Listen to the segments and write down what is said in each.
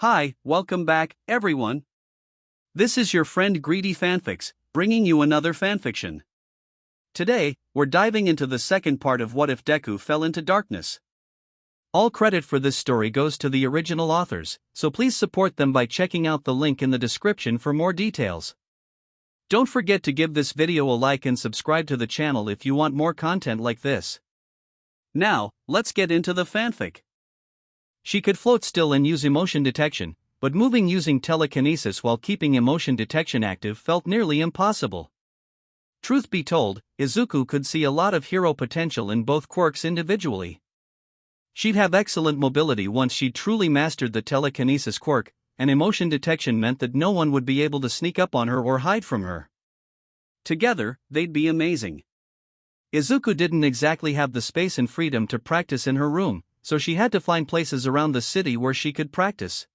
Hi, welcome back, everyone. This is your friend Greedy Fanfics, bringing you another fanfiction. Today, we're diving into the second part of What If Deku Fell into Darkness. All credit for this story goes to the original authors, so please support them by checking out the link in the description for more details. Don't forget to give this video a like and subscribe to the channel if you want more content like this. Now, let's get into the fanfic. She could float still and use emotion detection, but moving using telekinesis while keeping emotion detection active felt nearly impossible. Truth be told, Izuku could see a lot of hero potential in both quirks individually. She'd have excellent mobility once she'd truly mastered the telekinesis quirk, and emotion detection meant that no one would be able to sneak up on her or hide from her. Together, they'd be amazing. Izuku didn't exactly have the space and freedom to practice in her room, so she had to find places around the city where she could practice.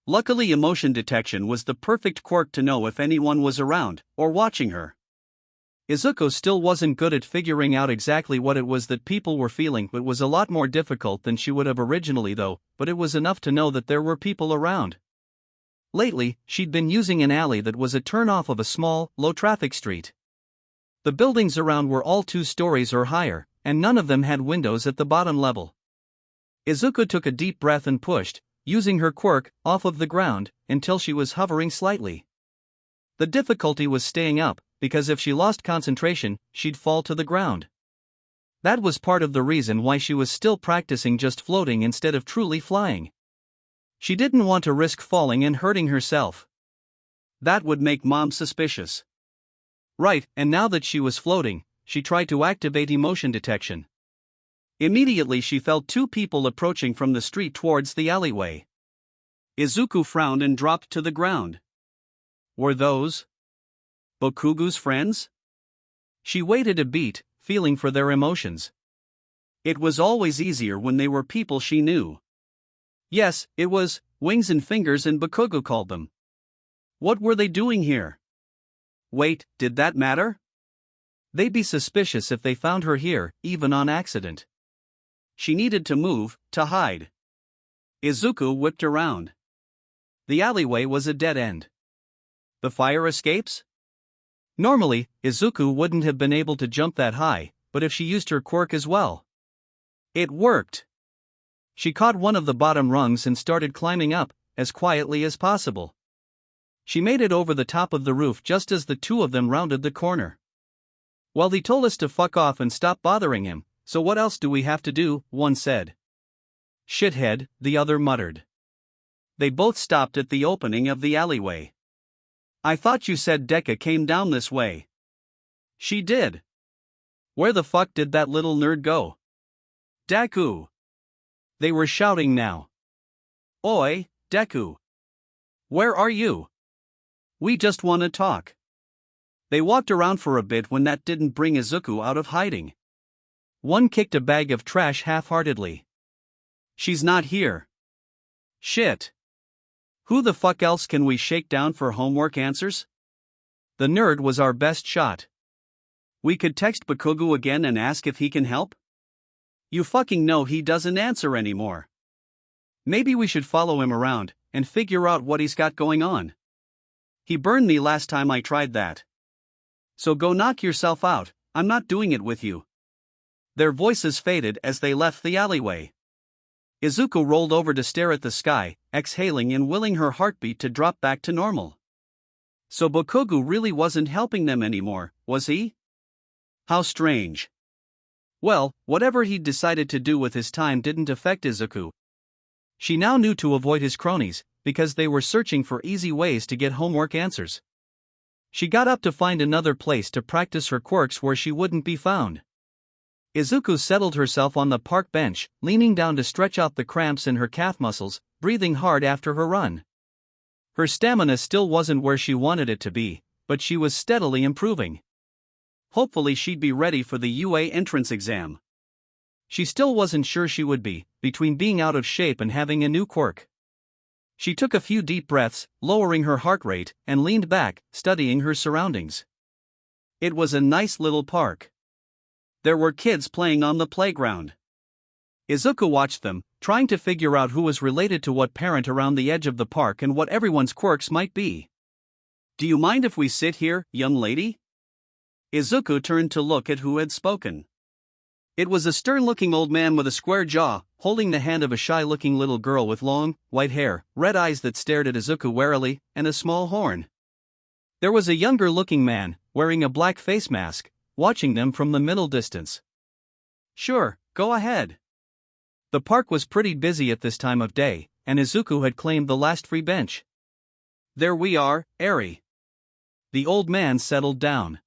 Luckily, emotion detection was the perfect quirk to know if anyone was around or watching her. Izuku still wasn't good at figuring out exactly what it was that people were feeling. It was a lot more difficult than she would have originally though, but it was enough to know that there were people around. Lately, she'd been using an alley that was a turn-off of a small, low-traffic street. The buildings around were all 2 stories or higher, and none of them had windows at the bottom level. Izuku took a deep breath and pushed, using her quirk, off of the ground, until she was hovering slightly. The difficulty was staying up, because if she lost concentration, she'd fall to the ground. That was part of the reason why she was still practicing just floating instead of truly flying. She didn't want to risk falling and hurting herself. That would make Mom suspicious. Right, and now that she was floating, she tried to activate emotion detection. Immediately she felt 2 people approaching from the street towards the alleyway. Izuku frowned and dropped to the ground. Were those Bokugu's friends? She waited a beat, feeling for their emotions. It was always easier when they were people she knew. Yes, it was Wings and Fingers and Bokugu called them. What were they doing here? Wait, did that matter? They'd be suspicious if they found her here, even on accident. She needed to move, to hide. Izuku whipped around. The alleyway was a dead end. The fire escapes? Normally, Izuku wouldn't have been able to jump that high, but if she used her quirk as well. It worked. She caught one of the bottom rungs and started climbing up, as quietly as possible. She made it over the top of the roof just as the 2 of them rounded the corner. Well, they told us to fuck off and stop bothering him, so what else do we have to do, one said. Shithead, the other muttered. They both stopped at the opening of the alleyway. I thought you said Deku came down this way. She did. Where the fuck did that little nerd go? Deku. They were shouting now. Oi, Deku. Where are you? We just want to talk. They walked around for a bit when that didn't bring Izuku out of hiding. One kicked a bag of trash half-heartedly. She's not here. Shit. Who the fuck else can we shake down for homework answers? The nerd was our best shot. We could text Bokugu again and ask if he can help? You fucking know he doesn't answer anymore. Maybe we should follow him around and figure out what he's got going on. He burned me last time I tried that. So go knock yourself out, I'm not doing it with you. Their voices faded as they left the alleyway. Izuku rolled over to stare at the sky, exhaling and willing her heartbeat to drop back to normal. So Bokugu really wasn't helping them anymore, was he? How strange. Well, whatever he'd decided to do with his time didn't affect Izuku. She now knew to avoid his cronies, because they were searching for easy ways to get homework answers. She got up to find another place to practice her quirks where she wouldn't be found. Izuku settled herself on the park bench, leaning down to stretch out the cramps in her calf muscles, breathing hard after her run. Her stamina still wasn't where she wanted it to be, but she was steadily improving. Hopefully she'd be ready for the UA entrance exam. She still wasn't sure she would be, between being out of shape and having a new quirk. She took a few deep breaths, lowering her heart rate, and leaned back, studying her surroundings. It was a nice little park. There were kids playing on the playground. Izuku watched them, trying to figure out who was related to what parent around the edge of the park and what everyone's quirks might be. "Do you mind if we sit here, young lady?" Izuku turned to look at who had spoken. It was a stern-looking old man with a square jaw, holding the hand of a shy-looking little girl with long, white hair, red eyes that stared at Izuku warily, and a small horn. There was a younger-looking man, wearing a black face mask, watching them from the middle distance. "Sure, go ahead." The park was pretty busy at this time of day, and Izuku had claimed the last free bench. "There we are, Eri." The old man settled down.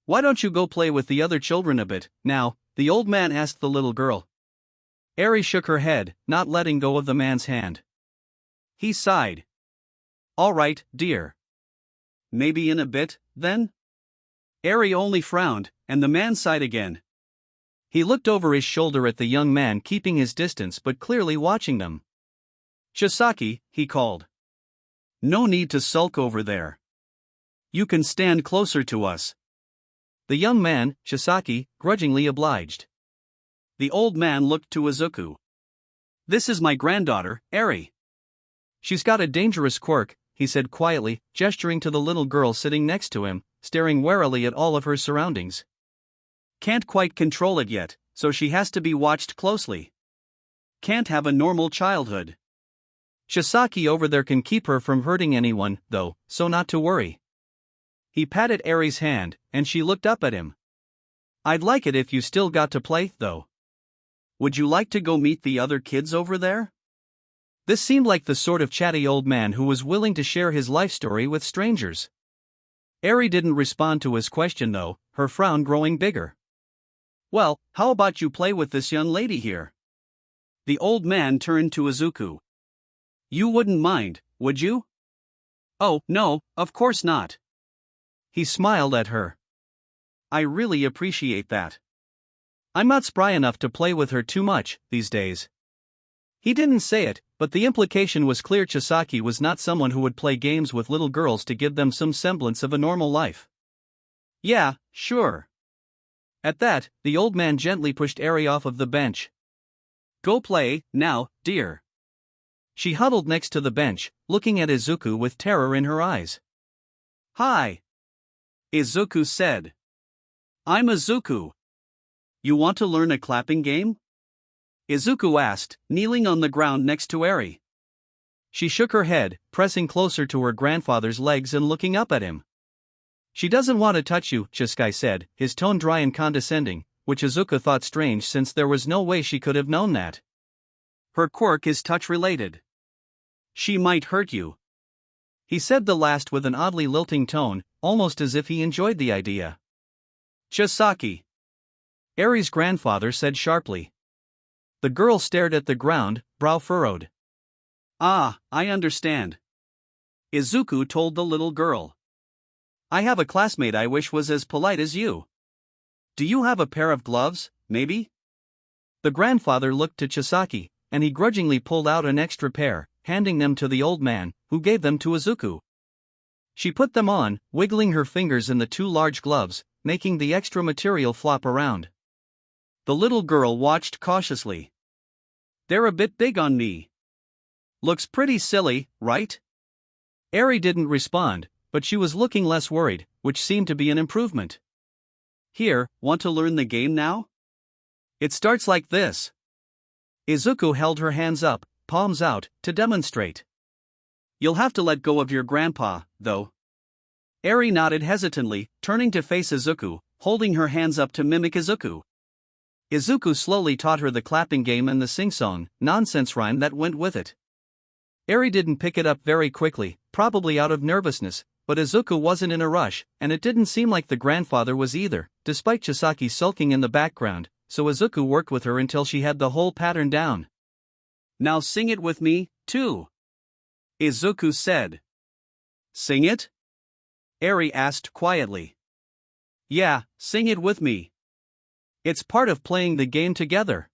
"Why don't you go play with the other children a bit, now?" the old man asked the little girl. Eri shook her head, not letting go of the man's hand. He sighed. "All right, dear. Maybe in a bit, then?" Eri only frowned, and the man sighed again. He looked over his shoulder at the young man, keeping his distance but clearly watching them. "Chisaki," he called. "No need to sulk over there. You can stand closer to us." The young man, Chisaki, grudgingly obliged. The old man looked to Izuku. "This is my granddaughter, Eri. She's got a dangerous quirk," he said quietly, gesturing to the little girl sitting next to him, staring warily at all of her surroundings. "Can't quite control it yet, so she has to be watched closely. Can't have a normal childhood. Chisaki over there can keep her from hurting anyone, though, so not to worry." He patted Eri's hand, and she looked up at him. "I'd like it if you still got to play, though. Would you like to go meet the other kids over there?" This seemed like the sort of chatty old man who was willing to share his life story with strangers. Eri didn't respond to his question though, her frown growing bigger. "Well, how about you play with this young lady here?" The old man turned to Izuku. "You wouldn't mind, would you?" "Oh, no, of course not." He smiled at her. "I really appreciate that. I'm not spry enough to play with her too much, these days." He didn't say it, but the implication was clear. Chisaki was not someone who would play games with little girls to give them some semblance of a normal life. "Yeah, sure." At that, the old man gently pushed Eri off of the bench. "Go play, now, dear." She huddled next to the bench, looking at Izuku with terror in her eyes. "Hi," Izuku said. "I'm Izuku. You want to learn a clapping game?" Izuku asked, kneeling on the ground next to Eri. She shook her head, pressing closer to her grandfather's legs and looking up at him. "She doesn't want to touch you," Chisaki said, his tone dry and condescending, which Izuku thought strange since there was no way she could have known that. "Her quirk is touch-related. She might hurt you." He said the last with an oddly lilting tone, almost as if he enjoyed the idea. "Chisaki," Eri's grandfather said sharply. The girl stared at the ground, brow furrowed. "Ah, I understand," Izuku told the little girl. "I have a classmate I wish was as polite as you. Do you have a pair of gloves, maybe?" The grandfather looked to Chisaki, and he grudgingly pulled out an extra pair, handing them to the old man, who gave them to Izuku. She put them on, wiggling her fingers in the two large gloves, making the extra material flop around. The little girl watched cautiously. "They're a bit big on me. Looks pretty silly, right?" Eri didn't respond, but she was looking less worried, which seemed to be an improvement. "Here, want to learn the game now? It starts like this." Izuku held her hands up, palms out, to demonstrate. "You'll have to let go of your grandpa, though." Eri nodded hesitantly, turning to face Izuku, holding her hands up to mimic Izuku. Izuku slowly taught her the clapping game and the sing-song, nonsense rhyme that went with it. Eri didn't pick it up very quickly, probably out of nervousness, but Izuku wasn't in a rush, and it didn't seem like the grandfather was either, despite Chisaki sulking in the background, so Izuku worked with her until she had the whole pattern down. "Now sing it with me, too," Izuku said. "Sing it?" Eri asked quietly. "Yeah, sing it with me. It's part of playing the game together.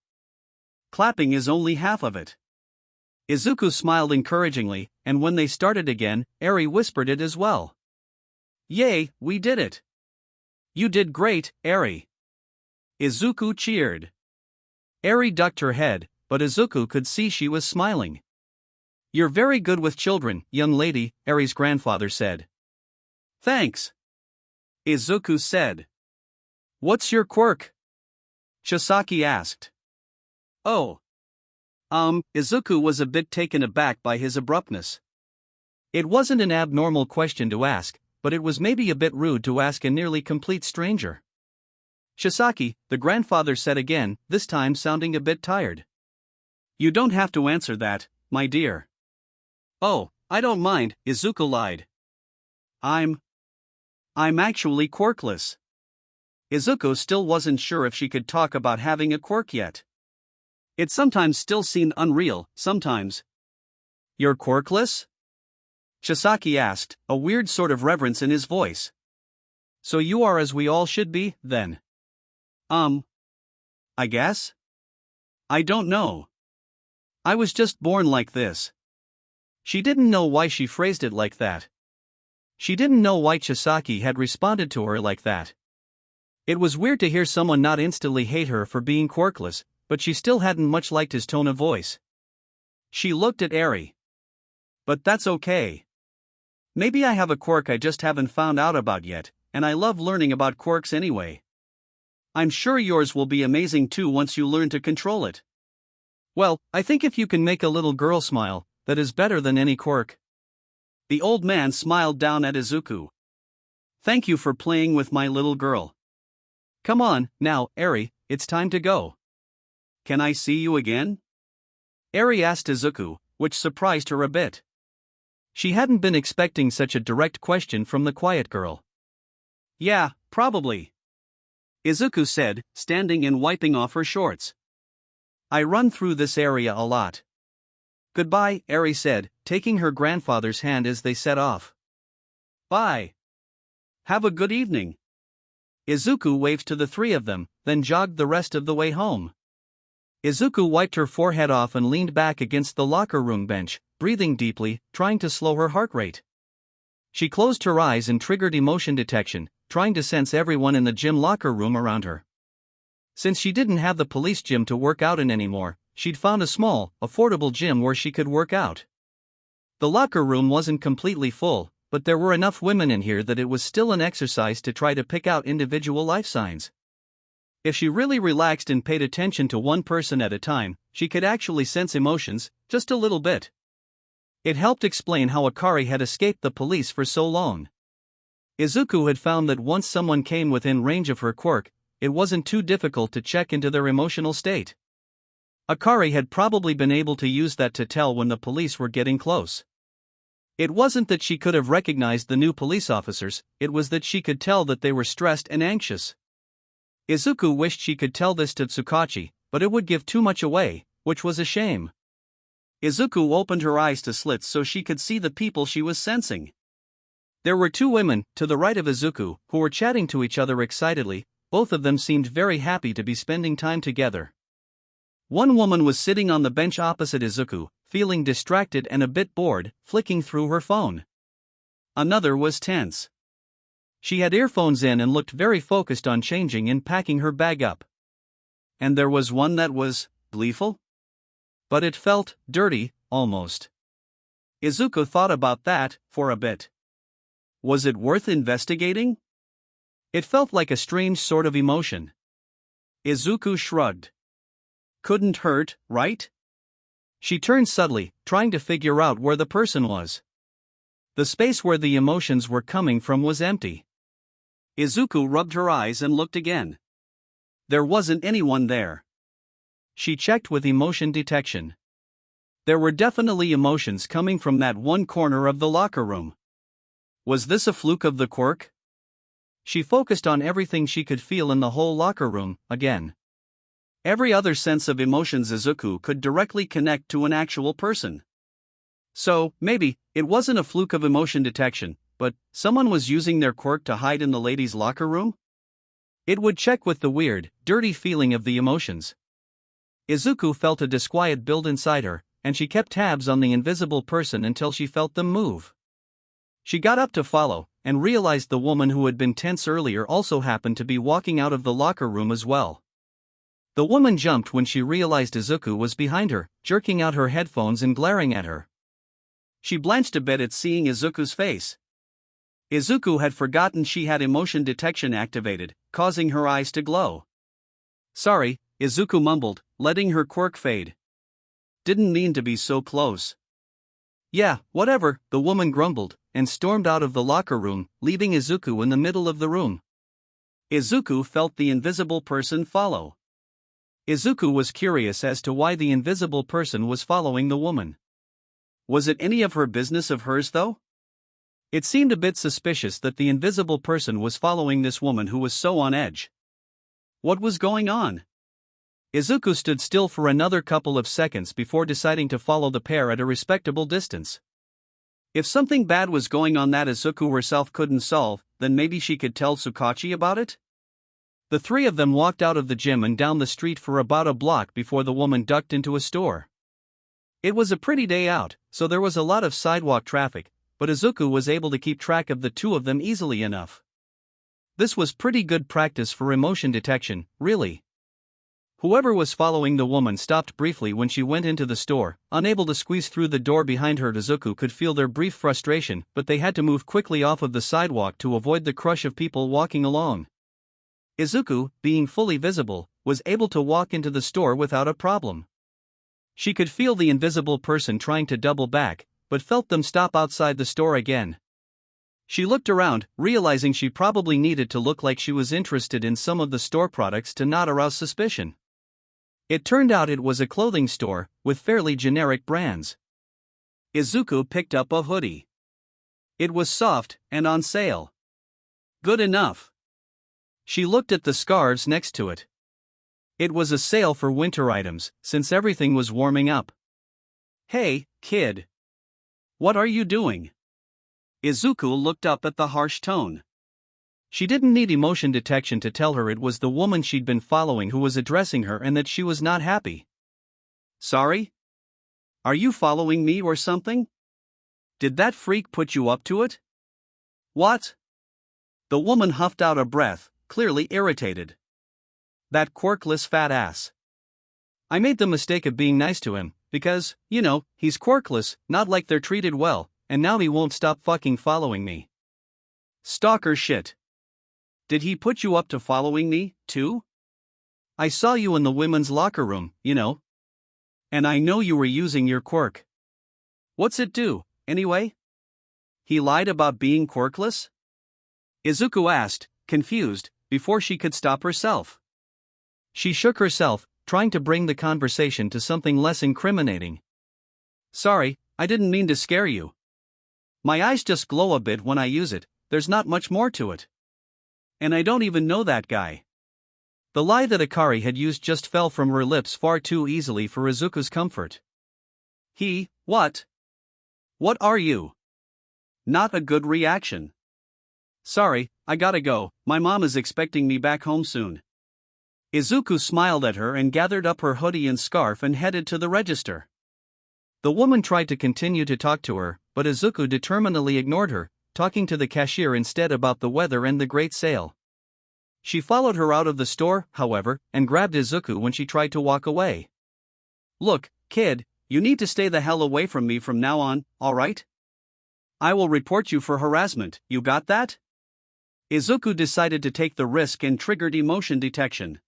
Clapping is only half of it." Izuku smiled encouragingly, and when they started again, Eri whispered it as well. "Yay, we did it! You did great, Eri!" Izuku cheered. Eri ducked her head, but Izuku could see she was smiling. "You're very good with children, young lady," Eri's grandfather said. "Thanks," Izuku said. "What's your quirk?" Chisaki asked. "Oh. Izuku was a bit taken aback by his abruptness. It wasn't an abnormal question to ask, but it was maybe a bit rude to ask a nearly complete stranger. "Chisaki," the grandfather said again, this time sounding a bit tired. "You don't have to answer that, my dear." "Oh, I don't mind," Izuku lied. I'm actually quirkless." Izuku still wasn't sure if she could talk about having a quirk yet. It sometimes still seemed unreal, sometimes. "You're quirkless?" Chisaki asked, a weird sort of reverence in his voice. "So you are as we all should be, then?" I guess? I don't know. I was just born like this." She didn't know why she phrased it like that. She didn't know why Chisaki had responded to her like that. It was weird to hear someone not instantly hate her for being quirkless, but she still hadn't much liked his tone of voice. She looked at Eri. "But that's okay. Maybe I have a quirk I just haven't found out about yet, and I love learning about quirks anyway. I'm sure yours will be amazing too once you learn to control it." "Well, I think if you can make a little girl smile, that is better than any quirk." The old man smiled down at Izuku. "Thank you for playing with my little girl. Come on, now, Eri, it's time to go." "Can I see you again?" Eri asked Izuku, which surprised her a bit. She hadn't been expecting such a direct question from the quiet girl. "Yeah, probably," Izuku said, standing and wiping off her shorts. "I run through this area a lot." "Goodbye," Eri said, taking her grandfather's hand as they set off. "Bye. Have a good evening." Izuku waved to the three of them, then jogged the rest of the way home. Izuku wiped her forehead off and leaned back against the locker room bench, breathing deeply, trying to slow her heart rate. She closed her eyes and triggered emotion detection, trying to sense everyone in the gym locker room around her. Since she didn't have the police gym to work out in anymore, she'd found a small, affordable gym where she could work out. The locker room wasn't completely full, but there were enough women in here that it was still an exercise to try to pick out individual life signs. If she really relaxed and paid attention to one person at a time, she could actually sense emotions, just a little bit. It helped explain how Akari had escaped the police for so long. Izuku had found that once someone came within range of her quirk, it wasn't too difficult to check into their emotional state. Akari had probably been able to use that to tell when the police were getting close. It wasn't that she could have recognized the new police officers, it was that she could tell that they were stressed and anxious. Izuku wished she could tell this to Tsukachi, but it would give too much away, which was a shame. Izuku opened her eyes to slits so she could see the people she was sensing. There were two women, to the right of Izuku, who were chatting to each other excitedly. Both of them seemed very happy to be spending time together. One woman was sitting on the bench opposite Izuku, feeling distracted and a bit bored, flicking through her phone. Another was tense. She had earphones in and looked very focused on changing and packing her bag up. And there was one that was gleeful? But it felt dirty, almost. Izuku thought about that for a bit. Was it worth investigating? It felt like a strange sort of emotion. Izuku shrugged. Couldn't hurt, right? She turned subtly, trying to figure out where the person was. The space where the emotions were coming from was empty. Izuku rubbed her eyes and looked again. There wasn't anyone there. She checked with emotion detection. There were definitely emotions coming from that one corner of the locker room. Was this a fluke of the quirk? She focused on everything she could feel in the whole locker room, again. Every other sense of emotions Izuku could directly connect to an actual person. So, maybe, it wasn't a fluke of emotion detection, but someone was using their quirk to hide in the ladies' locker room? It would check with the weird, dirty feeling of the emotions. Izuku felt a disquiet build inside her, and she kept tabs on the invisible person until she felt them move. She got up to follow, and realized the woman who had been tense earlier also happened to be walking out of the locker room as well. The woman jumped when she realized Izuku was behind her, jerking out her headphones and glaring at her. She blanched a bit at seeing Izuku's face. Izuku had forgotten she had emotion detection activated, causing her eyes to glow. "Sorry," Izuku mumbled, letting her quirk fade. "Didn't mean to be so close." "Yeah, whatever," the woman grumbled, and stormed out of the locker room, leaving Izuku in the middle of the room. Izuku felt the invisible person follow. Izuku was curious as to why the invisible person was following the woman. Was it any of her business of hers though? It seemed a bit suspicious that the invisible person was following this woman who was so on edge. What was going on? Izuku stood still for another couple of seconds before deciding to follow the pair at a respectable distance. If something bad was going on that Izuku herself couldn't solve, then maybe she could tell Tsukachi about it? The three of them walked out of the gym and down the street for about a block before the woman ducked into a store. It was a pretty day out, so there was a lot of sidewalk traffic, but Izuku was able to keep track of the two of them easily enough. This was pretty good practice for emotion detection, really. Whoever was following the woman stopped briefly when she went into the store, unable to squeeze through the door behind her. Izuku could feel their brief frustration, but they had to move quickly off of the sidewalk to avoid the crush of people walking along. Izuku, being fully visible, was able to walk into the store without a problem. She could feel the invisible person trying to double back, but felt them stop outside the store again. She looked around, realizing she probably needed to look like she was interested in some of the store products to not arouse suspicion. It turned out it was a clothing store, with fairly generic brands. Izuku picked up a hoodie. It was soft, and on sale. Good enough. She looked at the scarves next to it. It was a sale for winter items, since everything was warming up. "Hey, kid. What are you doing?" Izuku looked up at the harsh tone. She didn't need emotion detection to tell her it was the woman she'd been following who was addressing her and that she was not happy. "Sorry? Are you following me or something? Did that freak put you up to it?" "What?" The woman huffed out a breath, clearly irritated. "That quirkless fat ass. I made the mistake of being nice to him, because, he's quirkless, not like they're treated well, and now he won't stop fucking following me. Stalker shit. Did he put you up to following me, too? I saw you in the women's locker room, And I know you were using your quirk. What's it do, anyway? He lied about being quirkless?" Izuku asked, confused, before she could stop herself. She shook herself, trying to bring the conversation to something less incriminating. "Sorry, I didn't mean to scare you. My eyes just glow a bit when I use it, there's not much more to it. And I don't even know that guy." The lie that Akari had used just fell from her lips far too easily for Izuku's comfort. What? What are you?" Not a good reaction. "Sorry, I gotta go, my mom is expecting me back home soon." Izuku smiled at her and gathered up her hoodie and scarf and headed to the register. The woman tried to continue to talk to her, but Izuku determinedly ignored her, talking to the cashier instead about the weather and the great sale. She followed her out of the store, however, and grabbed Izuku when she tried to walk away. "Look, kid, you need to stay the hell away from me from now on, alright? I will report you for harassment, you got that?" Izuku decided to take the risk and triggered emotion detection.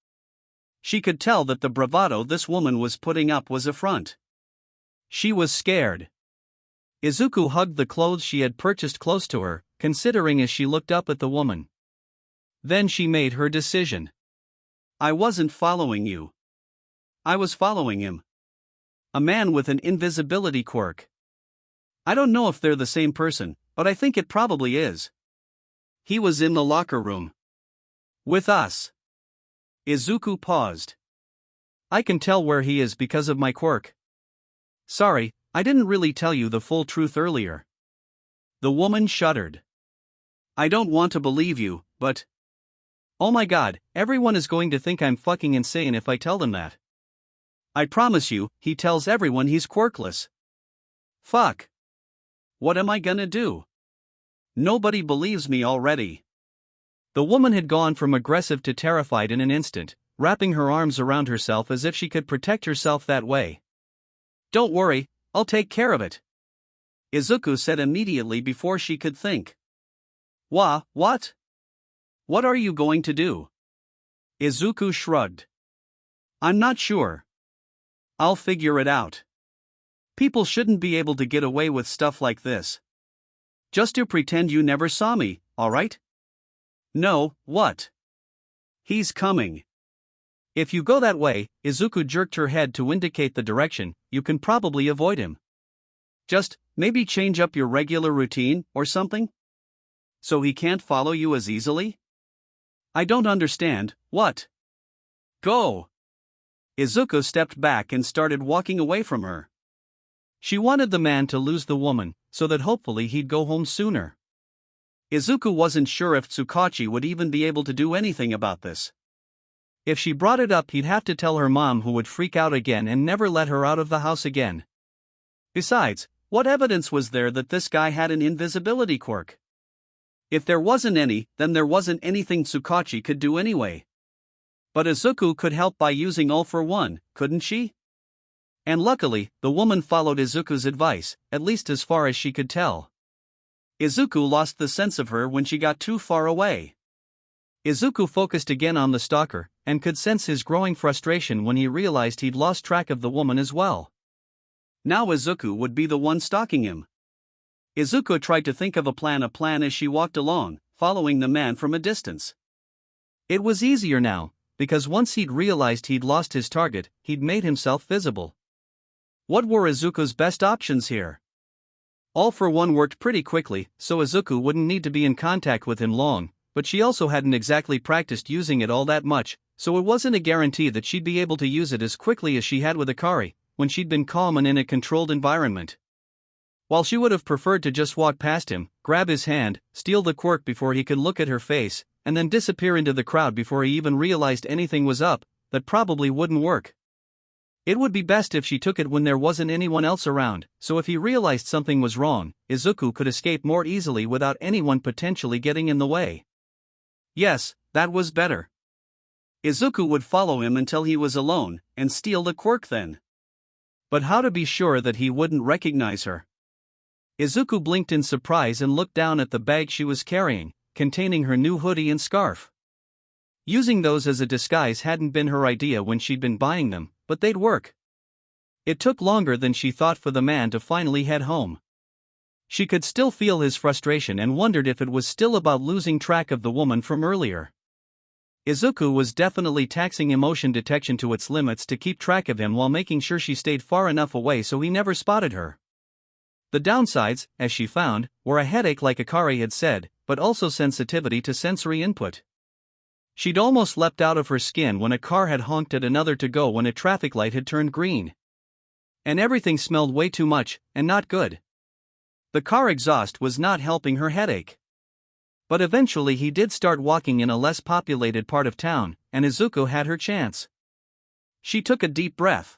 She could tell that the bravado this woman was putting up was a front. She was scared. Izuku hugged the clothes she had purchased close to her, considering as she looked up at the woman. Then she made her decision. "I wasn't following you. I was following him. A man with an invisibility quirk. I don't know if they're the same person, but I think it probably is. He was in the locker room. With us." Izuku paused. "I can tell where he is because of my quirk. Sorry, I didn't really tell you the full truth earlier." The woman shuddered. "I don't want to believe you, but... Oh my god, everyone is going to think I'm fucking insane if I tell them that. I promise you, he tells everyone he's quirkless. Fuck. What am I gonna do? Nobody believes me already." The woman had gone from aggressive to terrified in an instant, wrapping her arms around herself as if she could protect herself that way. "Don't worry, I'll take care of it," Izuku said immediately before she could think. What? What are you going to do?" Izuku shrugged. "I'm not sure. I'll figure it out. People shouldn't be able to get away with stuff like this. Just to pretend you never saw me, alright?" "No, what?" "He's coming. If you go that way," Izuku jerked her head to indicate the direction, "you can probably avoid him. Just, maybe change up your regular routine, or something? So he can't follow you as easily?" "I don't understand, what?" "Go!" Izuku stepped back and started walking away from her. She wanted the man to lose the woman, so that hopefully he'd go home sooner. Izuku wasn't sure if Tsukachi would even be able to do anything about this. If she brought it up, he'd have to tell her mom, who would freak out again and never let her out of the house again. Besides, what evidence was there that this guy had an invisibility quirk? If there wasn't any, then there wasn't anything Tsukachi could do anyway. But Izuku could help by using ⴅ couldn't she? And luckily, the woman followed Izuku's advice, at least as far as she could tell. Izuku lost the sense of her when she got too far away. Izuku focused again on the stalker, and could sense his growing frustration when he realized he'd lost track of the woman as well. Now Izuku would be the one stalking him. Izuku tried to think of a plan as she walked along, following the man from a distance. It was easier now, because once he'd realized he'd lost his target, he'd made himself visible. What were Izuku's best options here? ⴅ worked pretty quickly, so Izuku wouldn't need to be in contact with him long, but she also hadn't exactly practiced using it all that much, so it wasn't a guarantee that she'd be able to use it as quickly as she had with Akari, when she'd been calm and in a controlled environment. While she would have preferred to just walk past him, grab his hand, steal the quirk before he could look at her face, and then disappear into the crowd before he even realized anything was up, that probably wouldn't work. It would be best if she took it when there wasn't anyone else around, so if he realized something was wrong, Izuku could escape more easily without anyone potentially getting in the way. Yes, that was better. Izuku would follow him until he was alone, and steal the quirk then. But how to be sure that he wouldn't recognize her? Izuku blinked in surprise and looked down at the bag she was carrying, containing her new hoodie and scarf. Using those as a disguise hadn't been her idea when she'd been buying them, but they'd work. It took longer than she thought for the man to finally head home. She could still feel his frustration and wondered if it was still about losing track of the woman from earlier. Izuku was definitely taxing emotion detection to its limits to keep track of him while making sure she stayed far enough away so he never spotted her. The downsides, as she found, were a headache like Akari had said, but also sensitivity to sensory input. She'd almost leapt out of her skin when a car had honked at another to go when a traffic light had turned green. And everything smelled way too much, and not good. The car exhaust was not helping her headache. But eventually he did start walking in a less populated part of town, and Izuku had her chance. She took a deep breath.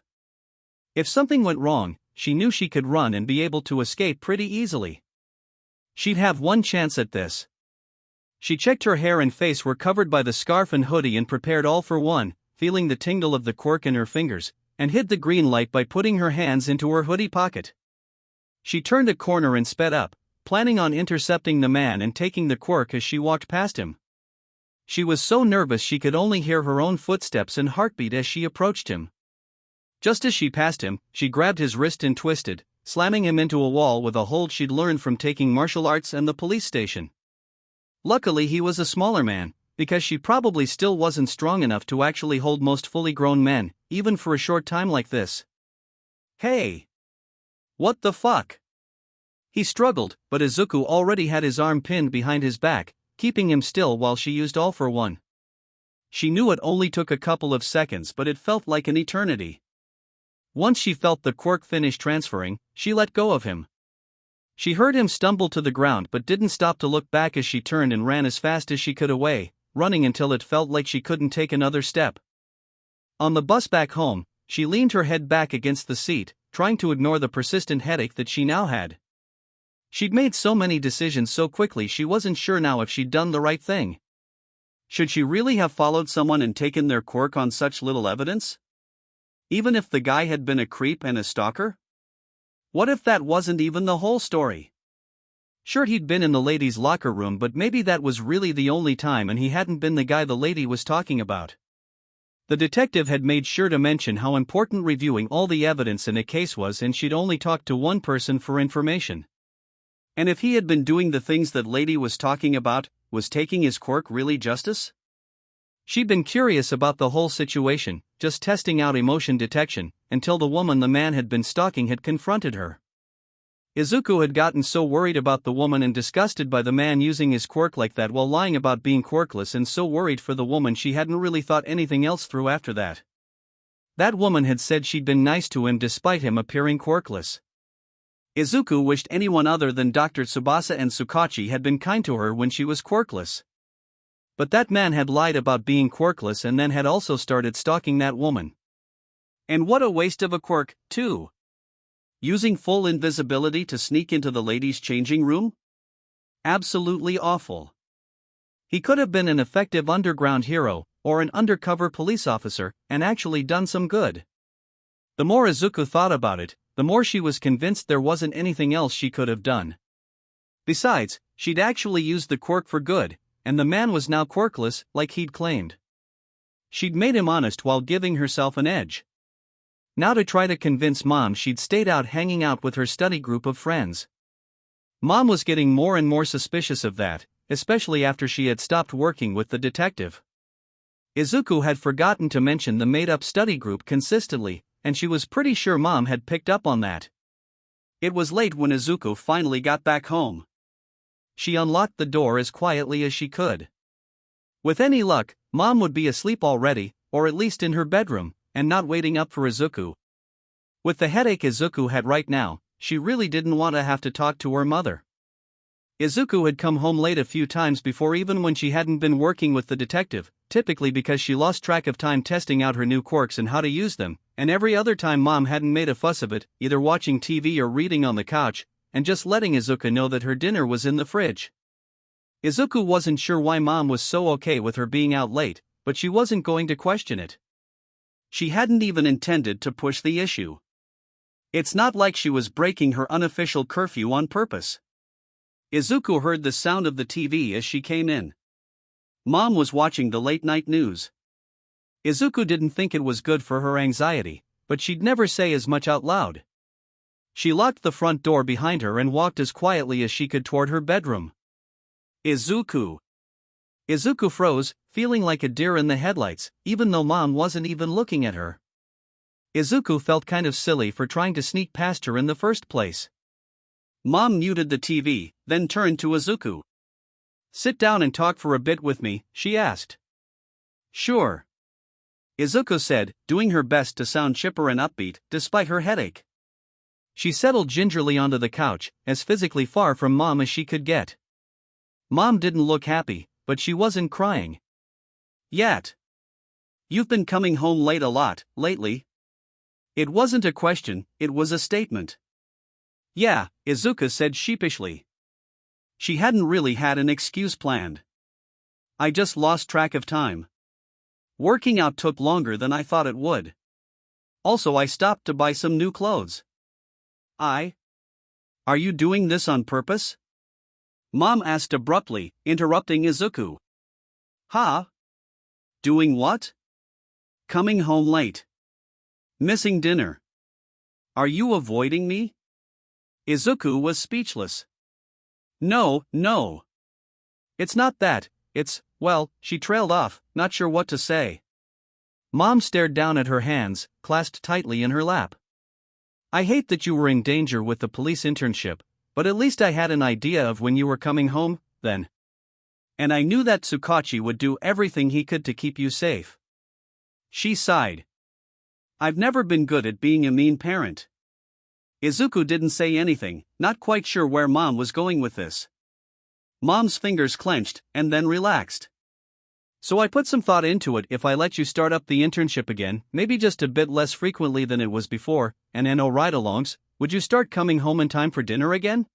If something went wrong, she knew she could run and be able to escape pretty easily. She'd have one chance at this. She checked her hair and face were covered by the scarf and hoodie and prepared ⴅ feeling the tingle of the quirk in her fingers, and hid the green light by putting her hands into her hoodie pocket. She turned a corner and sped up, planning on intercepting the man and taking the quirk as she walked past him. She was so nervous she could only hear her own footsteps and heartbeat as she approached him. Just as she passed him, she grabbed his wrist and twisted, slamming him into a wall with a hold she'd learned from taking martial arts and the police station. Luckily he was a smaller man, because she probably still wasn't strong enough to actually hold most fully grown men, even for a short time like this. Hey! What the fuck? He struggled, but Izuku already had his arm pinned behind his back, keeping him still while she used ⴅ. She knew it only took a couple of seconds, but it felt like an eternity. Once she felt the quirk finish transferring, she let go of him. She heard him stumble to the ground but didn't stop to look back as she turned and ran as fast as she could away, running until it felt like she couldn't take another step. On the bus back home, she leaned her head back against the seat, trying to ignore the persistent headache that she now had. She'd made so many decisions so quickly she wasn't sure now if she'd done the right thing. Should she really have followed someone and taken their quirk on such little evidence? Even if the guy had been a creep and a stalker? What if that wasn't even the whole story? Sure, he'd been in the ladies' locker room, but maybe that was really the only time and he hadn't been the guy the lady was talking about. The detective had made sure to mention how important reviewing all the evidence in a case was, and she'd only talked to one person for information. And if he had been doing the things that lady was talking about, was taking his quirk really justice? She'd been curious about the whole situation, just testing out emotion detection, until the woman the man had been stalking had confronted her. Izuku had gotten so worried about the woman and disgusted by the man using his quirk like that while lying about being quirkless, and so worried for the woman she hadn't really thought anything else through after that. That woman had said she'd been nice to him despite him appearing quirkless. Izuku wished anyone other than Dr. Tsubasa and Tsukachi had been kind to her when she was quirkless. But that man had lied about being quirkless and then had also started stalking that woman. And what a waste of a quirk, too. Using full invisibility to sneak into the ladies' changing room? Absolutely awful. He could have been an effective underground hero, or an undercover police officer, and actually done some good. The more Izuku thought about it, the more she was convinced there wasn't anything else she could have done. Besides, she'd actually used the quirk for good, and the man was now quirkless, like he'd claimed. She'd made him honest while giving herself an edge. Now to try to convince Mom, she'd stayed out hanging out with her study group of friends. Mom was getting more and more suspicious of that, especially after she had stopped working with the detective. Izuku had forgotten to mention the made-up study group consistently, and she was pretty sure Mom had picked up on that. It was late when Izuku finally got back home. She unlocked the door as quietly as she could. With any luck, Mom would be asleep already, or at least in her bedroom, and not waiting up for Izuku. With the headache Izuku had right now, she really didn't want to have to talk to her mother. Izuku had come home late a few times before, even when she hadn't been working with the detective, typically because she lost track of time testing out her new quirks and how to use them, and every other time Mom hadn't made a fuss of it, either watching TV or reading on the couch, and just letting Izuku know that her dinner was in the fridge. Izuku wasn't sure why Mom was so okay with her being out late, but she wasn't going to question it. She hadn't even intended to push the issue. It's not like she was breaking her unofficial curfew on purpose. Izuku heard the sound of the TV as she came in. Mom was watching the late-night news. Izuku didn't think it was good for her anxiety, but she'd never say as much out loud. She locked the front door behind her and walked as quietly as she could toward her bedroom. Izuku. Izuku froze, feeling like a deer in the headlights, even though Mom wasn't even looking at her. Izuku felt kind of silly for trying to sneak past her in the first place. Mom muted the TV, then turned to Izuku. "Sit down and talk for a bit with me," she asked. "Sure," Izuku said, doing her best to sound chipper and upbeat, despite her headache. She settled gingerly onto the couch, as physically far from Mom as she could get. Mom didn't look happy, but she wasn't crying. Yet. "You've been coming home late a lot, lately." It wasn't a question, it was a statement. "Yeah," Izuku said sheepishly. She hadn't really had an excuse planned. "I just lost track of time. Working out took longer than I thought it would. Also, I stopped to buy some new clothes." Are you doing this on purpose?" Mom asked abruptly, interrupting Izuku. "Huh? Doing what?" "Coming home late. Missing dinner. Are you avoiding me?" Izuku was speechless. No. It's not that, it's, well," she trailed off, not sure what to say. Mom stared down at her hands, clasped tightly in her lap. "I hate that you were in danger with the police internship, but at least I had an idea of when you were coming home, then. And I knew that Tsukachi would do everything he could to keep you safe." She sighed. "I've never been good at being a mean parent." Izuku didn't say anything, not quite sure where Mom was going with this. Mom's fingers clenched, and then relaxed. "So I put some thought into it. If I let you start up the internship again, maybe just a bit less frequently than it was before, and no ride-alongs, would you start coming home in time for dinner again?"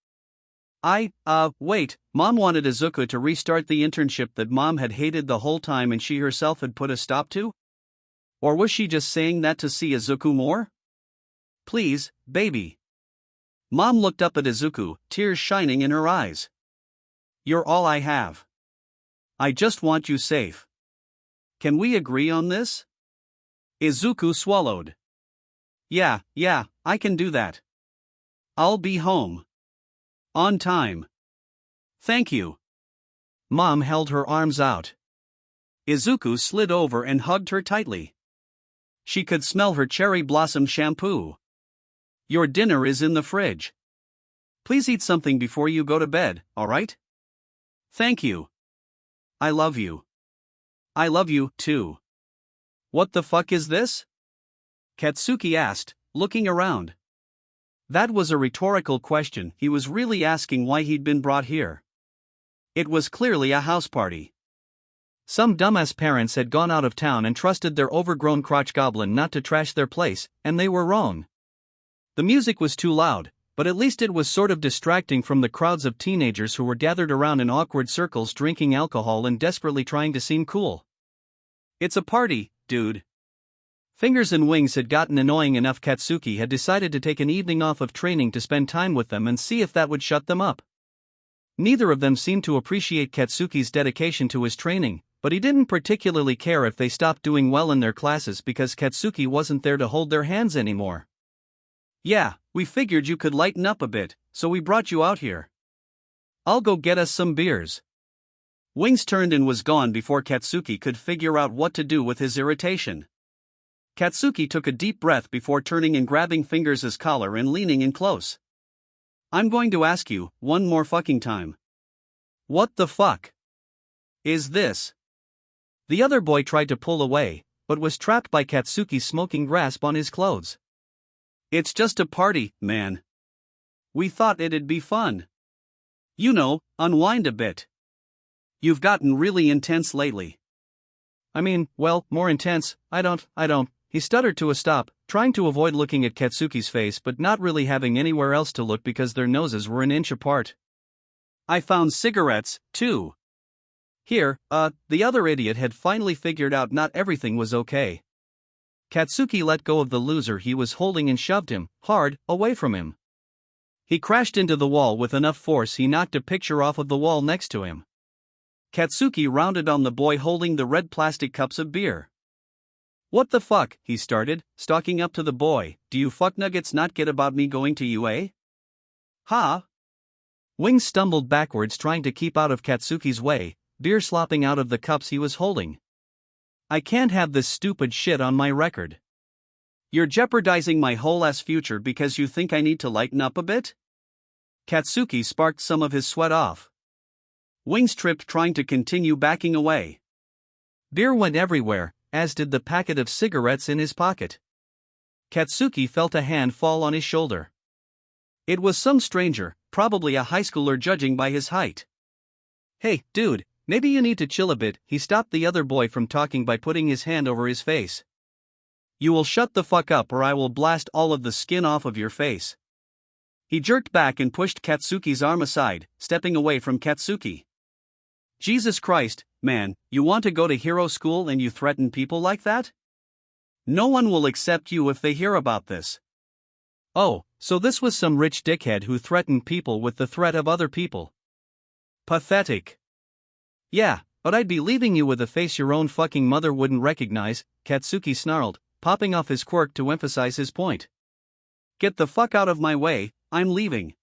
Wait, Mom wanted Izuku to restart the internship that Mom had hated the whole time and she herself had put a stop to? Or was she just saying that to see Izuku more? Please, baby. Mom looked up at Izuku, tears shining in her eyes. You're all I have. I just want you safe. Can we agree on this? Izuku swallowed. Yeah, I can do that. I'll be home. On time. Thank you. Mom held her arms out. Izuku slid over and hugged her tightly. She could smell her cherry blossom shampoo. Your dinner is in the fridge. Please eat something before you go to bed, alright? Thank you. I love you. I love you, too. What the fuck is this? Katsuki asked, looking around. That was a rhetorical question. He was really asking why he'd been brought here. It was clearly a house party. Some dumbass parents had gone out of town and trusted their overgrown crotch goblin not to trash their place, and they were wrong. The music was too loud, but at least it was sort of distracting from the crowds of teenagers who were gathered around in awkward circles drinking alcohol and desperately trying to seem cool. It's a party, dude. Fingers and Wings had gotten annoying enough. Katsuki had decided to take an evening off of training to spend time with them and see if that would shut them up. Neither of them seemed to appreciate Katsuki's dedication to his training, but he didn't particularly care if they stopped doing well in their classes because Katsuki wasn't there to hold their hands anymore. Yeah, we figured you could lighten up a bit, so we brought you out here. I'll go get us some beers. Wings turned and was gone before Katsuki could figure out what to do with his irritation. Katsuki took a deep breath before turning and grabbing Fingers' collar and leaning in close. I'm going to ask you, one more fucking time. What the fuck is this? The other boy tried to pull away, but was trapped by Katsuki's smoking grasp on his clothes. It's just a party, man. We thought it'd be fun. You know, unwind a bit. You've gotten really intense lately. I mean, well, more intense, I don't. He stuttered to a stop, trying to avoid looking at Katsuki's face but not really having anywhere else to look because their noses were an inch apart. I found cigarettes, too. Here, the other idiot had finally figured out not everything was okay. Katsuki let go of the loser he was holding and shoved him, hard, away from him. He crashed into the wall with enough force he knocked a picture off of the wall next to him. Katsuki rounded on the boy holding the red plastic cups of beer. What the fuck, he started, stalking up to the boy. Do you fucknuggets not get about me going to UA? Huh? Wings stumbled backwards trying to keep out of Katsuki's way, beer slopping out of the cups he was holding. I can't have this stupid shit on my record. You're jeopardizing my whole ass future because you think I need to lighten up a bit? Katsuki sparked some of his sweat off. Wings tripped trying to continue backing away. Beer went everywhere, as did the packet of cigarettes in his pocket. Katsuki felt a hand fall on his shoulder. It was some stranger, probably a high schooler judging by his height. Hey, dude, maybe you need to chill a bit. He stopped the other boy from talking by putting his hand over his face. You will shut the fuck up or I will blast all of the skin off of your face. He jerked back and pushed Katsuki's arm aside, stepping away from Katsuki. Jesus Christ, man, you want to go to hero school and you threaten people like that? No one will accept you if they hear about this. Oh, so this was some rich dickhead who threatened people with the threat of other people. Pathetic. Yeah, but I'd be leaving you with a face your own fucking mother wouldn't recognize, Katsuki snarled, popping off his quirk to emphasize his point. Get the fuck out of my way, I'm leaving.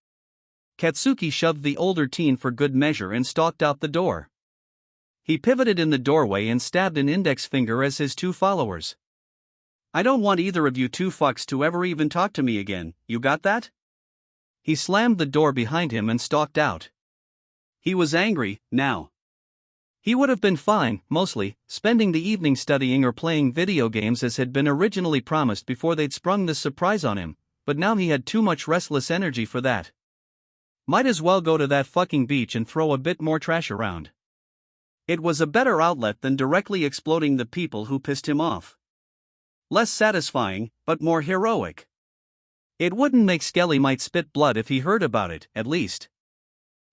Katsuki shoved the older teen for good measure and stalked out the door. He pivoted in the doorway and stabbed an index finger as his two followers. I don't want either of you two fucks to ever even talk to me again, you got that? He slammed the door behind him and stalked out. He was angry, now. He would have been fine, mostly, spending the evening studying or playing video games as had been originally promised before they'd sprung this surprise on him, but now he had too much restless energy for that. Might as well go to that fucking beach and throw a bit more trash around. It was a better outlet than directly exploding the people who pissed him off. Less satisfying, but more heroic. It wouldn't make Skelly might spit blood if he heard about it, at least.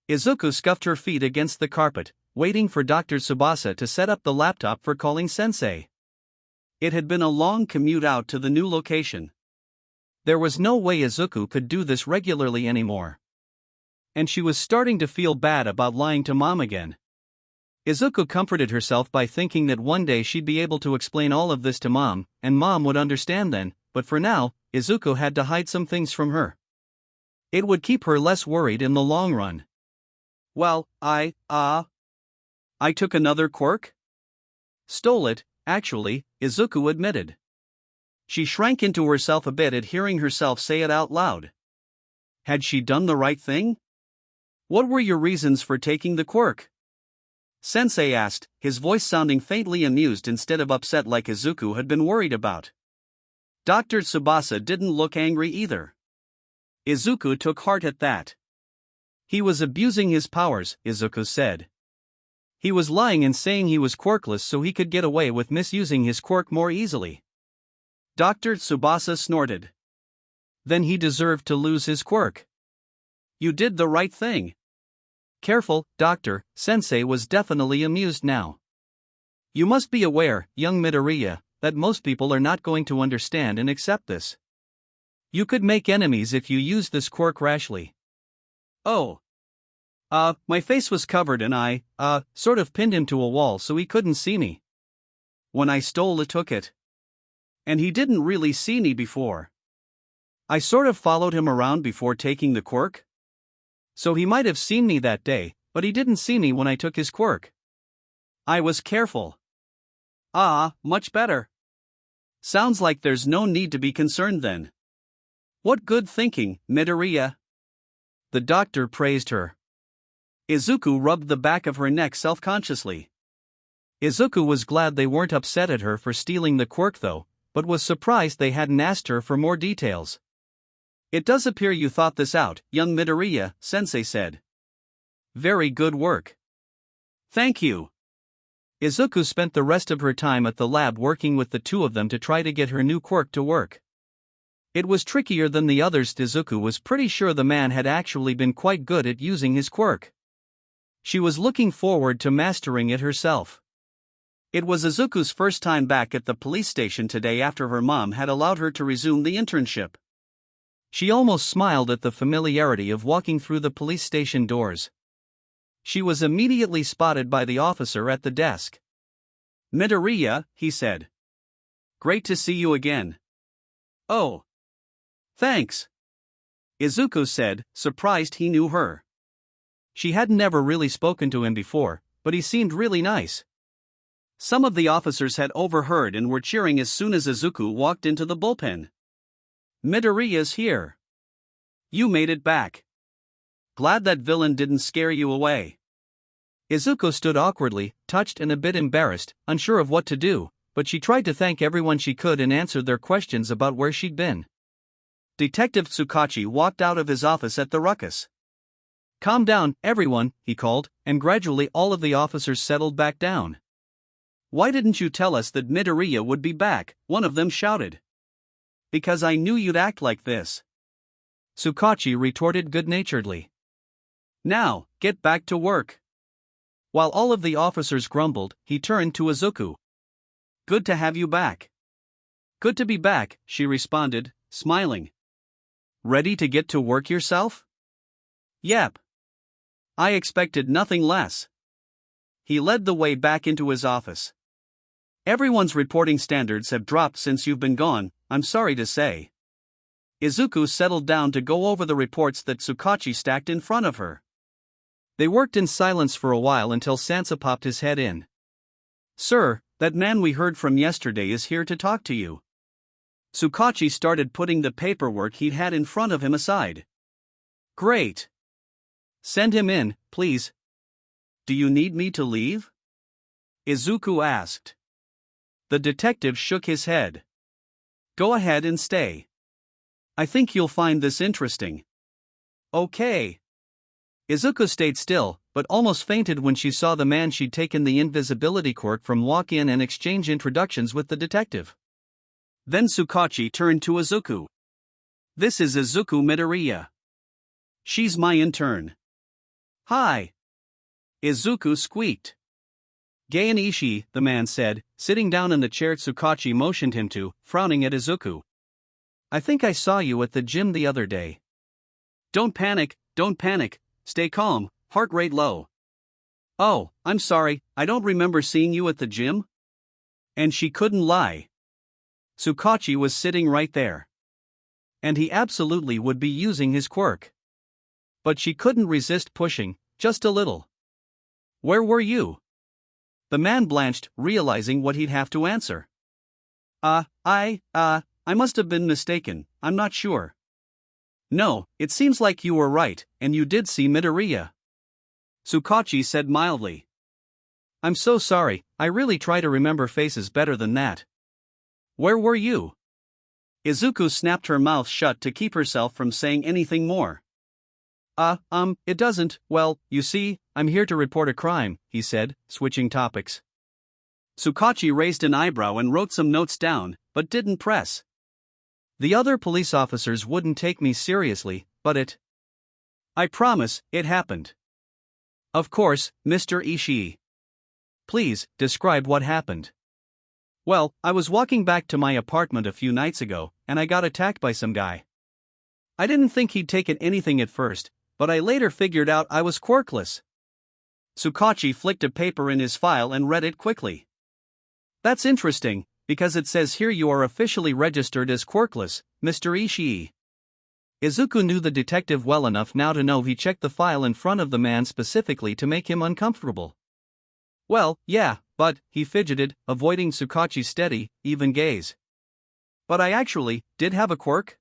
Izuku scuffed her feet against the carpet, waiting for Dr. Tsubasa to set up the laptop for calling Sensei. It had been a long commute out to the new location. There was no way Izuku could do this regularly anymore. And she was starting to feel bad about lying to Mom again. Izuku comforted herself by thinking that one day she'd be able to explain all of this to Mom, and Mom would understand then, but for now, Izuku had to hide some things from her. It would keep her less worried in the long run. Well, I took another quirk? Stole it, actually, Izuku admitted. She shrank into herself a bit at hearing herself say it out loud. Had she done the right thing? What were your reasons for taking the quirk? Sensei asked, his voice sounding faintly amused instead of upset like Izuku had been worried about. Dr. Tsubasa didn't look angry either. Izuku took heart at that. He was abusing his powers, Izuku said. He was lying and saying he was quirkless so he could get away with misusing his quirk more easily. Dr. Tsubasa snorted. Then he deserved to lose his quirk. You did the right thing. Careful, Doctor, Sensei was definitely amused now. You must be aware, young Midoriya, that most people are not going to understand and accept this. You could make enemies if you use this quirk rashly. Oh. My face was covered and I, sort of pinned him to a wall so he couldn't see me. When I stole it, took it. And he didn't really see me before. I sort of followed him around before taking the quirk. So he might have seen me that day, but he didn't see me when I took his quirk. I was careful. Much better. Sounds like there's no need to be concerned then. What good thinking, Midoriya. The doctor praised her. Izuku rubbed the back of her neck self-consciously. Izuku was glad they weren't upset at her for stealing the quirk though, but was surprised they hadn't asked her for more details. It does appear you thought this out, young Midoriya, Sensei said. Very good work. Thank you. Izuku spent the rest of her time at the lab working with the two of them to try to get her new quirk to work. It was trickier than the others. Izuku was pretty sure the man had actually been quite good at using his quirk. She was looking forward to mastering it herself. It was Izuku's first time back at the police station today after her mom had allowed her to resume the internship. She almost smiled at the familiarity of walking through the police station doors. She was immediately spotted by the officer at the desk. Midoriya, he said. Great to see you again. Oh. Thanks. Izuku said, surprised he knew her. She had never really spoken to him before, but he seemed really nice. Some of the officers had overheard and were cheering as soon as Izuku walked into the bullpen. Midoriya's here. You made it back. Glad that villain didn't scare you away. Izuku stood awkwardly, touched and a bit embarrassed, unsure of what to do, but she tried to thank everyone she could and answered their questions about where she'd been. Detective Tsukachi walked out of his office at the ruckus. Calm down, everyone, he called, and gradually all of the officers settled back down. Why didn't you tell us that Midoriya would be back? One of them shouted. Because I knew you'd act like this. Tsukachi retorted good-naturedly. Now, get back to work. While all of the officers grumbled, he turned to Izuku. Good to have you back. Good to be back, she responded, smiling. Ready to get to work yourself? Yep. I expected nothing less. He led the way back into his office. Everyone's reporting standards have dropped since you've been gone, I'm sorry to say. Izuku settled down to go over the reports that Tsukachi stacked in front of her. They worked in silence for a while until Sansa popped his head in. Sir, that man we heard from yesterday is here to talk to you. Tsukachi started putting the paperwork he'd had in front of him aside. Great. Send him in, please. Do you need me to leave? Izuku asked. The detective shook his head. Go ahead and stay. I think you'll find this interesting. Okay. Izuku stayed still, but almost fainted when she saw the man she'd taken the invisibility quirk from walk in and exchange introductions with the detective. Then Tsukachi turned to Izuku. This is Izuku Midoriya. She's my intern. Hi. Izuku squeaked. Gaon Ishii, the man said, sitting down in the chair Tsukachi motioned him to, frowning at Izuku. I think I saw you at the gym the other day. Don't panic, stay calm, heart rate low. Oh, I'm sorry, I don't remember seeing you at the gym. And she couldn't lie. Tsukachi was sitting right there. And he absolutely would be using his quirk. But she couldn't resist pushing, just a little. Where were you? The man blanched, realizing what he'd have to answer. I must have been mistaken, I'm not sure. No, it seems like you were right, and you did see Midoriya. Tsukachi said mildly. I'm so sorry, I really try to remember faces better than that. Where were you? Izuku snapped her mouth shut to keep herself from saying anything more. It doesn't, well, you see, I'm here to report a crime, he said, switching topics. Tsukachi raised an eyebrow and wrote some notes down, but didn't press. The other police officers wouldn't take me seriously, but I promise, it happened. Of course, Mr. Ishii. Please, describe what happened. Well, I was walking back to my apartment a few nights ago, and I got attacked by some guy. I didn't think he'd taken anything at first, but I later figured out I was quirkless. Tsukachi flicked a paper in his file and read it quickly. That's interesting, because it says here you are officially registered as quirkless, Mr. Ishii. Izuku knew the detective well enough now to know he checked the file in front of the man specifically to make him uncomfortable. Well, yeah, but, he fidgeted, avoiding Tsukachi's steady, even gaze. But I actually did have a quirk?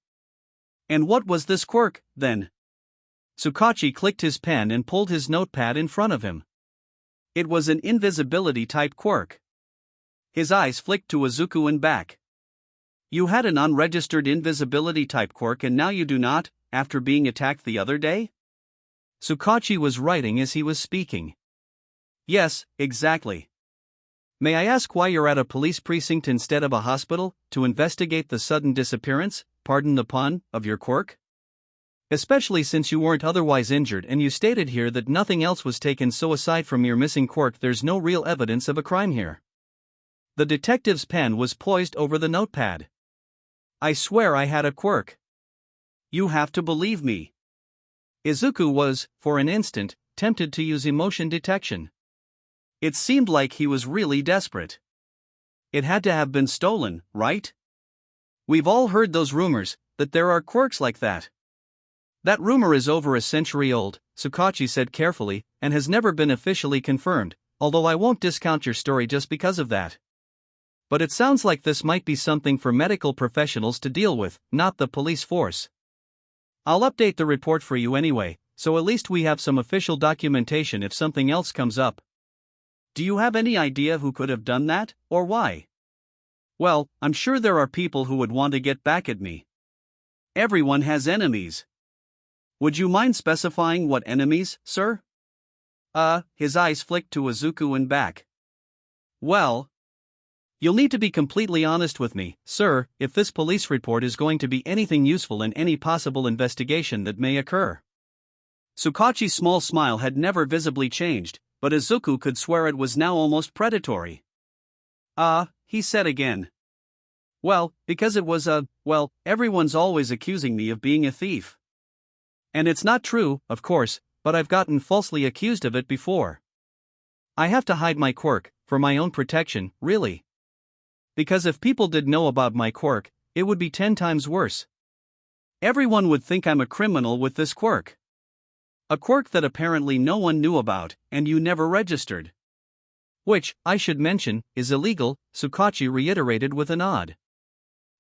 And what was this quirk, then? Tsukachi clicked his pen and pulled his notepad in front of him. It was an invisibility-type quirk. His eyes flicked to Izuku and back. You had an unregistered invisibility-type quirk and now you do not, after being attacked the other day? Tsukachi was writing as he was speaking. Yes, exactly. May I ask why you're at a police precinct instead of a hospital, to investigate the sudden disappearance, pardon the pun, of your quirk? Especially since you weren't otherwise injured and you stated here that nothing else was taken, so aside from your missing quirk there's no real evidence of a crime here. The detective's pen was poised over the notepad. I swear I had a quirk. You have to believe me. Izuku was, for an instant, tempted to use emotion detection. It seemed like he was really desperate. It had to have been stolen, right? We've all heard those rumors, that there are quirks like that. That rumor is over a century old, Tsukachi said carefully, and has never been officially confirmed, although I won't discount your story just because of that. But it sounds like this might be something for medical professionals to deal with, not the police force. I'll update the report for you anyway, so at least we have some official documentation if something else comes up. Do you have any idea who could have done that, or why? Well, I'm sure there are people who would want to get back at me. Everyone has enemies. Would you mind specifying what enemies, sir? His eyes flicked to Izuku and back. Well, you'll need to be completely honest with me, sir, if this police report is going to be anything useful in any possible investigation that may occur. Tsukachi's small smile had never visibly changed, but Izuku could swear it was now almost predatory. He said again. Well, because it was everyone's always accusing me of being a thief. And it's not true, of course, but I've gotten falsely accused of it before. I have to hide my quirk, for my own protection, really. Because if people did know about my quirk, it would be 10 times worse. Everyone would think I'm a criminal with this quirk. A quirk that apparently no one knew about, and you never registered. Which, I should mention, is illegal, Tsukachi reiterated with a nod.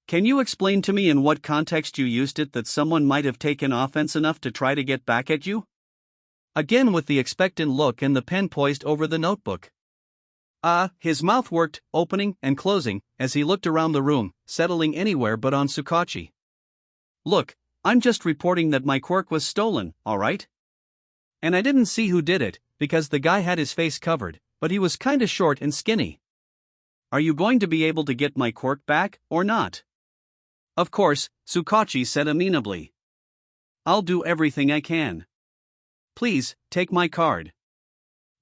Can you explain to me in what context you used it that someone might have taken offense enough to try to get back at you? Again with the expectant look and the pen poised over the notebook. His mouth worked, opening and closing, as he looked around the room, settling anywhere but on Tsukachi. Look, I'm just reporting that my quirk was stolen, alright? And I didn't see who did it, because the guy had his face covered, but he was kinda short and skinny. Are you going to be able to get my quirk back, or not? Of course, Tsukachi said amenably. I'll do everything I can. Please, take my card.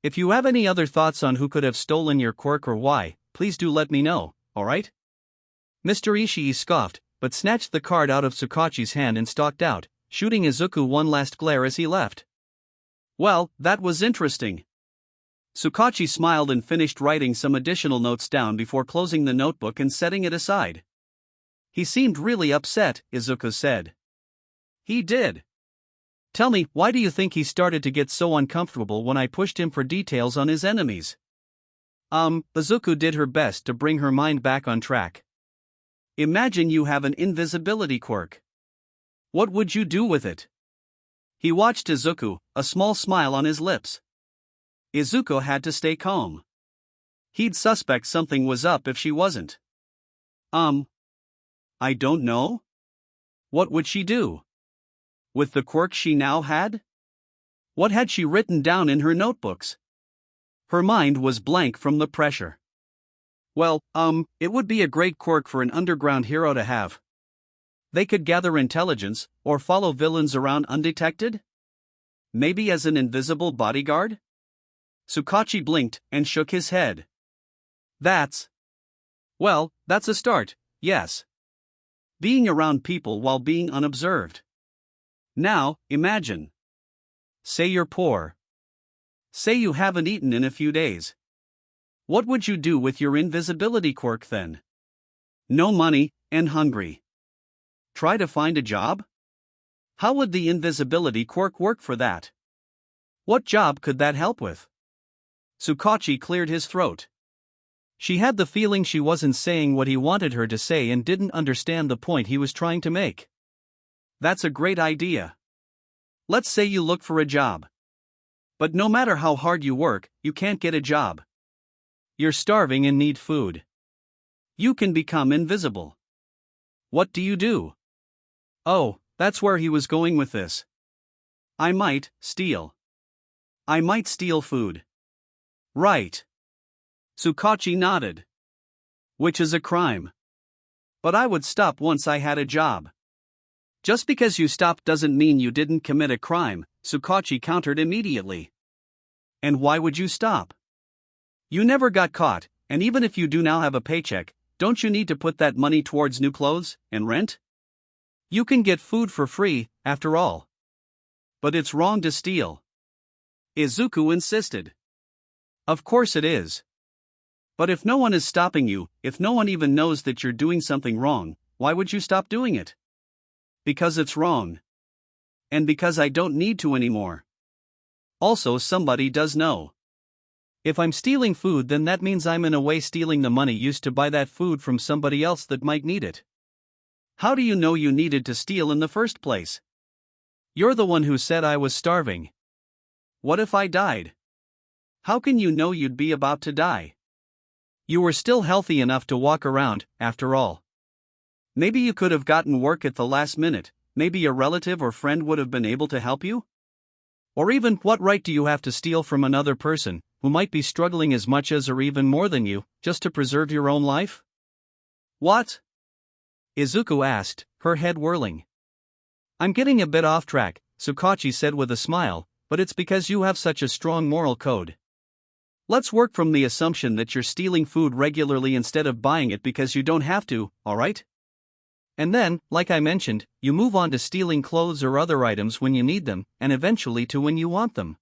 If you have any other thoughts on who could have stolen your quirk or why, please do let me know, alright? Mr. Ishii scoffed, but snatched the card out of Tsukachi's hand and stalked out, shooting Izuku one last glare as he left. Well, that was interesting. Tsukachi smiled and finished writing some additional notes down before closing the notebook and setting it aside. He seemed really upset, Izuku said. He did. Tell me, why do you think he started to get so uncomfortable when I pushed him for details on his enemies? Izuku did her best to bring her mind back on track. Imagine you have an invisibility quirk. What would you do with it? He watched Izuku, a small smile on his lips. Izuku had to stay calm. He'd suspect something was up if she wasn't. I don't know. What would she do? With the quirk she now had? What had she written down in her notebooks? Her mind was blank from the pressure. Well, it would be a great quirk for an underground hero to have. They could gather intelligence, or follow villains around undetected? Maybe as an invisible bodyguard? Tsukachi blinked and shook his head. That's a start, yes. Being around people while being unobserved. Now, imagine. Say you're poor. Say you haven't eaten in a few days. What would you do with your invisibility quirk then? No money, and hungry. Try to find a job? How would the invisibility quirk work for that? What job could that help with? Tsukachi cleared his throat. She had the feeling she wasn't saying what he wanted her to say and didn't understand the point he was trying to make. That's a great idea. Let's say you look for a job. But no matter how hard you work, you can't get a job. You're starving and need food. You can become invisible. What do you do? Oh, that's where he was going with this. I might steal. I might steal food. Right. Tsukachi nodded. Which is a crime. But I would stop once I had a job. Just because you stopped doesn't mean you didn't commit a crime, Tsukachi countered immediately. And why would you stop? You never got caught, and even if you do now have a paycheck, don't you need to put that money towards new clothes and rent? You can get food for free, after all. But it's wrong to steal. Izuku insisted. Of course it is. But if no one is stopping you, if no one even knows that you're doing something wrong, why would you stop doing it? Because it's wrong. And because I don't need to anymore. Also, somebody does know. If I'm stealing food, then that means I'm in a way stealing the money used to buy that food from somebody else that might need it. How do you know you needed to steal in the first place? You're the one who said I was starving. What if I died? How can you know you'd be about to die? You were still healthy enough to walk around, after all. Maybe you could have gotten work at the last minute, maybe a relative or friend would have been able to help you? Or even, what right do you have to steal from another person, who might be struggling as much as or even more than you, just to preserve your own life? What? Izuku asked, her head whirling. I'm getting a bit off track, Tsukachi said with a smile, but it's because you have such a strong moral code. Let's work from the assumption that you're stealing food regularly instead of buying it because you don't have to, alright? And then, like I mentioned, you move on to stealing clothes or other items when you need them, and eventually to when you want them.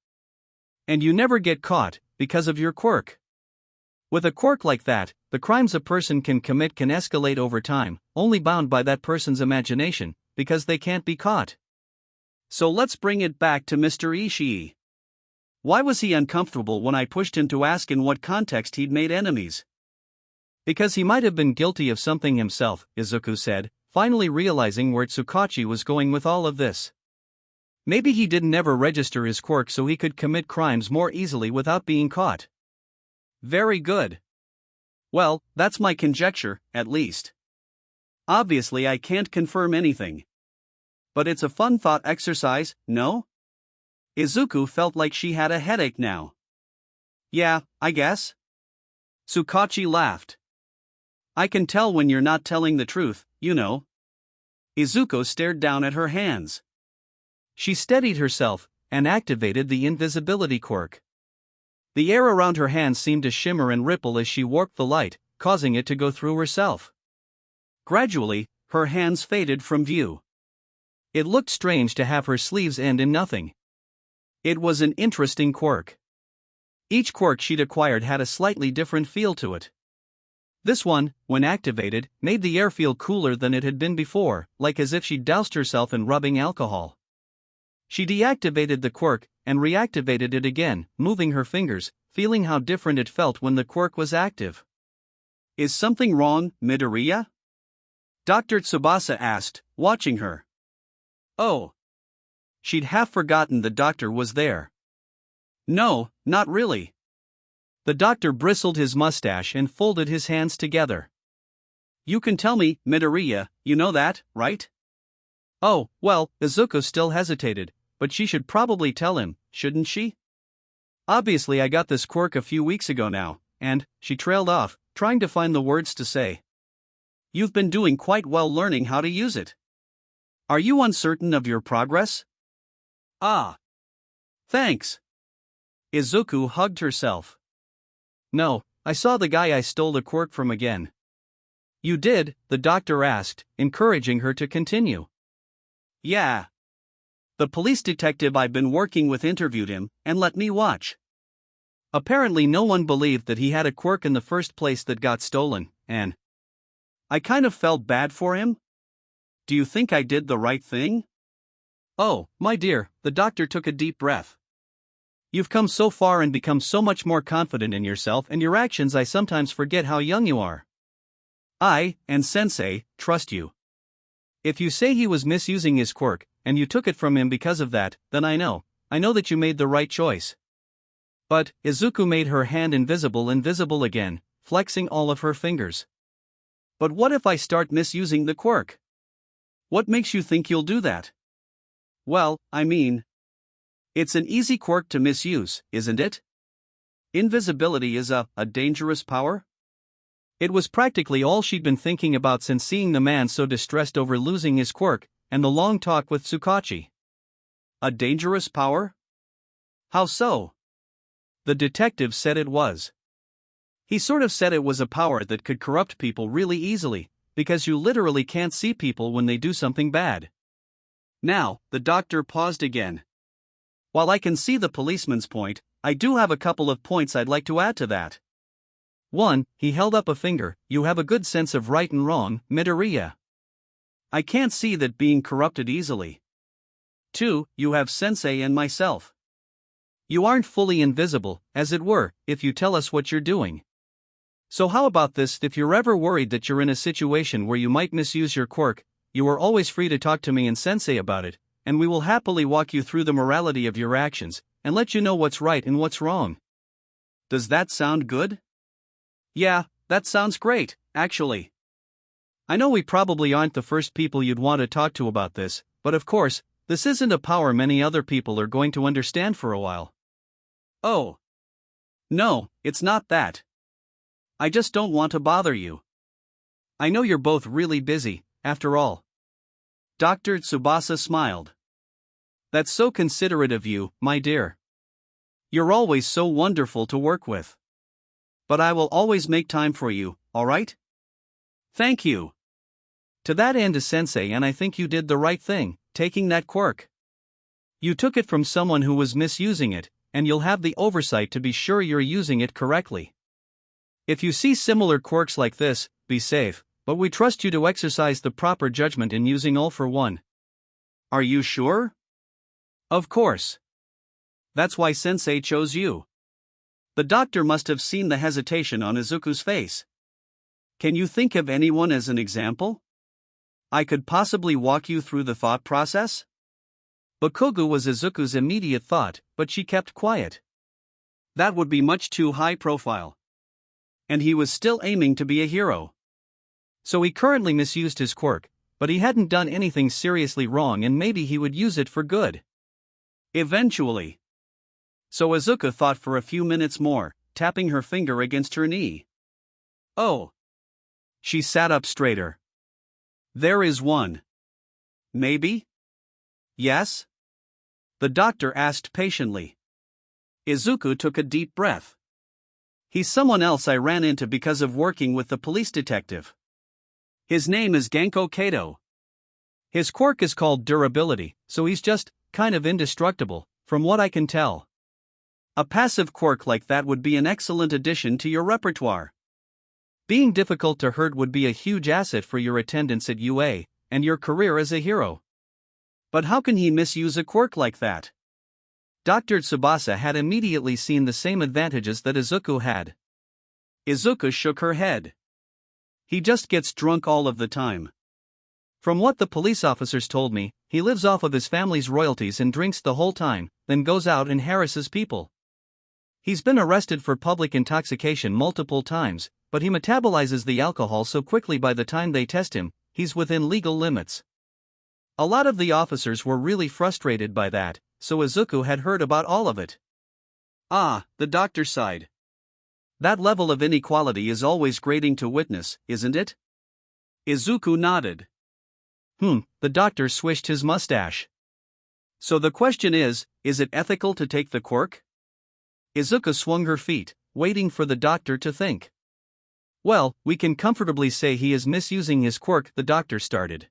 And you never get caught, because of your quirk. With a quirk like that, the crimes a person can commit can escalate over time, only bound by that person's imagination, because they can't be caught. So let's bring it back to Mr. Ishii. Why was he uncomfortable when I pushed him to ask in what context he'd made enemies? Because he might have been guilty of something himself, Izuku said, finally realizing where Tsukachi was going with all of this. Maybe he didn't ever register his quirk so he could commit crimes more easily without being caught. Very good. Well, that's my conjecture, at least. Obviously I can't confirm anything. But it's a fun thought exercise, no? Izuku felt like she had a headache now. Yeah, I guess. Tsukachi laughed. I can tell when you're not telling the truth, you know. Izuku stared down at her hands. She steadied herself, and activated the invisibility quirk. The air around her hands seemed to shimmer and ripple as she warped the light, causing it to go through herself. Gradually, her hands faded from view. It looked strange to have her sleeves end in nothing. It was an interesting quirk. Each quirk she'd acquired had a slightly different feel to it. This one, when activated, made the air feel cooler than it had been before, like as if she'd doused herself in rubbing alcohol. She deactivated the quirk and reactivated it again, moving her fingers, feeling how different it felt when the quirk was active. "Is something wrong, Midoriya?" Dr. Tsubasa asked, watching her. Oh. She'd half forgotten the doctor was there. "No, not really." The doctor bristled his mustache and folded his hands together. "You can tell me, Midoriya, you know that, right?" Oh, well, Izuku still hesitated, but she should probably tell him, shouldn't she? "Obviously I got this quirk a few weeks ago now, and," she trailed off, trying to find the words to say. "You've been doing quite well learning how to use it. Are you uncertain of your progress?" "Ah. Thanks." Izuku hugged herself. "No, I saw the guy I stole the quirk from again." "You did?" the doctor asked, encouraging her to continue. "Yeah. The police detective I've been working with interviewed him, and let me watch. Apparently no one believed that he had a quirk in the first place that got stolen, and I kind of felt bad for him. Do you think I did the right thing?" "Oh, my dear," the doctor took a deep breath. "You've come so far and become so much more confident in yourself and your actions. I sometimes forget how young you are. I, and Sensei, trust you. If you say he was misusing his quirk, and you took it from him because of that, then I know that you made the right choice." But, Izuku made her hand invisible again, flexing all of her fingers. "But what if I start misusing the quirk? What makes you think you'll do that?" "Well, I mean, it's an easy quirk to misuse, isn't it? Invisibility is a dangerous power?" It was practically all she'd been thinking about since seeing the man so distressed over losing his quirk, and the long talk with Tsukachi. A dangerous power? How so? The detective said it was. He sort of said it was a power that could corrupt people really easily, because you literally can't see people when they do something bad. Now, the doctor paused again. "While I can see the policeman's point, I do have a couple of points I'd like to add to that. 1, he held up a finger, you have a good sense of right and wrong, Midoriya. I can't see that being corrupted easily. 2, you have Sensei and myself. You aren't fully invisible, as it were, if you tell us what you're doing. So how about this, if you're ever worried that you're in a situation where you might misuse your quirk, you are always free to talk to me and Sensei about it, and we will happily walk you through the morality of your actions, and let you know what's right and what's wrong. Does that sound good?" "Yeah, that sounds great, actually. I know we probably aren't the first people you'd want to talk to about this, but of course, this isn't a power many other people are going to understand for a while." "Oh. No, it's not that. I just don't want to bother you. I know you're both really busy, after all." Dr. Tsubasa smiled. "That's so considerate of you, my dear. You're always so wonderful to work with. But I will always make time for you, alright?" "Thank you. To that end, Sensei, and I think you did the right thing, taking that quirk. You took it from someone who was misusing it, and you'll have the oversight to be sure you're using it correctly. If you see similar quirks like this, be safe, but we trust you to exercise the proper judgment in using all for one." "Are you sure?" "Of course. That's why Sensei chose you." The doctor must have seen the hesitation on Izuku's face. "Can you think of anyone as an example? I could possibly walk you through the thought process?" Bakugo was Izuku's immediate thought, but she kept quiet. That would be much too high profile. And he was still aiming to be a hero. So he currently misused his quirk, but he hadn't done anything seriously wrong, and maybe he would use it for good. Eventually. So Izuku thought for a few minutes more, tapping her finger against her knee. "Oh." She sat up straighter. "There is one. Maybe? Yes? the doctor asked patiently. Izuku took a deep breath. He's someone else I ran into because of working with the police detective. His name is ᴡᴇ'ʟ. His quirk is called durability, so he's just kind of indestructible, from what I can tell. A passive quirk like that would be an excellent addition to your repertoire. Being difficult to hurt would be a huge asset for your attendance at UA, and your career as a hero. But how can he misuse a quirk like that? Dr. Tsubasa had immediately seen the same advantages that Izuku had. Izuku shook her head. He just gets drunk all of the time. From what the police officers told me, he lives off of his family's royalties and drinks the whole time, then goes out and harasses people. He's been arrested for public intoxication multiple times, but he metabolizes the alcohol so quickly by the time they test him, he's within legal limits. A lot of the officers were really frustrated by that, so Izuku had heard about all of it. Ah, the doctor sighed. That level of inequality is always grating to witness, isn't it? Izuku nodded. The doctor swished his mustache. So the question is it ethical to take the quirk? Izuku swung her feet, waiting for the doctor to think. Well, we can comfortably say he is misusing his quirk, the doctor started.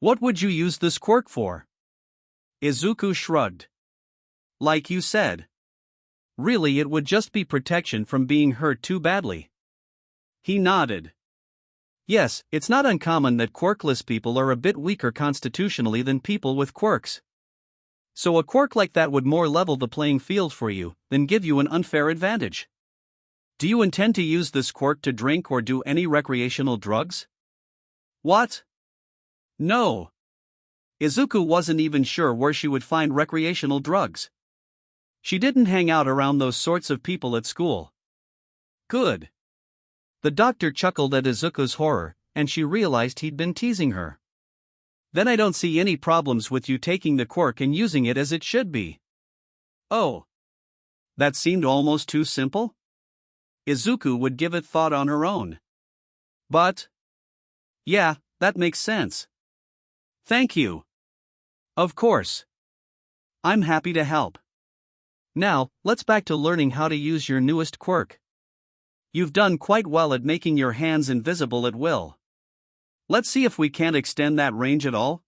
What would you use this quirk for? Izuku shrugged. Like you said. Really, it would just be protection from being hurt too badly. He nodded. Yes, it's not uncommon that quirkless people are a bit weaker constitutionally than people with quirks. So a quirk like that would more level the playing field for you, than give you an unfair advantage. Do you intend to use this quirk to drink or do any recreational drugs? What? No. Izuku wasn't even sure where she would find recreational drugs. She didn't hang out around those sorts of people at school. Good. The doctor chuckled at Izuku's horror, and she realized he'd been teasing her. Then I don't see any problems with you taking the quirk and using it as it should be. Oh. That seemed almost too simple? Izuku would give it thought on her own. But. Yeah, that makes sense. Thank you. Of course. I'm happy to help. Now, let's back to learning how to use your newest quirk. You've done quite well at making your hands invisible at will. Let's see if we can't extend that range at all.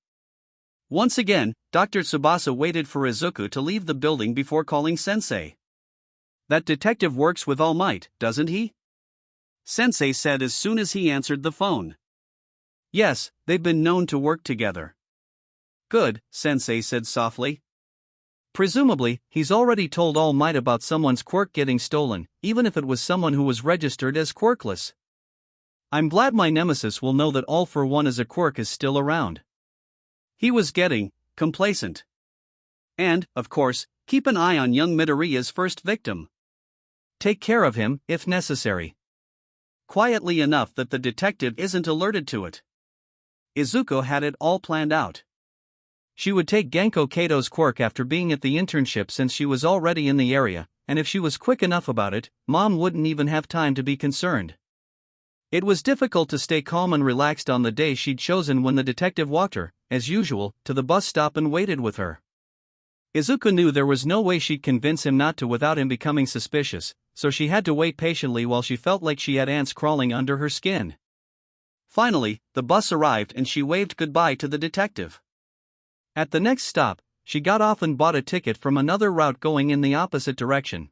Once again, Dr. Tsubasa waited for Izuku to leave the building before calling Sensei. That detective works with all might, doesn't he? Sensei said as soon as he answered the phone. Yes, they've been known to work together. Good, Sensei said softly. Presumably, he's already told All Might about someone's quirk getting stolen, even if it was someone who was registered as quirkless. I'm glad my nemesis will know that All for One as a quirk is still around. He was getting complacent. And, of course, keep an eye on young Midoriya's first victim. Take care of him, if necessary. Quietly enough that the detective isn't alerted to it. Izuku had it all planned out. She would take ᴡᴇ'ʟ's quirk after being at the internship since she was already in the area, and if she was quick enough about it, Mom wouldn't even have time to be concerned. It was difficult to stay calm and relaxed on the day she'd chosen when the detective walked her, as usual, to the bus stop and waited with her. Izuku knew there was no way she'd convince him not to without him becoming suspicious, so she had to wait patiently while she felt like she had ants crawling under her skin. Finally, the bus arrived and she waved goodbye to the detective. At the next stop, she got off and bought a ticket from another route going in the opposite direction.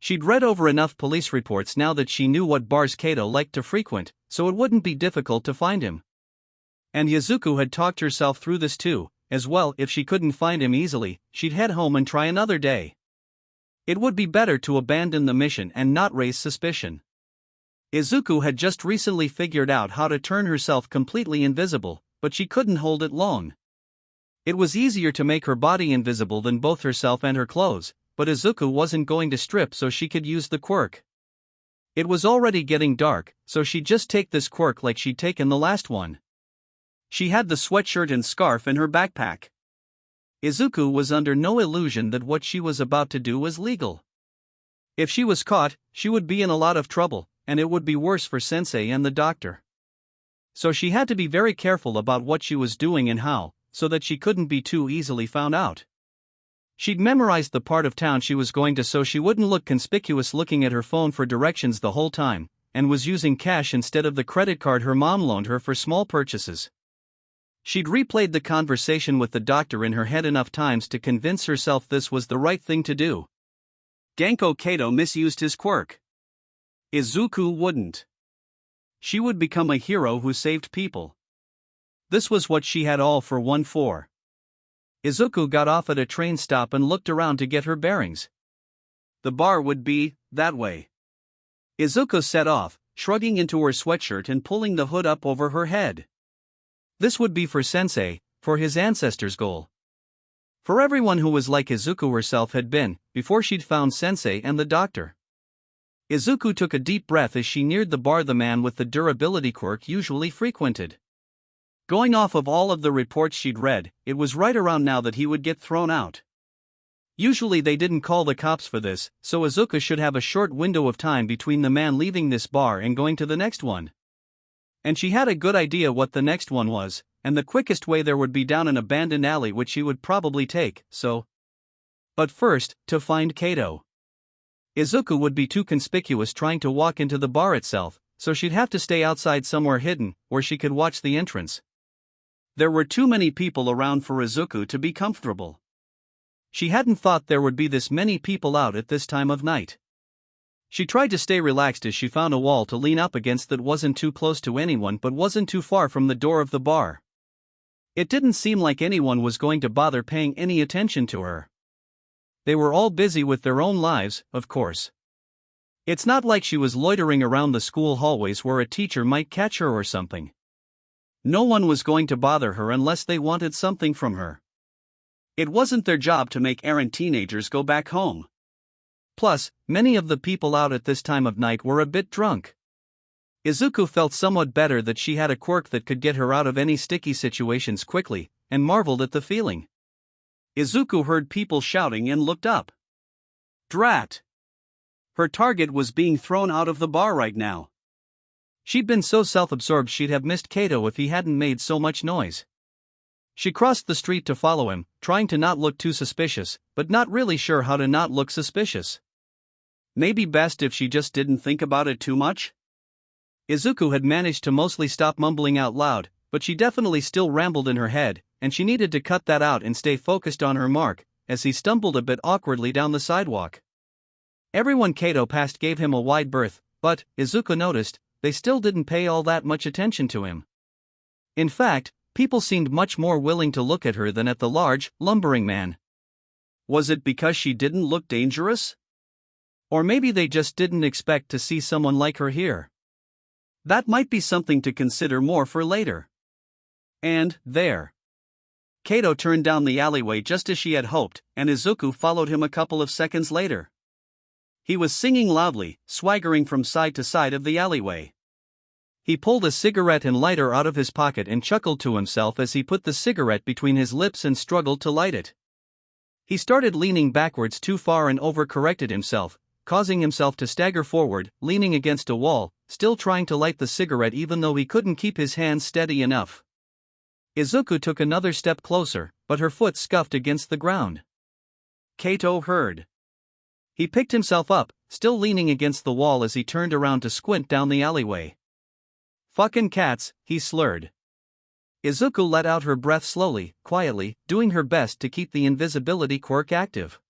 She'd read over enough police reports now that she knew what bars Kato liked to frequent, so it wouldn't be difficult to find him. And Izuku had talked herself through this too, as well. If she couldn't find him easily, she'd head home and try another day. It would be better to abandon the mission and not raise suspicion. Izuku had just recently figured out how to turn herself completely invisible, but she couldn't hold it long. It was easier to make her body invisible than both herself and her clothes, but Izuku wasn't going to strip so she could use the quirk. It was already getting dark, so she'd just take this quirk like she'd taken the last one. She had the sweatshirt and scarf in her backpack. Izuku was under no illusion that what she was about to do was legal. If she was caught, she would be in a lot of trouble, and it would be worse for Sensei and the doctor. So she had to be very careful about what she was doing and how, so that she couldn't be too easily found out. She'd memorized the part of town she was going to so she wouldn't look conspicuous looking at her phone for directions the whole time, and was using cash instead of the credit card her mom loaned her for small purchases. She'd replayed the conversation with the doctor in her head enough times to convince herself this was the right thing to do. ᴡᴇʟᴜ misused his quirk. Izuku wouldn't. She would become a hero who saved people. This was what she had all for one for. Izuku got off at a train stop and looked around to get her bearings. The bar would be that way. Izuku set off, shrugging into her sweatshirt and pulling the hood up over her head. This would be for Sensei, for his ancestors' goal. For everyone who was like Izuku herself had been, before she'd found Sensei and the doctor. Izuku took a deep breath as she neared the bar the man with the durability quirk usually frequented. Going off of all of the reports she'd read, it was right around now that he would get thrown out. Usually they didn't call the cops for this, so Izuku should have a short window of time between the man leaving this bar and going to the next one. And she had a good idea what the next one was, and the quickest way there would be down an abandoned alley which she would probably take, so. But first, to find Kato. Izuku would be too conspicuous trying to walk into the bar itself, so she'd have to stay outside somewhere hidden, where she could watch the entrance. There were too many people around for Izuku to be comfortable. She hadn't thought there would be this many people out at this time of night. She tried to stay relaxed as she found a wall to lean up against that wasn't too close to anyone but wasn't too far from the door of the bar. It didn't seem like anyone was going to bother paying any attention to her. They were all busy with their own lives, of course. It's not like she was loitering around the school hallways where a teacher might catch her or something. No one was going to bother her unless they wanted something from her. It wasn't their job to make errant teenagers go back home. Plus, many of the people out at this time of night were a bit drunk. Izuku felt somewhat better that she had a quirk that could get her out of any sticky situations quickly, and marveled at the feeling. Izuku heard people shouting and looked up. Drat! Her target was being thrown out of the bar right now. She'd been so self-absorbed she'd have missed Kato if he hadn't made so much noise. She crossed the street to follow him, trying to not look too suspicious, but not really sure how to not look suspicious. Maybe best if she just didn't think about it too much? Izuku had managed to mostly stop mumbling out loud, but she definitely still rambled in her head, and she needed to cut that out and stay focused on her mark, as he stumbled a bit awkwardly down the sidewalk. Everyone Kato passed gave him a wide berth, but, Izuku noticed, they still didn't pay all that much attention to him. In fact, people seemed much more willing to look at her than at the large, lumbering man. Was it because she didn't look dangerous? Or maybe they just didn't expect to see someone like her here. That might be something to consider more for later. And, there. Kato turned down the alleyway just as she had hoped, and Izuku followed him a couple of seconds later. He was singing loudly, swaggering from side to side of the alleyway. He pulled a cigarette and lighter out of his pocket and chuckled to himself as he put the cigarette between his lips and struggled to light it. He started leaning backwards too far and overcorrected himself, causing himself to stagger forward, leaning against a wall, still trying to light the cigarette even though he couldn't keep his hands steady enough. Izuku took another step closer, but her foot scuffed against the ground. Kato heard. He picked himself up, still leaning against the wall as he turned around to squint down the alleyway. "Fucking cats," he slurred. Izuku let out her breath slowly, quietly, doing her best to keep the invisibility quirk active.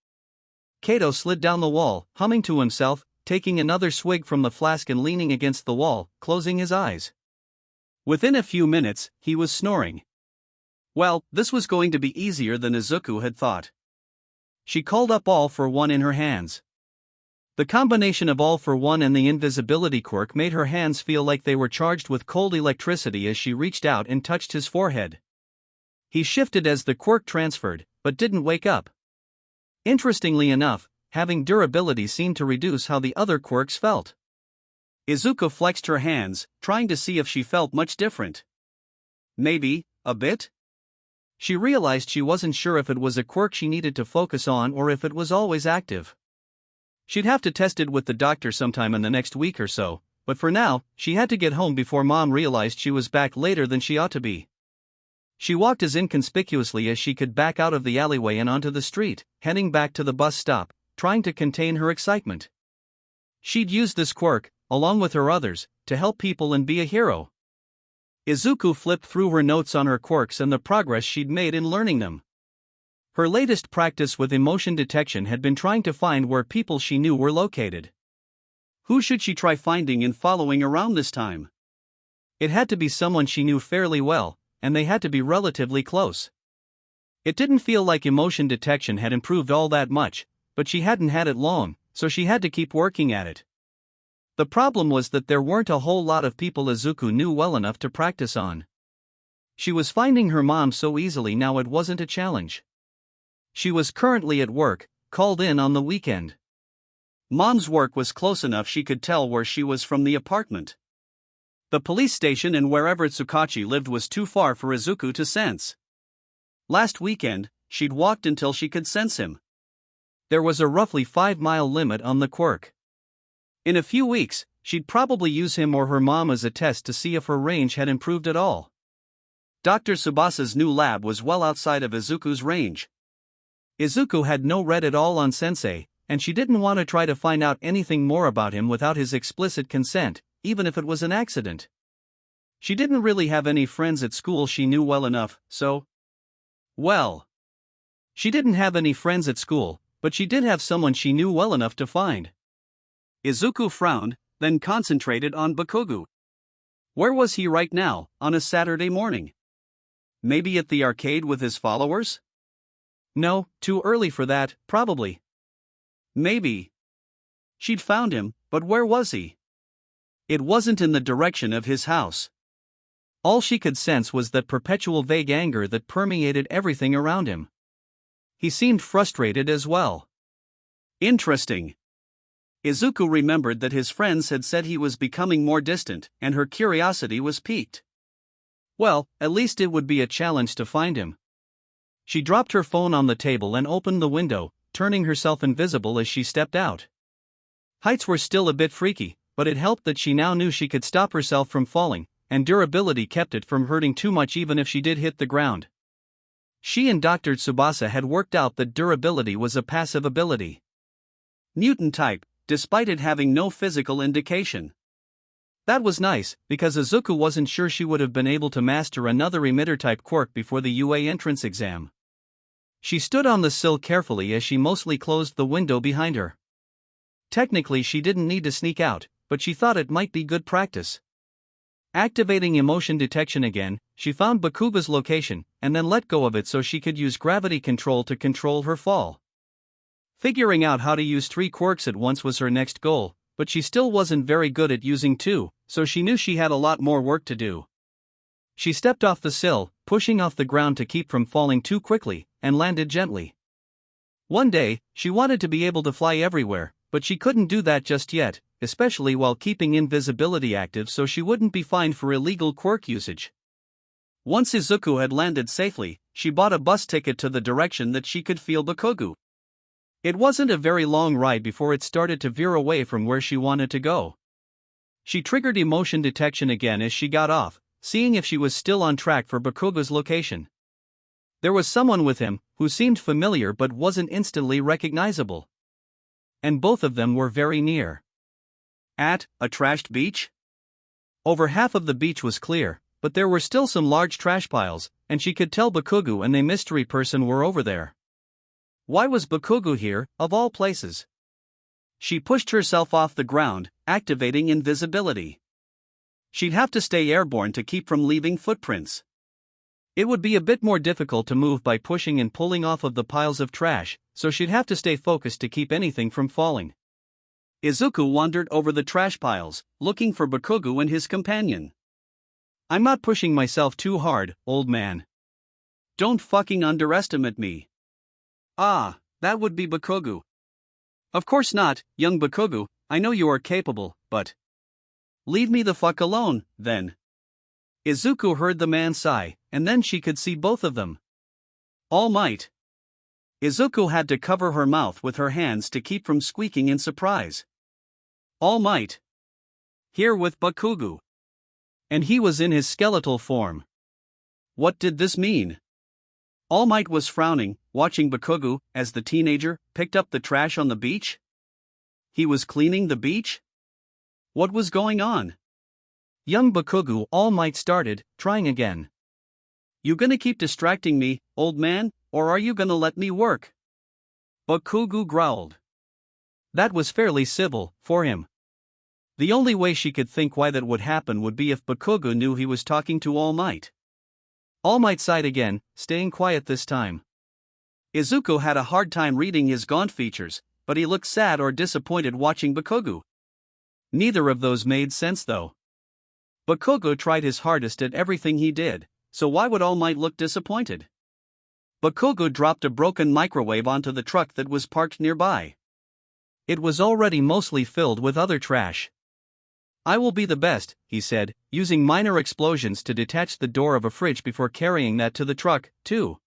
Kato slid down the wall, humming to himself, taking another swig from the flask and leaning against the wall, closing his eyes. Within a few minutes, he was snoring. Well, this was going to be easier than Izuku had thought. She called up All for One in her hands. The combination of All for One and the invisibility quirk made her hands feel like they were charged with cold electricity as she reached out and touched his forehead. He shifted as the quirk transferred, but didn't wake up. Interestingly enough, having durability seemed to reduce how the other quirks felt. Izuku flexed her hands, trying to see if she felt much different. Maybe, a bit? She realized she wasn't sure if it was a quirk she needed to focus on or if it was always active. She'd have to test it with the doctor sometime in the next week or so, but for now, she had to get home before Mom realized she was back later than she ought to be. She walked as inconspicuously as she could back out of the alleyway and onto the street, heading back to the bus stop, trying to contain her excitement. She'd used this quirk, along with her others, to help people and be a hero. Izuku flipped through her notes on her quirks and the progress she'd made in learning them. Her latest practice with emotion detection had been trying to find where people she knew were located. Who should she try finding and following around this time? It had to be someone she knew fairly well, and they had to be relatively close. It didn't feel like emotion detection had improved all that much, but she hadn't had it long, so she had to keep working at it. The problem was that there weren't a whole lot of people Izuku knew well enough to practice on. She was finding her mom so easily now it wasn't a challenge. She was currently at work, called in on the weekend. Mom's work was close enough she could tell where she was from the apartment. The police station and wherever Tsukachi lived was too far for Izuku to sense. Last weekend, she'd walked until she could sense him. There was a roughly 5-mile limit on the quirk. In a few weeks, she'd probably use him or her mom as a test to see if her range had improved at all. Dr. Tsubasa's new lab was well outside of Izuku's range. Izuku had no read at all on Sensei, and she didn't want to try to find out anything more about him without his explicit consent, even if it was an accident. She didn't really have any friends at school she knew well enough, so... Well. She didn't have any friends at school, but she did have someone she knew well enough to find. Izuku frowned, then concentrated on Bakugo. Where was he right now, on a Saturday morning? Maybe at the arcade with his followers? No, too early for that, probably. Maybe. She'd found him, but where was he? It wasn't in the direction of his house. All she could sense was that perpetual vague anger that permeated everything around him. He seemed frustrated as well. Interesting. Izuku remembered that his friends had said he was becoming more distant, and her curiosity was piqued. Well, at least it would be a challenge to find him. She dropped her phone on the table and opened the window, turning herself invisible as she stepped out. Heights were still a bit freaky, but it helped that she now knew she could stop herself from falling, and durability kept it from hurting too much even if she did hit the ground. She and Dr. Tsubasa had worked out that durability was a passive ability. Mutant type, despite it having no physical indication. That was nice, because Izuku wasn't sure she would have been able to master another emitter-type quirk before the UA entrance exam. She stood on the sill carefully as she mostly closed the window behind her. Technically she didn't need to sneak out, but she thought it might be good practice. Activating emotion detection again, she found Bakugo's location, and then let go of it so she could use gravity control to control her fall. Figuring out how to use 3 quirks at once was her next goal, but she still wasn't very good at using 2, so she knew she had a lot more work to do. She stepped off the sill, pushing off the ground to keep from falling too quickly, and landed gently. One day, she wanted to be able to fly everywhere, but she couldn't do that just yet, especially while keeping invisibility active so she wouldn't be fined for illegal quirk usage. Once Izuku had landed safely, she bought a bus ticket to the direction that she could feel Bakugo. It wasn't a very long ride before it started to veer away from where she wanted to go. She triggered emotion detection again as she got off, seeing if she was still on track for Bakugo's location. There was someone with him, who seemed familiar but wasn't instantly recognizable. And both of them were very near. At a trashed beach? Over half of the beach was clear, but there were still some large trash piles, and she could tell Bakugo and a mystery person were over there. Why was Bakugo here, of all places? She pushed herself off the ground, activating invisibility. She'd have to stay airborne to keep from leaving footprints. It would be a bit more difficult to move by pushing and pulling off of the piles of trash, so she'd have to stay focused to keep anything from falling. Izuku wandered over the trash piles, looking for Bakugo and his companion. I'm not pushing myself too hard, old man. Don't fucking underestimate me. Ah, that would be Bakugo. Of course not, young Bakugo, I know you are capable, but... Leave me the fuck alone, then. Izuku heard the man sigh, and then she could see both of them. All might. Izuku had to cover her mouth with her hands to keep from squeaking in surprise. All might. Here with Bakugo. And he was in his skeletal form. What did this mean? All Might was frowning, watching Bakugo as the teenager picked up the trash on the beach. He was cleaning the beach? What was going on? Young Bakugo All Might started, trying again. You gonna keep distracting me, old man, or are you gonna let me work? Bakugo growled. That was fairly civil, for him. The only way she could think why that would happen would be if Bakugo knew he was talking to All Might. All Might sighed again, staying quiet this time. Izuku had a hard time reading his gaunt features, but he looked sad or disappointed watching Bakugo. Neither of those made sense though. Bakugo tried his hardest at everything he did, so why would All Might look disappointed? Bakugo dropped a broken microwave onto the truck that was parked nearby. It was already mostly filled with other trash. I will be the best, he said, using minor explosions to detach the door of a fridge before carrying that to the truck, too.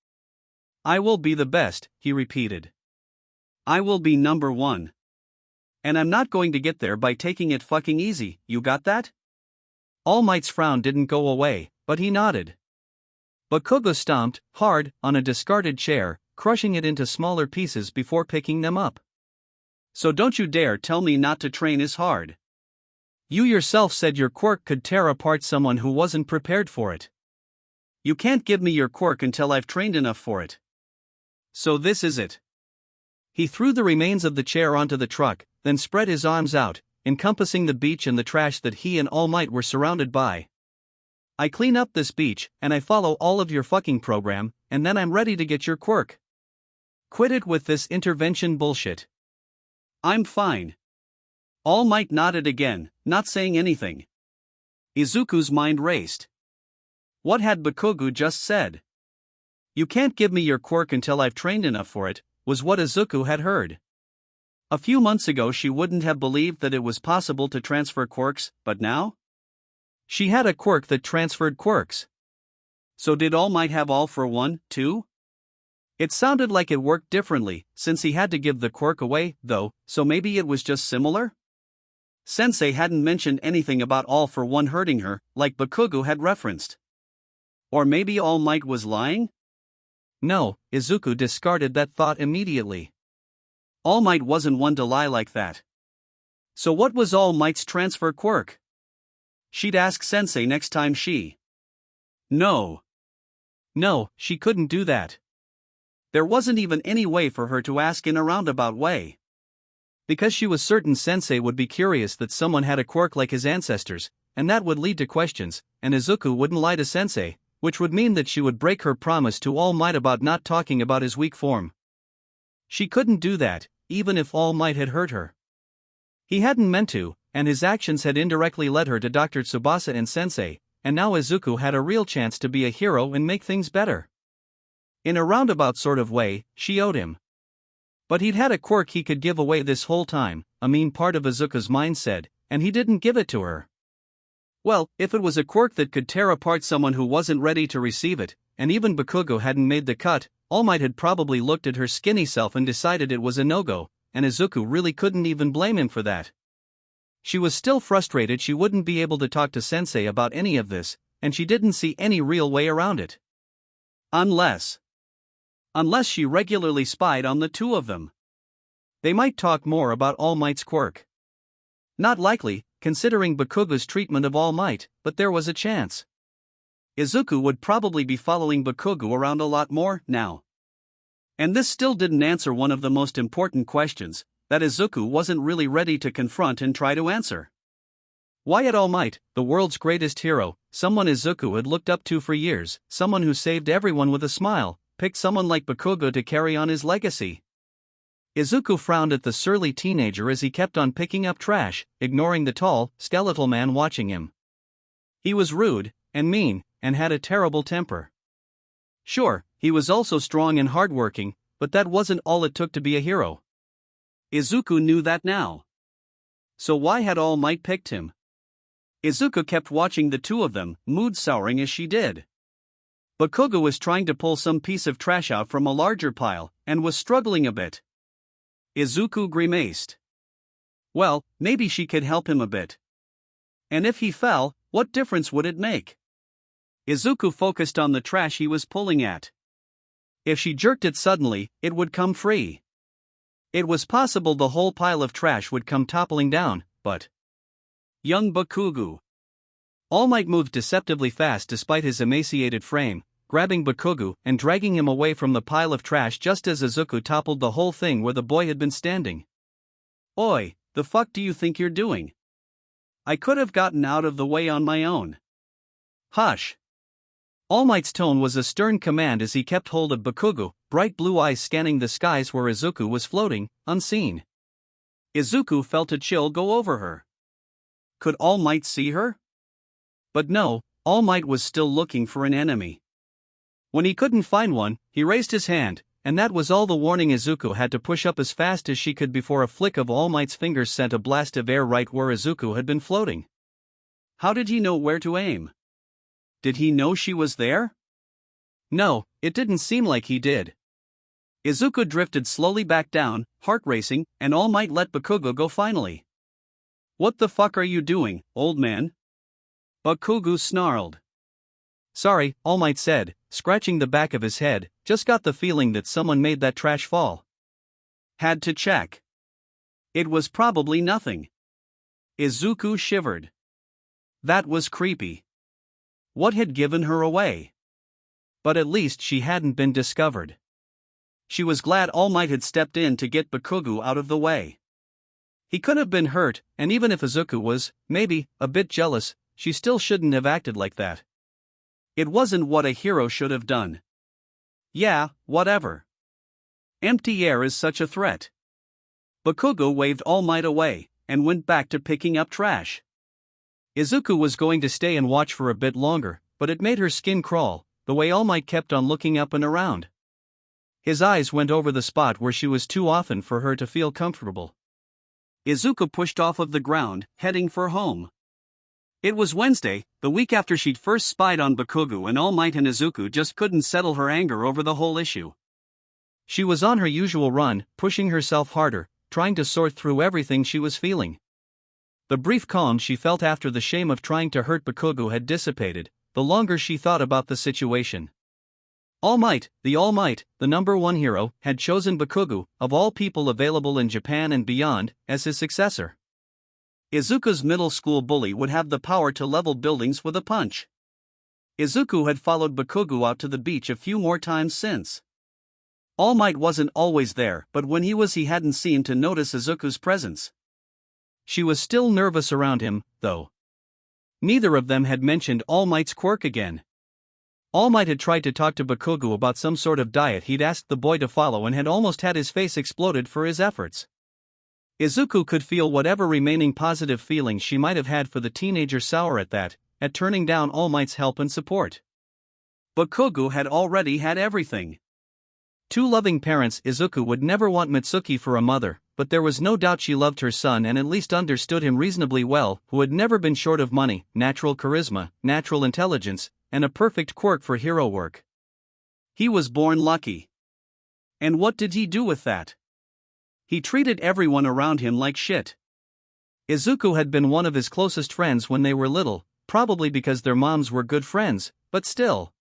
I will be the best, he repeated. I will be number one. And I'm not going to get there by taking it fucking easy, you got that? All Might's frown didn't go away, but he nodded. Bakugo stomped, hard, on a discarded chair, crushing it into smaller pieces before picking them up. So don't you dare tell me not to train as hard. You yourself said your quirk could tear apart someone who wasn't prepared for it. You can't give me your quirk until I've trained enough for it. So this is it. He threw the remains of the chair onto the truck, then spread his arms out, encompassing the beach and the trash that he and All Might were surrounded by. I clean up this beach, and I follow all of your fucking program, and then I'm ready to get your quirk. Quit it with this intervention bullshit. I'm fine. All Might nodded again, not saying anything. Izuku's mind raced. What had Bakugo just said? You can't give me your quirk until I've trained enough for it, was what Izuku had heard. A few months ago she wouldn't have believed that it was possible to transfer quirks, but now? She had a quirk that transferred quirks. So did All Might have All for One, too? It sounded like it worked differently, since he had to give the quirk away, though, so maybe it was just similar? Sensei hadn't mentioned anything about All for One hurting her, like Bakugo had referenced. Or maybe All Might was lying? No, Izuku discarded that thought immediately. All Might wasn't one to lie like that. So what was All Might's transfer quirk? She'd ask Sensei next time she... No, she couldn't do that. There wasn't even any way for her to ask in a roundabout way. Because she was certain Sensei would be curious that someone had a quirk like his ancestors, and that would lead to questions, and Izuku wouldn't lie to Sensei, which would mean that she would break her promise to All Might about not talking about his weak form. She couldn't do that, even if All Might had hurt her. He hadn't meant to, and his actions had indirectly led her to Dr. Tsubasa and Sensei, and now Izuku had a real chance to be a hero and make things better. In a roundabout sort of way, she owed him. But he'd had a quirk he could give away this whole time, a mean part of Izuku's mind said, and he didn't give it to her. Well, if it was a quirk that could tear apart someone who wasn't ready to receive it, and even Bakugo hadn't made the cut, All Might had probably looked at her skinny self and decided it was a no-go, and Izuku really couldn't even blame him for that. She was still frustrated she wouldn't be able to talk to Sensei about any of this, and she didn't see any real way around it. Unless she regularly spied on the two of them. They might talk more about All Might's quirk. Not likely, considering Bakugo's treatment of All Might, but there was a chance. Izuku would probably be following Bakugo around a lot more now. And this still didn't answer one of the most important questions, that Izuku wasn't really ready to confront and try to answer. Why had All Might, the world's greatest hero, someone Izuku had looked up to for years, someone who saved everyone with a smile, pick someone like Bakugo to carry on his legacy? Izuku frowned at the surly teenager as he kept on picking up trash, ignoring the tall, skeletal man watching him. He was rude, and mean, and had a terrible temper. Sure, he was also strong and hardworking, but that wasn't all it took to be a hero. Izuku knew that now. So why had All Might picked him? Izuku kept watching the two of them, mood souring as she did. Bakugo was trying to pull some piece of trash out from a larger pile, and was struggling a bit. Izuku grimaced. Well, maybe she could help him a bit. And if he fell, what difference would it make? Izuku focused on the trash he was pulling at. If she jerked it suddenly, it would come free. It was possible the whole pile of trash would come toppling down, but young Bakugo. All Might moved deceptively fast despite his emaciated frame, grabbing Bakugo and dragging him away from the pile of trash just as Izuku toppled the whole thing where the boy had been standing. Oi, the fuck do you think you're doing? I could have gotten out of the way on my own. Hush. All Might's tone was a stern command as he kept hold of Bakugo, bright blue eyes scanning the skies where Izuku was floating, unseen. Izuku felt a chill go over her. Could All Might see her? But no, All Might was still looking for an enemy. When he couldn't find one, he raised his hand, and that was all the warning Izuku had to push up as fast as she could before a flick of All Might's fingers sent a blast of air right where Izuku had been floating. How did he know where to aim? Did he know she was there? No, it didn't seem like he did. Izuku drifted slowly back down, heart racing, and All Might let Bakugo go finally. What the fuck are you doing, old man? Bakugo snarled. Sorry, All Might said, scratching the back of his head, just got the feeling that someone made that trash fall. Had to check. It was probably nothing. Izuku shivered. That was creepy. What had given her away? But at least she hadn't been discovered. She was glad All Might had stepped in to get Bakugo out of the way. He could have been hurt, and even if Izuku was, maybe, a bit jealous, she still shouldn't have acted like that. It wasn't what a hero should have done. Yeah, whatever. Empty air is such a threat. Bakugo waved All Might away, and went back to picking up trash. Izuku was going to stay and watch for a bit longer, but it made her skin crawl, the way All Might kept on looking up and around. His eyes went over the spot where she was too often for her to feel comfortable. Izuku pushed off of the ground, heading for home. It was Wednesday, the week after she'd first spied on Bakugo, and All Might and Izuku just couldn't settle her anger over the whole issue. She was on her usual run, pushing herself harder, trying to sort through everything she was feeling. The brief calm she felt after the shame of trying to hurt Bakugo had dissipated, the longer she thought about the situation. All Might, the #1 hero, had chosen Bakugo, of all people available in Japan and beyond, as his successor. Izuku's middle school bully would have the power to level buildings with a punch. Izuku had followed Bakugo out to the beach a few more times since. All Might wasn't always there, but when he hadn't seemed to notice Izuku's presence. She was still nervous around him, though. Neither of them had mentioned All Might's quirk again. All Might had tried to talk to Bakugo about some sort of diet he'd asked the boy to follow and had almost had his face exploded for his efforts. Izuku could feel whatever remaining positive feelings she might have had for the teenager sour at turning down All Might's help and support. Bakugo had already had everything. Two loving parents. Izuku would never want Mitsuki for a mother, but there was no doubt she loved her son and at least understood him reasonably well, who had never been short of money, natural charisma, natural intelligence, and a perfect quirk for hero work. He was born lucky. And what did he do with that? He treated everyone around him like shit. Izuku had been one of his closest friends when they were little, probably because their moms were good friends, but still.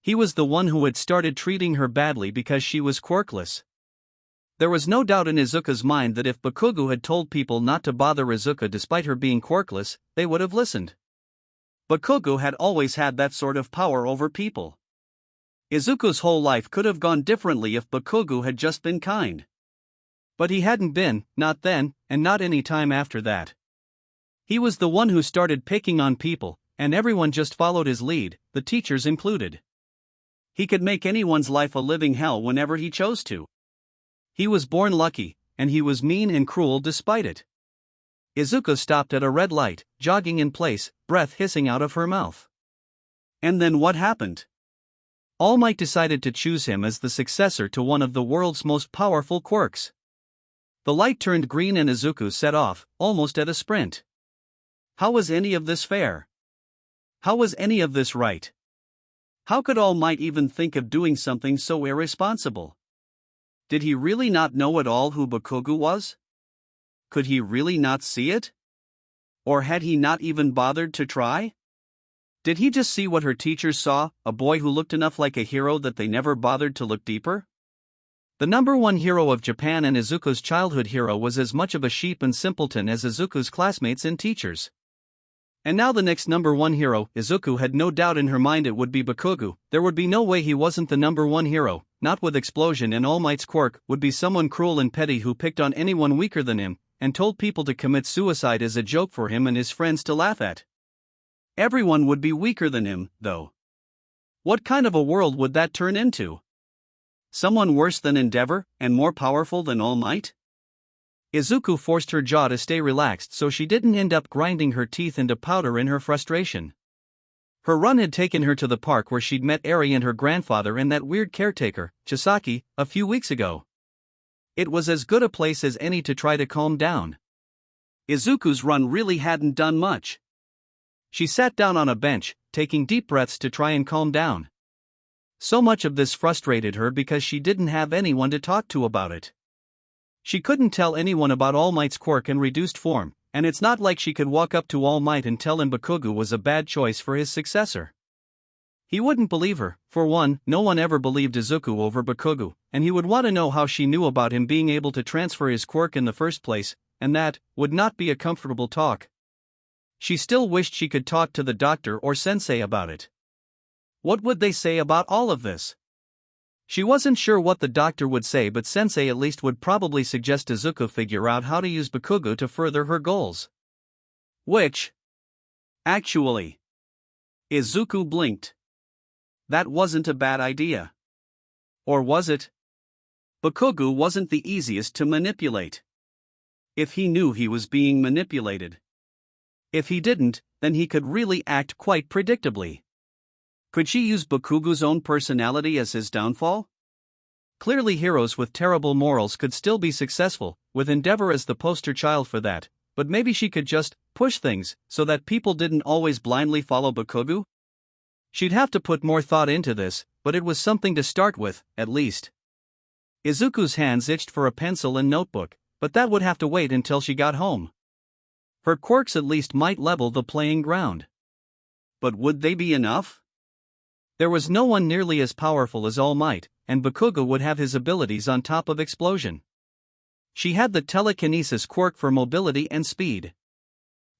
He was the one who had started treating her badly because she was quirkless. There was no doubt in Izuku's mind that if Bakugo had told people not to bother Izuku despite her being quirkless, they would have listened. Bakugo had always had that sort of power over people. Izuku's whole life could have gone differently if Bakugo had just been kind. But he hadn't been, not then, and not any time after that. He was the one who started picking on people, and everyone just followed his lead, the teachers included. He could make anyone's life a living hell whenever he chose to. He was born lucky, and he was mean and cruel despite it. Izuku stopped at a red light, jogging in place, breath hissing out of her mouth. And then what happened? All Might decided to choose him as the successor to one of the world's most powerful quirks. The light turned green and Izuku set off, almost at a sprint. How was any of this fair? How was any of this right? How could All Might even think of doing something so irresponsible? Did he really not know at all who Bakugo was? Could he really not see it? Or had he not even bothered to try? Did he just see what her teachers saw, a boy who looked enough like a hero that they never bothered to look deeper? The number one hero of Japan and Izuku's childhood hero was as much of a sheep and simpleton as Izuku's classmates and teachers. And now the next number one hero, Izuku had no doubt in her mind it would be Bakugo. There would be no way he wasn't the number one hero, not with Explosion and All Might's quirk, would be someone cruel and petty who picked on anyone weaker than him, and told people to commit suicide as a joke for him and his friends to laugh at. Everyone would be weaker than him, though. What kind of a world would that turn into? Someone worse than Endeavor, and more powerful than All Might? Izuku forced her jaw to stay relaxed so she didn't end up grinding her teeth into powder in her frustration. Her run had taken her to the park where she'd met Eri and her grandfather and that weird caretaker, Chisaki, a few weeks ago. It was as good a place as any to try to calm down. Izuku's run really hadn't done much. She sat down on a bench, taking deep breaths to try and calm down. So much of this frustrated her because she didn't have anyone to talk to about it. She couldn't tell anyone about All Might's quirk and reduced form, and it's not like she could walk up to All Might and tell him Bakugo was a bad choice for his successor. He wouldn't believe her. For one, no one ever believed Izuku over Bakugo, and he would want to know how she knew about him being able to transfer his quirk in the first place, and that would not be a comfortable talk. She still wished she could talk to the doctor or sensei about it. What would they say about all of this? She wasn't sure what the doctor would say, but sensei at least would probably suggest Izuku figure out how to use Bakugo to further her goals. Which? Actually. Izuku blinked. That wasn't a bad idea. Or was it? Bakugo wasn't the easiest to manipulate. If he knew he was being manipulated. If he didn't, then he could really act quite predictably. Could she use Bakugo's own personality as his downfall? Clearly heroes with terrible morals could still be successful, with Endeavor as the poster child for that, but maybe she could just push things so that people didn't always blindly follow Bakugo? She'd have to put more thought into this, but it was something to start with, at least. Izuku's hands itched for a pencil and notebook, but that would have to wait until she got home. Her quirks at least might level the playing ground. But would they be enough? There was no one nearly as powerful as All Might, and Bakugo would have his abilities on top of Explosion. She had the telekinesis quirk for mobility and speed,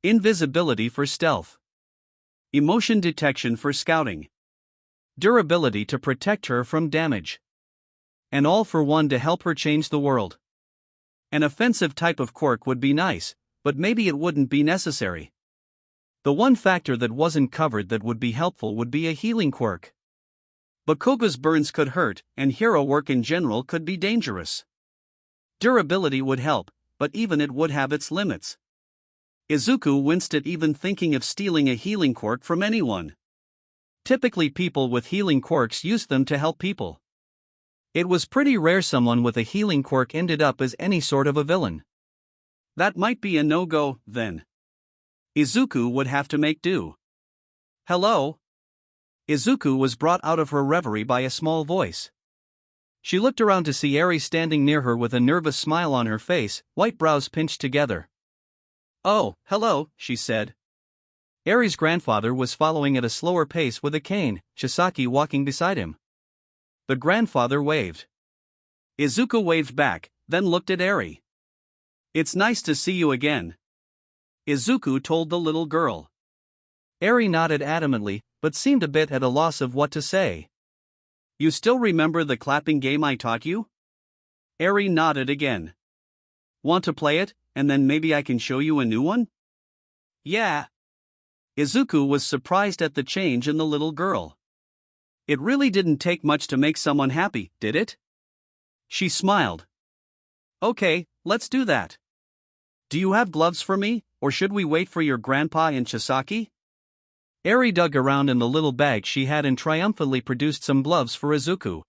invisibility for stealth, emotion detection for scouting, durability to protect her from damage, and all for one to help her change the world. An offensive type of quirk would be nice, but maybe it wouldn't be necessary. The one factor that wasn't covered that would be helpful would be a healing quirk. Bakugo's burns could hurt, and hero work in general could be dangerous. Durability would help, but even it would have its limits. Izuku winced at even thinking of stealing a healing quirk from anyone. Typically people with healing quirks used them to help people. It was pretty rare someone with a healing quirk ended up as any sort of a villain. That might be a no-go, then. Izuku would have to make do. Hello? Izuku was brought out of her reverie by a small voice. She looked around to see Eri standing near her with a nervous smile on her face, white brows pinched together. "Oh, hello," she said. Eri's grandfather was following at a slower pace with a cane, Chisaki walking beside him. The grandfather waved. Izuku waved back, then looked at Eri. "It's nice to see you again," Izuku told the little girl. Eri nodded adamantly, but seemed a bit at a loss of what to say. "You still remember the clapping game I taught you?" Eri nodded again. "Want to play it, and then maybe I can show you a new one?" "Yeah." Izuku was surprised at the change in the little girl. It really didn't take much to make someone happy, did it? She smiled. "Okay, let's do that. Do you have gloves for me, or should we wait for your grandpa and Chisaki?" Eri dug around in the little bag she had and triumphantly produced some gloves for Izuku.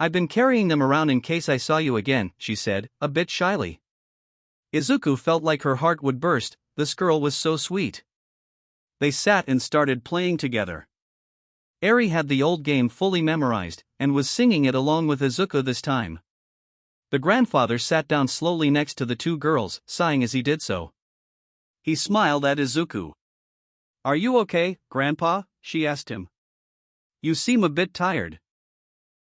"I've been carrying them around in case I saw you again," she said, a bit shyly. Izuku felt like her heart would burst, this girl was so sweet. They sat and started playing together. Eri had the old game fully memorized, and was singing it along with Izuku this time. The grandfather sat down slowly next to the two girls, sighing as he did so. He smiled at Izuku. Are you okay, Grandpa? She asked him. You seem a bit tired.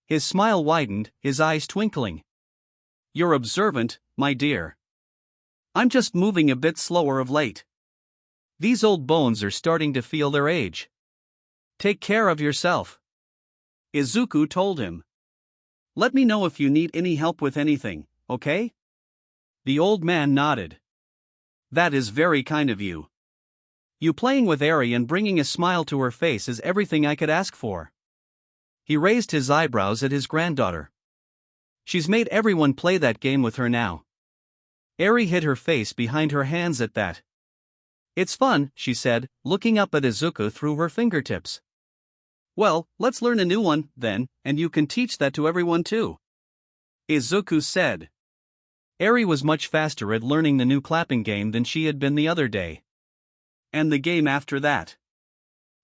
His smile widened, his eyes twinkling. You're observant, my dear. I'm just moving a bit slower of late. These old bones are starting to feel their age. Take care of yourself, Izuku told him. Let me know if you need any help with anything, okay? The old man nodded. That is very kind of you. You playing with Eri and bringing a smile to her face is everything I could ask for. He raised his eyebrows at his granddaughter. She's made everyone play that game with her now. Eri hid her face behind her hands at that. It's fun, she said, looking up at Izuku through her fingertips. Well, let's learn a new one, then, and you can teach that to everyone too, Izuku said. Eri was much faster at learning the new clapping game than she had been the other day. And the game after that.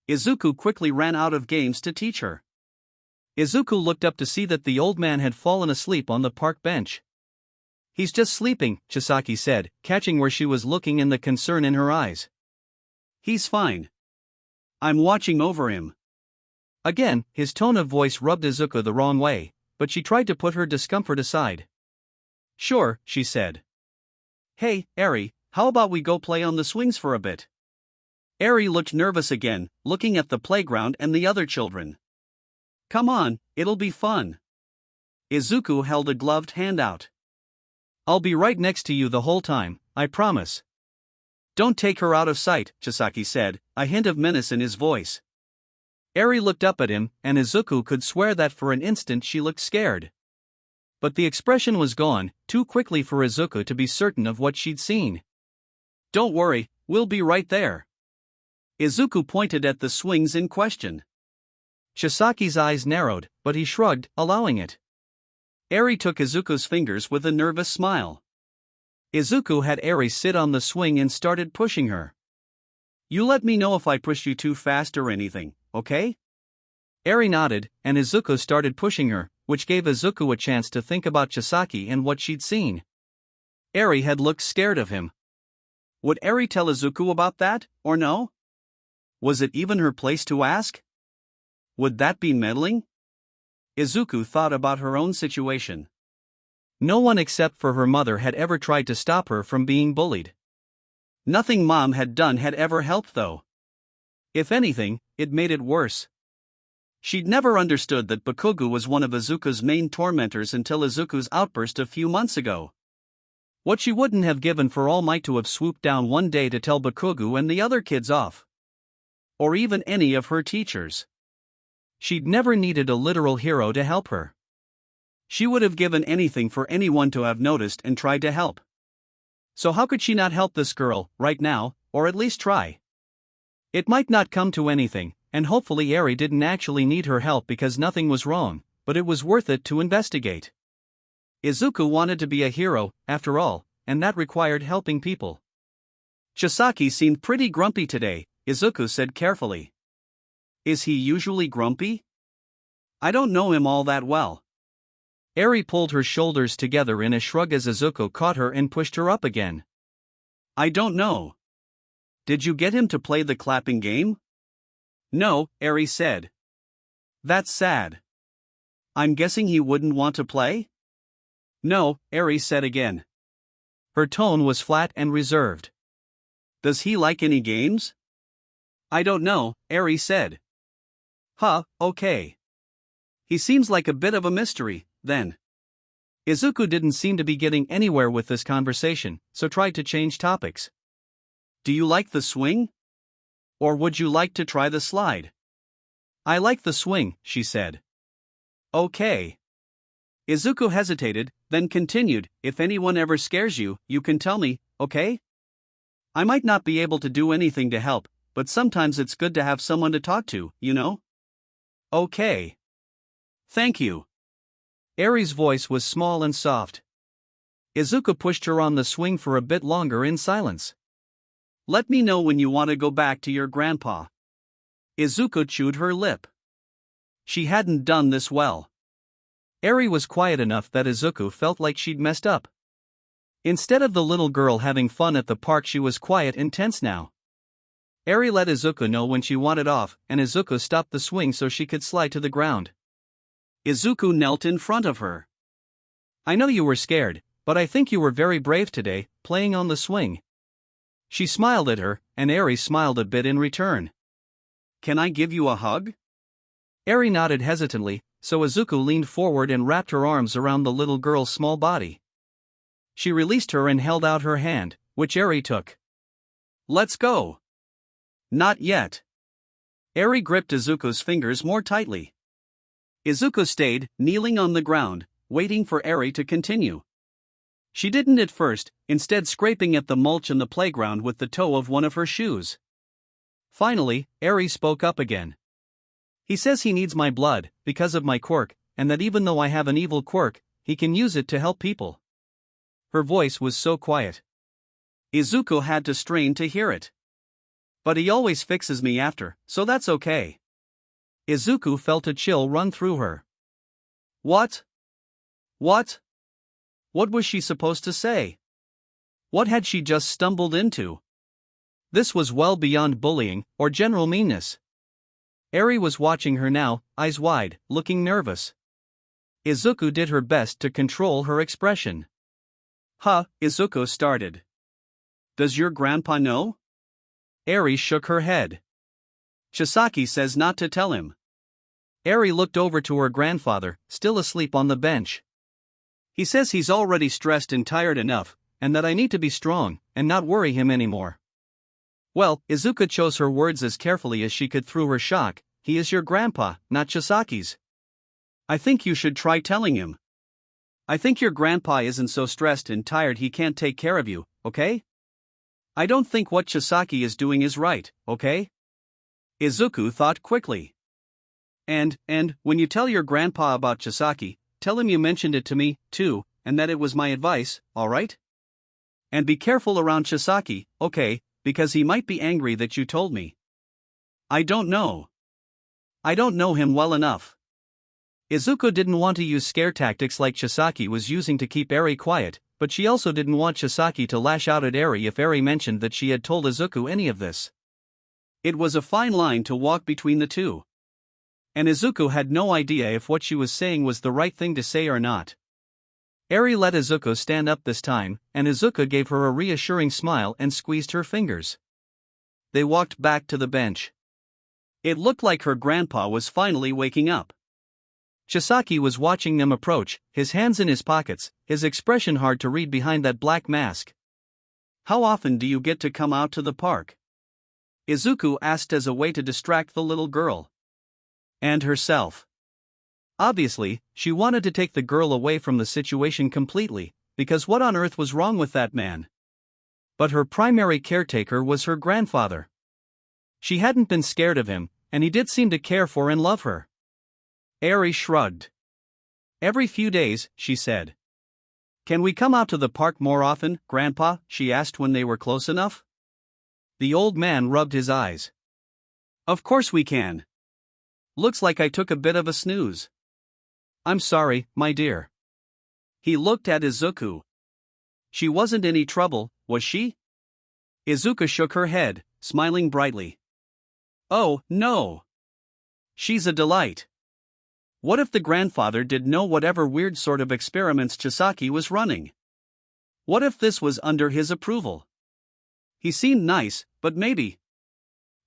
Izuku quickly ran out of games to teach her. Izuku looked up to see that the old man had fallen asleep on the park bench. He's just sleeping, Chisaki said, catching where she was looking and the concern in her eyes. He's fine. I'm watching over him. Again, his tone of voice rubbed Izuku the wrong way, but she tried to put her discomfort aside. Sure, she said. Hey, Eri, how about we go play on the swings for a bit? Eri looked nervous again, looking at the playground and the other children. Come on, it'll be fun. Izuku held a gloved hand out. I'll be right next to you the whole time, I promise. Don't take her out of sight, Chisaki said, a hint of menace in his voice. Eri looked up at him, and Izuku could swear that for an instant she looked scared. But the expression was gone, too quickly for Izuku to be certain of what she'd seen. Don't worry, we'll be right there. Izuku pointed at the swings in question. Chisaki's eyes narrowed, but he shrugged, allowing it. Eri took Izuku's fingers with a nervous smile. Izuku had Eri sit on the swing and started pushing her. You let me know if I push you too fast or anything, okay? Eri nodded, and Izuku started pushing her, which gave Izuku a chance to think about Chisaki and what she'd seen. Eri had looked scared of him. Would Eri tell Izuku about that, or no? Was it even her place to ask? Would that be meddling? Izuku thought about her own situation. No one except for her mother had ever tried to stop her from being bullied. Nothing Mom had done had ever helped though. If anything, it made it worse. She'd never understood that Bakugo was one of Izuku's main tormentors until Izuku's outburst a few months ago. What she wouldn't have given for All Might to have swooped down one day to tell Bakugo and the other kids off. Or even any of her teachers. She'd never needed a literal hero to help her. She would have given anything for anyone to have noticed and tried to help. So how could she not help this girl, right now, or at least try? It might not come to anything, and hopefully Eri didn't actually need her help because nothing was wrong, but it was worth it to investigate. Izuku wanted to be a hero, after all, and that required helping people. Chisaki seemed pretty grumpy today, Izuku said carefully. Is he usually grumpy? I don't know him all that well. Eri pulled her shoulders together in a shrug as Izuku caught her and pushed her up again. I don't know. Did you get him to play the clapping game? No, Eri said. That's sad. I'm guessing he wouldn't want to play? No, Eri said again. Her tone was flat and reserved. Does he like any games? I don't know, Eri said. Huh, okay. He seems like a bit of a mystery, then. Izuku didn't seem to be getting anywhere with this conversation, so tried to change topics. Do you like the swing? Or would you like to try the slide? I like the swing, she said. Okay. Izuku hesitated, then continued, if anyone ever scares you, you can tell me, okay? I might not be able to do anything to help, but sometimes it's good to have someone to talk to, you know? Okay. Thank you. Eri's voice was small and soft. Izuku pushed her on the swing for a bit longer in silence. Let me know when you want to go back to your grandpa. Izuku chewed her lip. She hadn't done this well. Eri was quiet enough that Izuku felt like she'd messed up. Instead of the little girl having fun at the park, she was quiet and tense now. Eri let Izuku know when she wanted off, and Izuku stopped the swing so she could slide to the ground. Izuku knelt in front of her. I know you were scared, but I think you were very brave today, playing on the swing. She smiled at her, and Eri smiled a bit in return. Can I give you a hug? Eri nodded hesitantly, so Izuku leaned forward and wrapped her arms around the little girl's small body. She released her and held out her hand, which Eri took. Let's go. Not yet. Eri gripped Izuku's fingers more tightly. Izuku stayed, kneeling on the ground, waiting for Eri to continue. She didn't at first, instead scraping at the mulch in the playground with the toe of one of her shoes. Finally, Eri spoke up again. He says he needs my blood, because of my quirk, and that even though I have an evil quirk, he can use it to help people. Her voice was so quiet. Izuku had to strain to hear it. But he always fixes me after, so that's okay. Izuku felt a chill run through her. What? What? What was she supposed to say? What had she just stumbled into? This was well beyond bullying, or general meanness. Eri was watching her now, eyes wide, looking nervous. Izuku did her best to control her expression. Izuku started. Does your grandpa know? Eri shook her head. Chisaki says not to tell him. Eri looked over to her grandfather, still asleep on the bench. He says he's already stressed and tired enough, and that I need to be strong, and not worry him anymore. Well, Izuku chose her words as carefully as she could through her shock. He is your grandpa, not Chisaki's. I think you should try telling him. I think your grandpa isn't so stressed and tired he can't take care of you, okay? I don't think what Chisaki is doing is right, okay? Izuku thought quickly. And, when you tell your grandpa about Chisaki, tell him you mentioned it to me, too, and that it was my advice, alright? And be careful around Chisaki, okay, because he might be angry that you told me. I don't know. I don't know him well enough. Izuku didn't want to use scare tactics like Chisaki was using to keep Eri quiet, but she also didn't want Chisaki to lash out at Eri if Eri mentioned that she had told Izuku any of this. It was a fine line to walk between the two. And Izuku had no idea if what she was saying was the right thing to say or not. Eri let Izuku stand up this time, and Izuku gave her a reassuring smile and squeezed her fingers. They walked back to the bench. It looked like her grandpa was finally waking up. Chisaki was watching them approach, his hands in his pockets, his expression hard to read behind that black mask. How often do you get to come out to the park? Izuku asked as a way to distract the little girl. And herself. Obviously, she wanted to take the girl away from the situation completely, because what on earth was wrong with that man? But her primary caretaker was her grandfather. She hadn't been scared of him, and he did seem to care for and love her. Eri shrugged. Every few days, she said. Can we come out to the park more often, Grandpa? She asked when they were close enough. The old man rubbed his eyes. Of course we can. Looks like I took a bit of a snooze. I'm sorry, my dear. He looked at Izuku. She wasn't any trouble, was she? Izuku shook her head, smiling brightly. Oh, no. She's a delight. What if the grandfather did know whatever weird sort of experiments Chisaki was running? What if this was under his approval? He seemed nice, but maybe.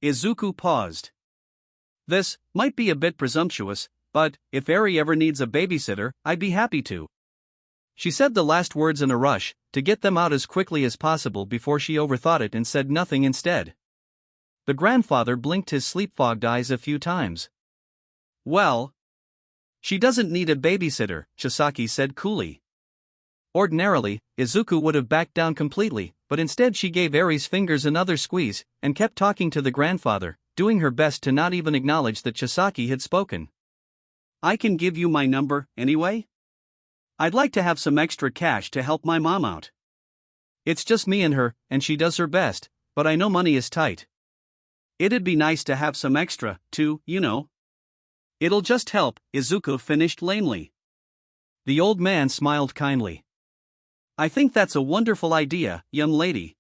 Izuku paused. This might be a bit presumptuous, but if Eri ever needs a babysitter, I'd be happy to. She said the last words in a rush, to get them out as quickly as possible before she overthought it and said nothing instead. The grandfather blinked his sleep-fogged eyes a few times. Well, she doesn't need a babysitter, Chisaki said coolly. Ordinarily, Izuku would have backed down completely, but instead she gave Eri's fingers another squeeze, and kept talking to the grandfather, doing her best to not even acknowledge that Chisaki had spoken. I can give you my number, anyway? I'd like to have some extra cash to help my mom out. It's just me and her, and she does her best, but I know money is tight. It'd be nice to have some extra, too, you know. It'll just help, Izuku finished lamely. The old man smiled kindly. I think that's a wonderful idea, young lady.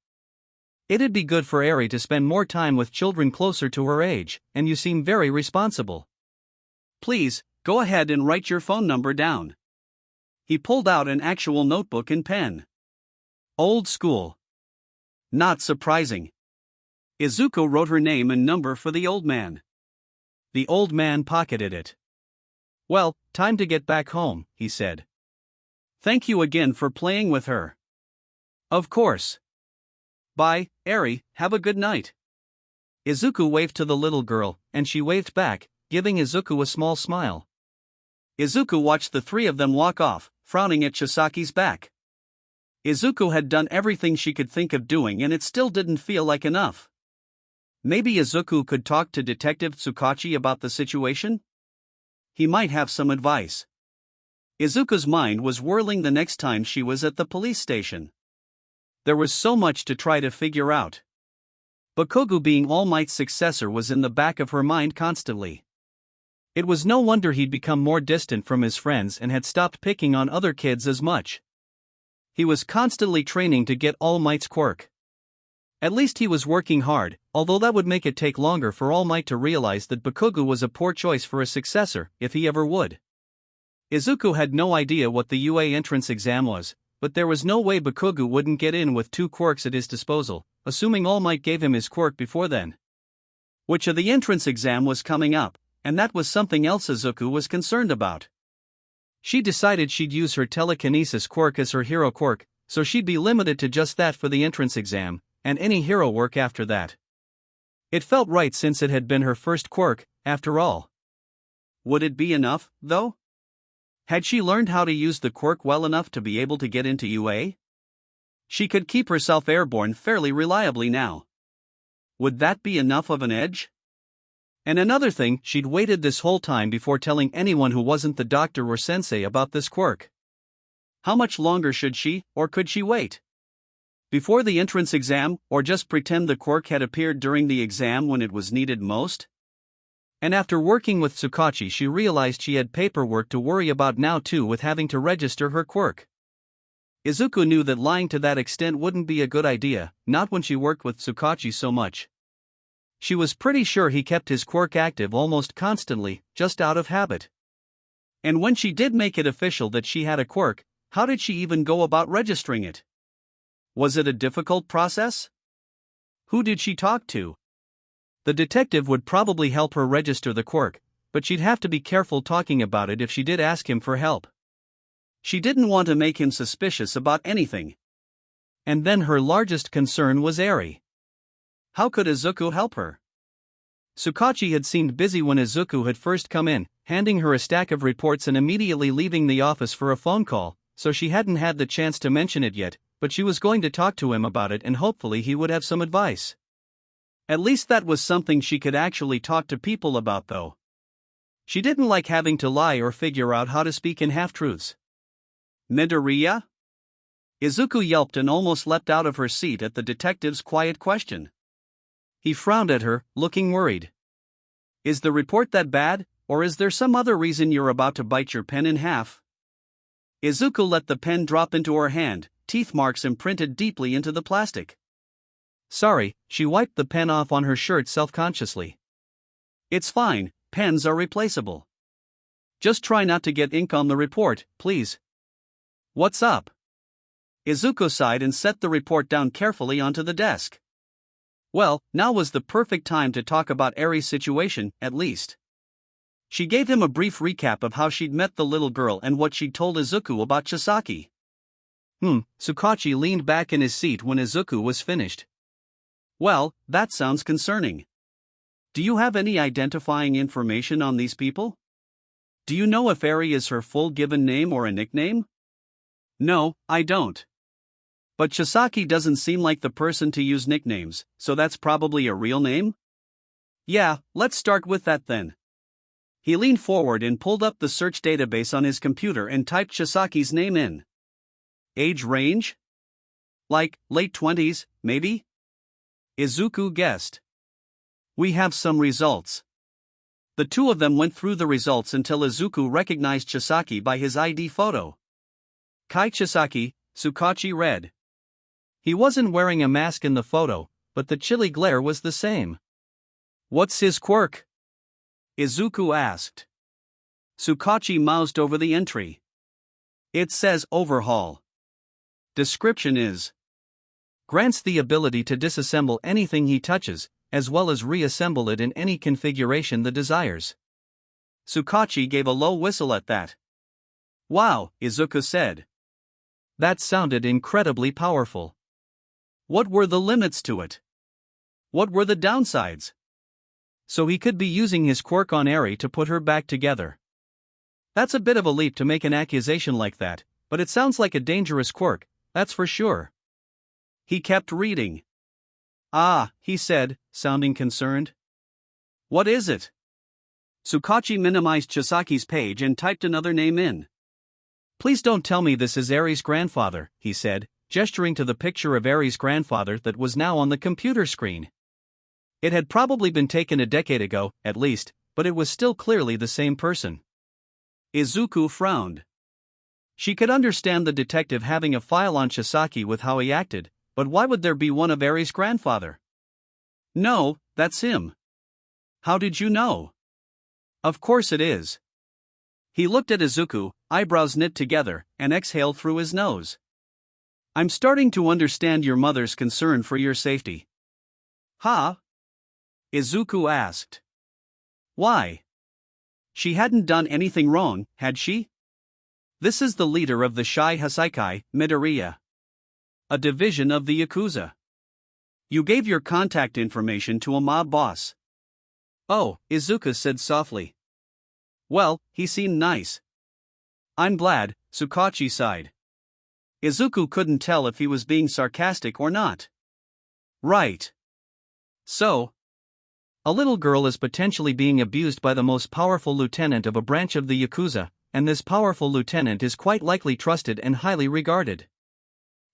It'd be good for Eri to spend more time with children closer to her age, and you seem very responsible. Please, go ahead and write your phone number down. He pulled out an actual notebook and pen. Old school. Not surprising. Izuku wrote her name and number for the old man. The old man pocketed it. Well, time to get back home, he said. Thank you again for playing with her. Of course. Bye, Eri, have a good night. Izuku waved to the little girl, and she waved back, giving Izuku a small smile. Izuku watched the three of them walk off, frowning at Chisaki's back. Izuku had done everything she could think of doing and it still didn't feel like enough. Maybe Izuku could talk to Detective Tsukachi about the situation? He might have some advice. Izuku's mind was whirling the next time she was at the police station. There was so much to try to figure out. Bakugo being All Might's successor was in the back of her mind constantly. It was no wonder he'd become more distant from his friends and had stopped picking on other kids as much. He was constantly training to get All Might's quirk. At least he was working hard, although that would make it take longer for All Might to realize that Bakugo was a poor choice for a successor, if he ever would. Izuku had no idea what the UA entrance exam was, but there was no way Bakugo wouldn't get in with 2 quirks at his disposal, assuming All Might gave him his quirk before then. Which of the entrance exam was coming up, and that was something else Izuku was concerned about. She decided she'd use her telekinesis quirk as her hero quirk, so she'd be limited to just that for the entrance exam, and any hero work after that. It felt right since it had been her first quirk, after all. Would it be enough, though? Had she learned how to use the quirk well enough to be able to get into UA? She could keep herself airborne fairly reliably now. Would that be enough of an edge? And another thing, she'd waited this whole time before telling anyone who wasn't the doctor or sensei about this quirk. How much longer should she, or could she wait? Before the entrance exam, or just pretend the quirk had appeared during the exam when it was needed most? And after working with Tsukachi, she realized she had paperwork to worry about now too, with having to register her quirk. Izuku knew that lying to that extent wouldn't be a good idea, not when she worked with Tsukachi so much. She was pretty sure he kept his quirk active almost constantly, just out of habit. And when she did make it official that she had a quirk, how did she even go about registering it? Was it a difficult process? Who did she talk to? The detective would probably help her register the quirk, but she'd have to be careful talking about it if she did ask him for help. She didn't want to make him suspicious about anything. And then her largest concern was Eri. How could Izuku help her? Tsukachi had seemed busy when Izuku had first come in, handing her a stack of reports and immediately leaving the office for a phone call, so she hadn't had the chance to mention it yet, but she was going to talk to him about it and hopefully he would have some advice. At least that was something she could actually talk to people about, though. She didn't like having to lie or figure out how to speak in half-truths. Midoriya? Izuku yelped and almost leapt out of her seat at the detective's quiet question. He frowned at her, looking worried. Is the report that bad, or is there some other reason you're about to bite your pen in half? Izuku let the pen drop into her hand, teeth marks imprinted deeply into the plastic. Sorry, she wiped the pen off on her shirt self-consciously. It's fine, pens are replaceable. Just try not to get ink on the report, please. What's up? Izuku sighed and set the report down carefully onto the desk. Well, now was the perfect time to talk about Eri's situation, at least. She gave him a brief recap of how she'd met the little girl and what she'd told Izuku about Chisaki. Tsukachi leaned back in his seat when Izuku was finished. Well, that sounds concerning. Do you have any identifying information on these people? Do you know if Eri is her full given name or a nickname? No, I don't. But Chisaki doesn't seem like the person to use nicknames, so that's probably a real name? Yeah, let's start with that then. He leaned forward and pulled up the search database on his computer and typed Chisaki's name in. Age range? Like, late 20s, maybe? Izuku guessed. We have some results. The two of them went through the results until Izuku recognized Chisaki by his ID photo. Kai Chisaki, Tsukachi read. He wasn't wearing a mask in the photo, but the chilly glare was the same. What's his quirk? Izuku asked. Tsukachi moused over the entry. It says overhaul. Description is: grants the ability to disassemble anything he touches, as well as reassemble it in any configuration the desires. Tsukachi gave a low whistle at that. Wow, Izuku said. That sounded incredibly powerful. What were the limits to it? What were the downsides? So he could be using his quirk on Eri to put her back together. That's a bit of a leap to make an accusation like that, but it sounds like a dangerous quirk, that's for sure. He kept reading. Ah, he said, sounding concerned. What is it? Tsukachi minimized Chisaki's page and typed another name in. Please don't tell me this is Eri's grandfather, he said, gesturing to the picture of Eri's grandfather that was now on the computer screen. It had probably been taken a decade ago, at least, but it was still clearly the same person. Izuku frowned. She could understand the detective having a file on Chisaki with how he acted, but why would there be one of Eri's grandfather? No, that's him. How did you know? Of course it is. He looked at Izuku, eyebrows knit together, and exhaled through his nose. I'm starting to understand your mother's concern for your safety. Huh? Izuku asked. Why? She hadn't done anything wrong, had she? This is the leader of the Shai Hassaikai, Midoriya, a division of the Yakuza. You gave your contact information to a mob boss. Oh, Izuku said softly. Well, he seemed nice. I'm glad, Tsukachi sighed. Izuku couldn't tell if he was being sarcastic or not. Right. So, a little girl is potentially being abused by the most powerful lieutenant of a branch of the Yakuza, and this powerful lieutenant is quite likely trusted and highly regarded.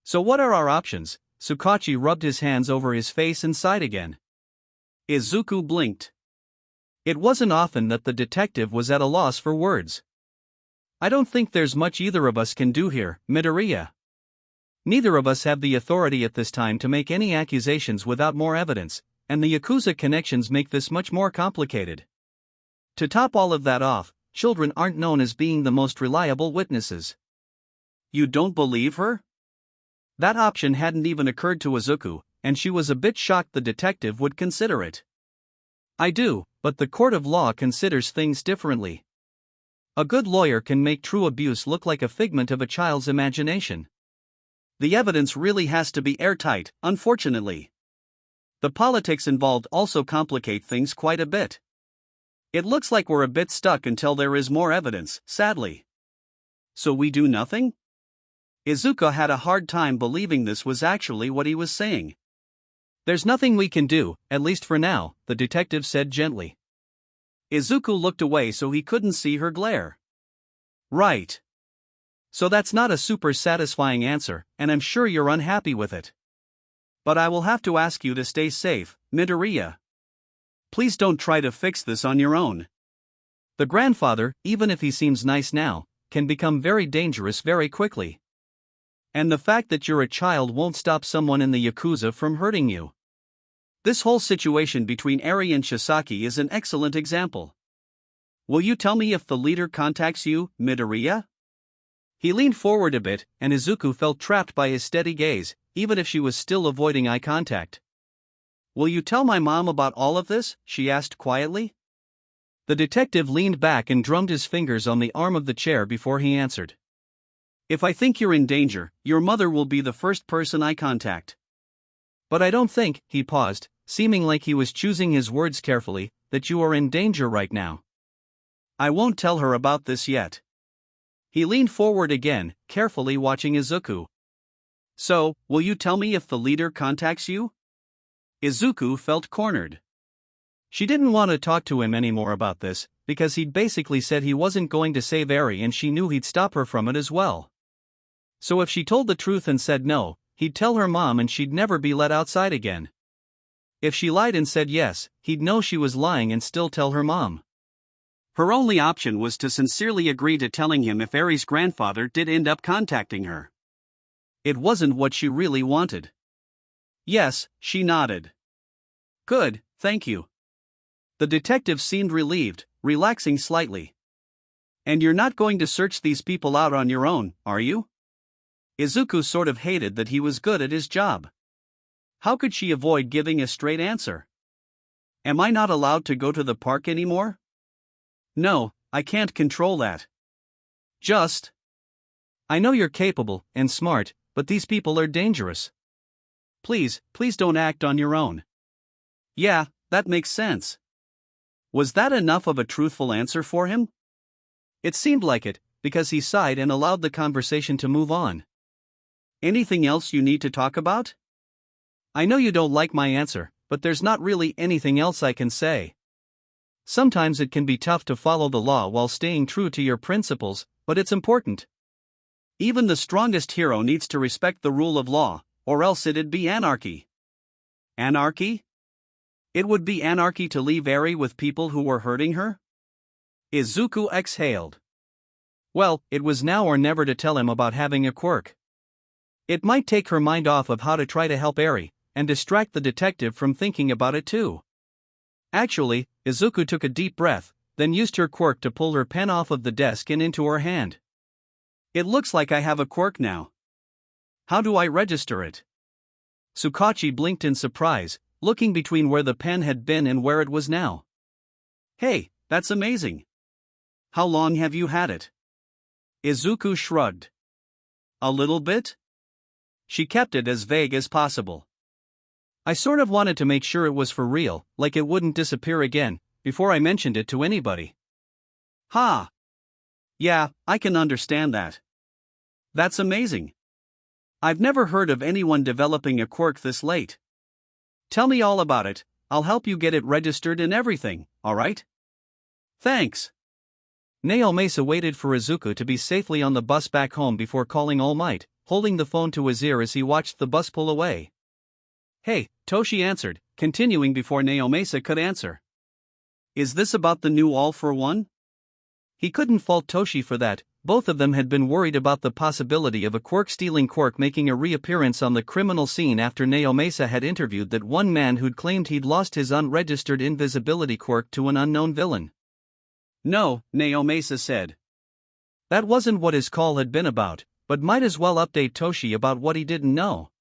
So what are our options? Tsukachi rubbed his hands over his face and sighed again. Izuku blinked. It wasn't often that the detective was at a loss for words. I don't think there's much either of us can do here, Midoriya. Neither of us have the authority at this time to make any accusations without more evidence, and the Yakuza connections make this much more complicated. To top all of that off, children aren't known as being the most reliable witnesses. You don't believe her? That option hadn't even occurred to Izuku, and she was a bit shocked the detective would consider it. I do, but the court of law considers things differently. A good lawyer can make true abuse look like a figment of a child's imagination. The evidence really has to be airtight, unfortunately. The politics involved also complicate things quite a bit. It looks like we're a bit stuck until there is more evidence, sadly. So we do nothing? Izuku had a hard time believing this was actually what he was saying. There's nothing we can do, at least for now, the detective said gently. Izuku looked away so he couldn't see her glare. Right. So that's not a super satisfying answer, and I'm sure you're unhappy with it. But I will have to ask you to stay safe, Midoriya. Please don't try to fix this on your own. The grandfather, even if he seems nice now, can become very dangerous very quickly. And the fact that you're a child won't stop someone in the Yakuza from hurting you. This whole situation between Eri and Chisaki is an excellent example. Will you tell me if the leader contacts you, Midoriya? He leaned forward a bit, and Izuku felt trapped by his steady gaze, even if she was still avoiding eye contact. Will you tell my mom about all of this? She asked quietly. The detective leaned back and drummed his fingers on the arm of the chair before he answered. If I think you're in danger, your mother will be the first person I contact. But I don't think, he paused, seeming like he was choosing his words carefully, that you are in danger right now. I won't tell her about this yet. He leaned forward again, carefully watching Izuku. So, will you tell me if the leader contacts you? Izuku felt cornered. She didn't want to talk to him anymore about this, because he'd basically said he wasn't going to save Eri and she knew he'd stop her from it as well. So if she told the truth and said no, he'd tell her mom and she'd never be let outside again. If she lied and said yes, he'd know she was lying and still tell her mom. Her only option was to sincerely agree to telling him if Eri's grandfather did end up contacting her. It wasn't what she really wanted. Yes, she nodded. Good, thank you. The detective seemed relieved, relaxing slightly. And you're not going to search these people out on your own, are you? Izuku sort of hated that he was good at his job. How could she avoid giving a straight answer? Am I not allowed to go to the park anymore? No, I can't control that. I know you're capable and smart, but these people are dangerous. Please don't act on your own. Yeah, that makes sense. Was that enough of a truthful answer for him? It seemed like it, because he sighed and allowed the conversation to move on. Anything else you need to talk about? I know you don't like my answer, but there's not really anything else I can say. Sometimes it can be tough to follow the law while staying true to your principles, but it's important. Even the strongest hero needs to respect the rule of law, or else it'd be anarchy. Anarchy? It would be anarchy to leave Eri with people who were hurting her? Izuku exhaled. Well, it was now or never to tell him about having a quirk. It might take her mind off of how to try to help Eri, and distract the detective from thinking about it too. Actually, Izuku took a deep breath, then used her quirk to pull her pen off of the desk and into her hand. It looks like I have a quirk now. How do I register it? Tsukachi blinked in surprise, looking between where the pen had been and where it was now. Hey, that's amazing. How long have you had it? Izuku shrugged. A little bit? She kept it as vague as possible. I sort of wanted to make sure it was for real, like it wouldn't disappear again, before I mentioned it to anybody. Ha! Yeah, I can understand that. That's amazing. I've never heard of anyone developing a quirk this late. Tell me all about it, I'll help you get it registered and everything, alright? Thanks. ᴄᴟ waited for Izuku to be safely on the bus back home before calling All Might, holding the phone to his ear as he watched the bus pull away. Hey, Toshi answered, continuing before ᴄᴟ could answer. Is this about the new All for One? He couldn't fault Toshi for that. Both of them had been worried about the possibility of a quirk-stealing quirk making a reappearance on the criminal scene after ᴄᴟ had interviewed that one man who'd claimed he'd lost his unregistered invisibility quirk to an unknown villain. No, ᴄᴟ said. That wasn't what his call had been about, but might as well update Toshi about what he didn't know.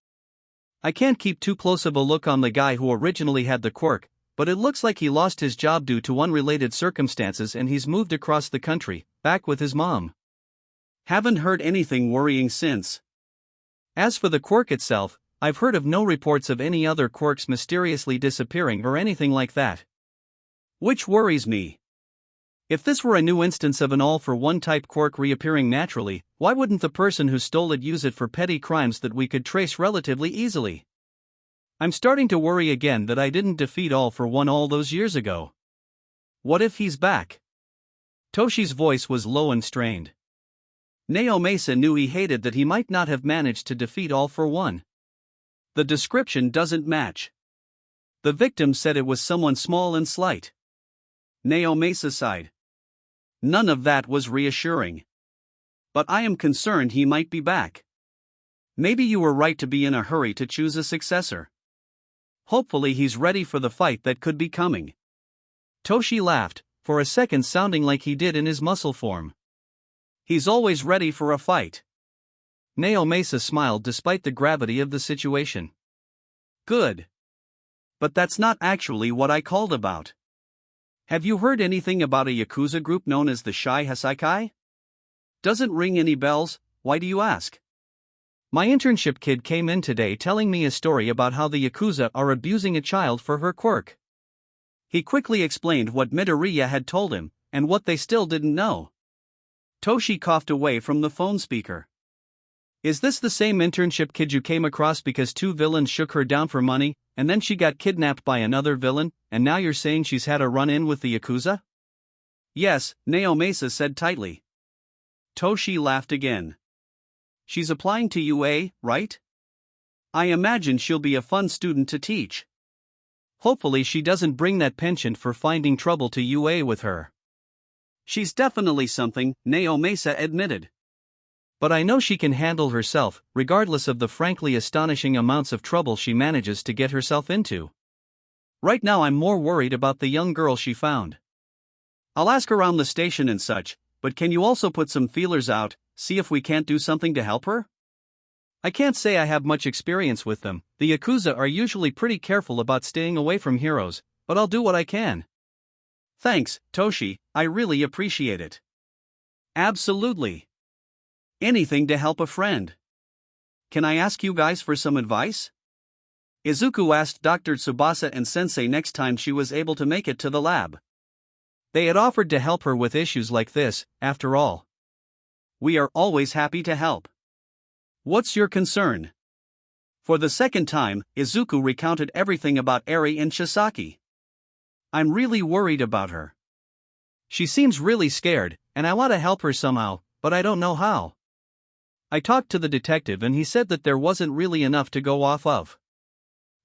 I can't keep too close of a look on the guy who originally had the quirk, but it looks like he lost his job due to unrelated circumstances and he's moved across the country, back with his mom. Haven't heard anything worrying since. As for the quirk itself, I've heard of no reports of any other quirks mysteriously disappearing or anything like that. Which worries me. If this were a new instance of an all-for-one type quirk reappearing naturally, why wouldn't the person who stole it use it for petty crimes that we could trace relatively easily? I'm starting to worry again that I didn't defeat All for One all those years ago. What if he's back? Toshi's voice was low and strained. ᴄᴟ knew he hated that he might not have managed to defeat All for One. The description doesn't match. The victim said it was someone small and slight. ᴄᴟ sighed. None of that was reassuring. But I am concerned he might be back. Maybe you were right to be in a hurry to choose a successor. Hopefully he's ready for the fight that could be coming. Toshi laughed, for a second sounding like he did in his muscle form. He's always ready for a fight. ᴄᴟ smiled despite the gravity of the situation. Good. But that's not actually what I called about. Have you heard anything about a Yakuza group known as the Shy Hassaikai? Doesn't ring any bells, why do you ask? My internship kid came in today telling me a story about how the Yakuza are abusing a child for her quirk. He quickly explained what Midoriya had told him, and what they still didn't know. Toshi coughed away from the phone speaker. Is this the same internship kid you came across because two villains shook her down for money, and then she got kidnapped by another villain, and now you're saying she's had a run-in with the Yakuza? Yes, ᴄᴟ said tightly. Toshi laughed again. She's applying to UA, right? I imagine she'll be a fun student to teach. Hopefully she doesn't bring that penchant for finding trouble to UA with her. She's definitely something, ᴄᴟ admitted. But I know she can handle herself, regardless of the frankly astonishing amounts of trouble she manages to get herself into. Right now I'm more worried about the young girl she found. I'll ask around the station and such, but can you also put some feelers out, see if we can't do something to help her? I can't say I have much experience with them. The Yakuza are usually pretty careful about staying away from heroes, but I'll do what I can. Thanks, Toshi, I really appreciate it. Absolutely. Anything to help a friend. Can I ask you guys for some advice? Izuku asked Dr. Tsubasa and Sensei next time she was able to make it to the lab. They had offered to help her with issues like this, after all. We are always happy to help. What's your concern? For the second time, Izuku recounted everything about Eri and Chisaki. I'm really worried about her. She seems really scared, and I want to help her somehow, but I don't know how. I talked to the detective and he said that there wasn't really enough to go off of.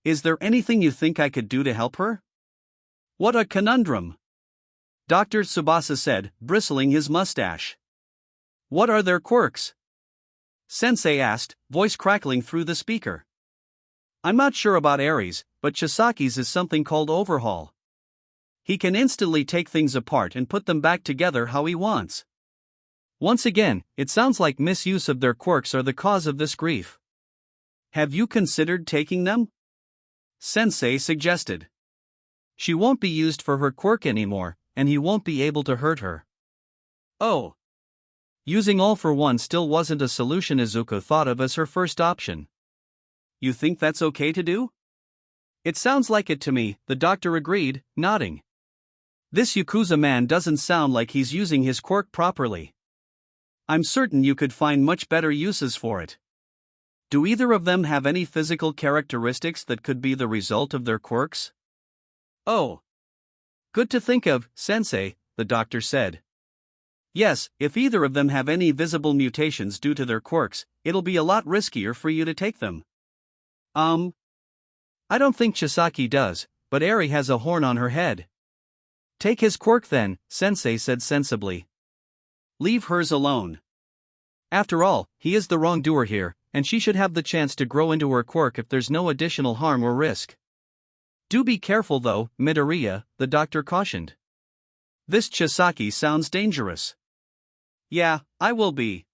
Is there anything you think I could do to help her? What a conundrum! Dr. Tsubasa said, bristling his mustache. What are their quirks? Sensei asked, voice crackling through the speaker. I'm not sure about Eri's, but Chisaki's is something called overhaul. He can instantly take things apart and put them back together how he wants. Once again, it sounds like misuse of their quirks are the cause of this grief. Have you considered taking them? Sensei suggested. She won't be used for her quirk anymore, and he won't be able to hurt her. Oh. Using all for one still wasn't a solution Izuku thought of as her first option. You think that's okay to do? It sounds like it to me, the doctor agreed, nodding. This Yakuza man doesn't sound like he's using his quirk properly. I'm certain you could find much better uses for it. Do either of them have any physical characteristics that could be the result of their quirks? Oh. Good to think of, Sensei, the doctor said. Yes, if either of them have any visible mutations due to their quirks, it'll be a lot riskier for you to take them. I don't think Chisaki does, but Eri has a horn on her head. Take his quirk then, Sensei said sensibly. Leave hers alone. After all, he is the wrongdoer here, and she should have the chance to grow into her quirk if there's no additional harm or risk. Do be careful though, Midoriya, the doctor cautioned. This Chisaki sounds dangerous. Yeah, I will be.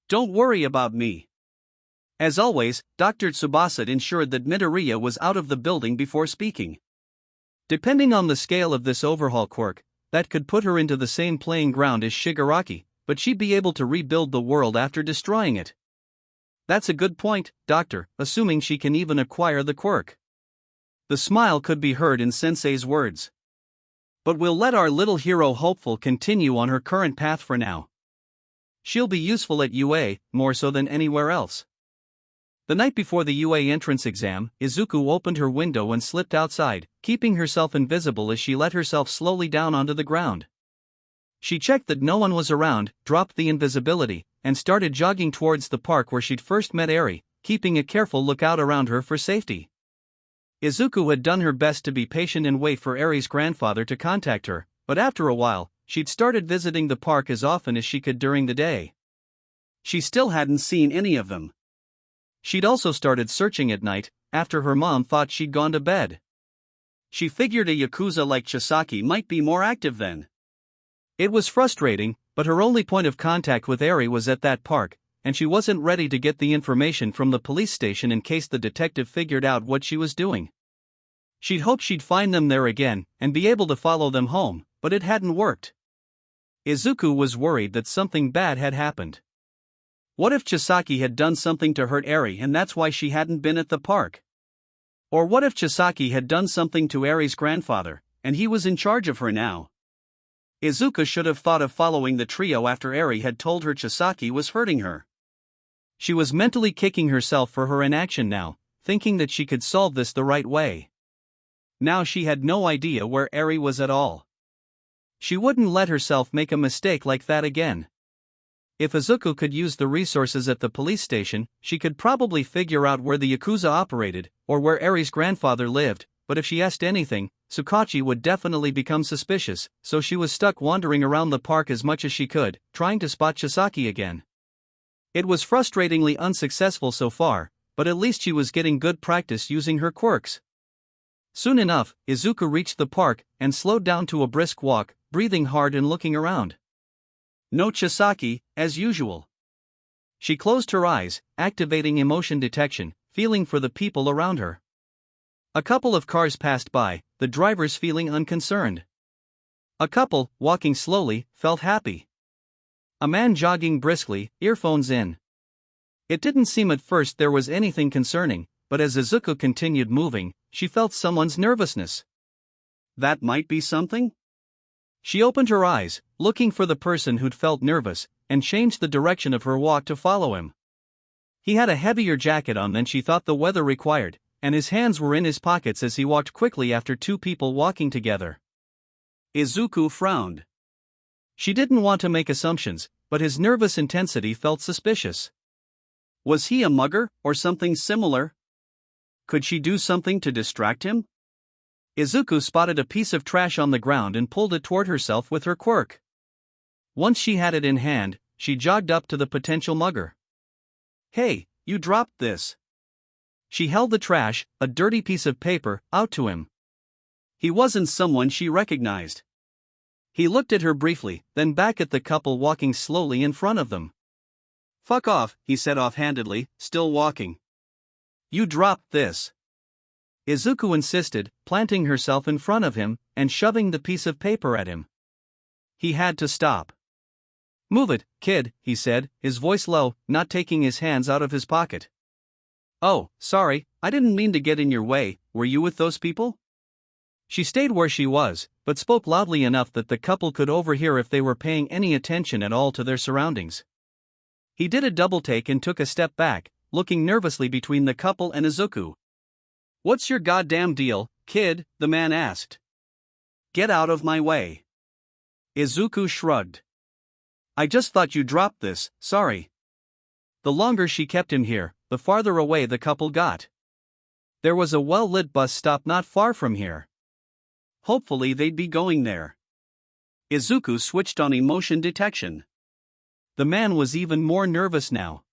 Don't worry about me. As always, Dr. Tsubasa ensured that Midoriya was out of the building before speaking. Depending on the scale of this overhaul quirk, that could put her into the same playing ground as Shigaraki, but she'd be able to rebuild the world after destroying it. That's a good point, Doctor, assuming she can even acquire the quirk. The smile could be heard in Sensei's words. But we'll let our little hero hopeful continue on her current path for now. She'll be useful at UA, more so than anywhere else. The night before the UA entrance exam, Izuku opened her window and slipped outside, keeping herself invisible as she let herself slowly down onto the ground. She checked that no one was around, dropped the invisibility, and started jogging towards the park where she'd first met Eri, keeping a careful lookout around her for safety. Izuku had done her best to be patient and wait for Eri's grandfather to contact her, but after a while, she'd started visiting the park as often as she could during the day. She still hadn't seen any of them. She'd also started searching at night, after her mom thought she'd gone to bed. She figured a Yakuza like Chisaki might be more active then. It was frustrating, but her only point of contact with Eri was at that park, and she wasn't ready to get the information from the police station in case the detective figured out what she was doing. She'd hoped she'd find them there again, and be able to follow them home, but it hadn't worked. Izuku was worried that something bad had happened. What if Chisaki had done something to hurt Eri and that's why she hadn't been at the park? Or what if Chisaki had done something to Eri's grandfather, and he was in charge of her now? Izuku should have thought of following the trio after Eri had told her Chisaki was hurting her. She was mentally kicking herself for her inaction now, thinking that she could solve this the right way. Now she had no idea where Eri was at all. She wouldn't let herself make a mistake like that again. If Izuku could use the resources at the police station, she could probably figure out where the Yakuza operated, or where Eri's grandfather lived, but if she asked anything, Tsukachi would definitely become suspicious, so she was stuck wandering around the park as much as she could, trying to spot Chisaki again. It was frustratingly unsuccessful so far, but at least she was getting good practice using her quirks. Soon enough, Izuku reached the park and slowed down to a brisk walk, breathing hard and looking around. No Chisaki, as usual. She closed her eyes, activating emotion detection, feeling for the people around her. A couple of cars passed by, the drivers feeling unconcerned. A couple, walking slowly, felt happy. A man jogging briskly, earphones in. It didn't seem at first there was anything concerning, but as Izuku continued moving, she felt someone's nervousness. That might be something? She opened her eyes, looking for the person who'd felt nervous, and changed the direction of her walk to follow him. He had a heavier jacket on than she thought the weather required, and his hands were in his pockets as he walked quickly after two people walking together. Izuku frowned. She didn't want to make assumptions, but his nervous intensity felt suspicious. Was he a mugger, or something similar? Could she do something to distract him? Izuku spotted a piece of trash on the ground and pulled it toward herself with her quirk. Once she had it in hand, she jogged up to the potential mugger. Hey, you dropped this. She held the trash, a dirty piece of paper, out to him. He wasn't someone she recognized. He looked at her briefly, then back at the couple walking slowly in front of them. Fuck off, he said offhandedly, still walking. You dropped this. Izuku insisted, planting herself in front of him and shoving the piece of paper at him. He had to stop. Move it, kid, he said, his voice low, not taking his hands out of his pocket. Oh, sorry, I didn't mean to get in your way. Were you with those people? She stayed where she was, but spoke loudly enough that the couple could overhear if they were paying any attention at all to their surroundings. He did a double take and took a step back, looking nervously between the couple and Izuku. What's your goddamn deal, kid? The man asked. Get out of my way. Izuku shrugged. I just thought you dropped this, sorry. The longer she kept him here, the farther away the couple got. There was a well-lit bus stop not far from here. Hopefully they'd be going there. Izuku switched on emotion detection. The man was even more nervous now.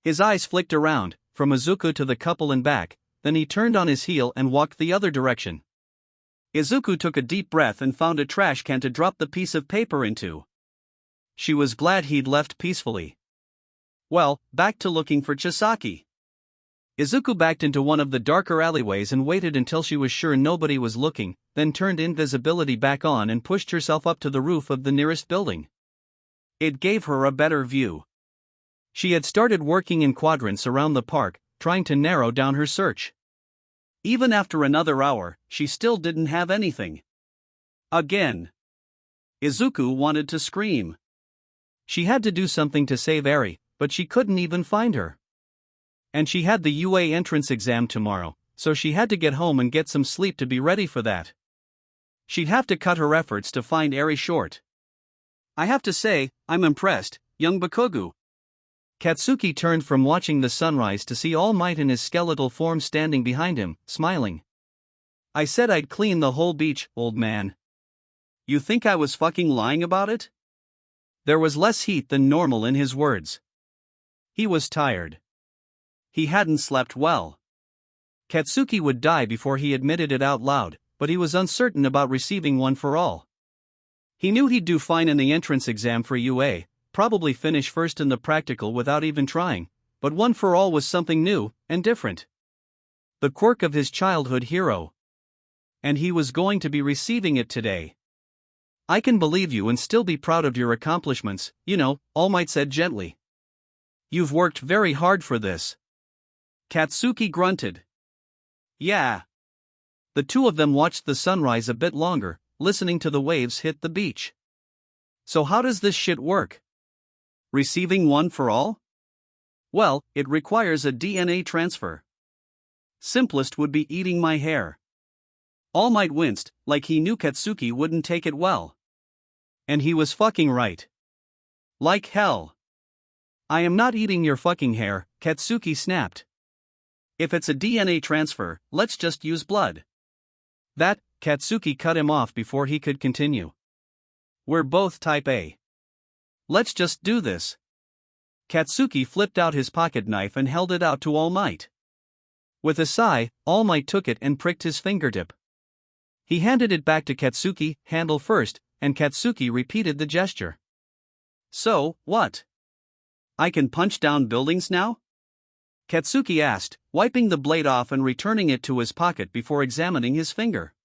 His eyes flicked around, from Izuku to the couple and back, then he turned on his heel and walked the other direction. Izuku took a deep breath and found a trash can to drop the piece of paper into. She was glad he'd left peacefully. Well, back to looking for Chisaki. Izuku backed into one of the darker alleyways and waited until she was sure nobody was looking, then turned invisibility back on and pushed herself up to the roof of the nearest building. It gave her a better view. She had started working in quadrants around the park, trying to narrow down her search. Even after another hour, she still didn't have anything. Again. Izuku wanted to scream. She had to do something to save Eri, but she couldn't even find her. And she had the UA entrance exam tomorrow, so she had to get home and get some sleep to be ready for that. She'd have to cut her efforts to find Eri short. I have to say, I'm impressed, young Bakugo. Katsuki turned from watching the sunrise to see All Might in his skeletal form standing behind him, smiling. I said I'd clean the whole beach, old man. You think I was fucking lying about it? There was less heat than normal in his words. He was tired. He hadn't slept well. Katsuki would die before he admitted it out loud, but he was uncertain about receiving one for all. He knew he'd do fine in the entrance exam for UA, probably finish first in the practical without even trying, but one for all was something new and different. The quirk of his childhood hero. And he was going to be receiving it today. I can believe you and still be proud of your accomplishments, you know, All Might said gently. You've worked very hard for this. Katsuki grunted. Yeah. The two of them watched the sunrise a bit longer, listening to the waves hit the beach. So how does this shit work? Receiving one for all? Well, it requires a DNA transfer. Simplest would be eating my hair. All Might winced, like he knew Katsuki wouldn't take it well. And he was fucking right. Like hell. I am not eating your fucking hair, Katsuki snapped. If it's a DNA transfer, let's just use blood. That, Katsuki cut him off before he could continue. We're both type A. Let's just do this. Katsuki flipped out his pocket knife and held it out to All Might. With a sigh, All Might took it and pricked his fingertip. He handed it back to Katsuki, handle first, and Katsuki repeated the gesture. So, what? I can punch down buildings now? Katsuki asked, wiping the blade off and returning it to his pocket before examining his finger.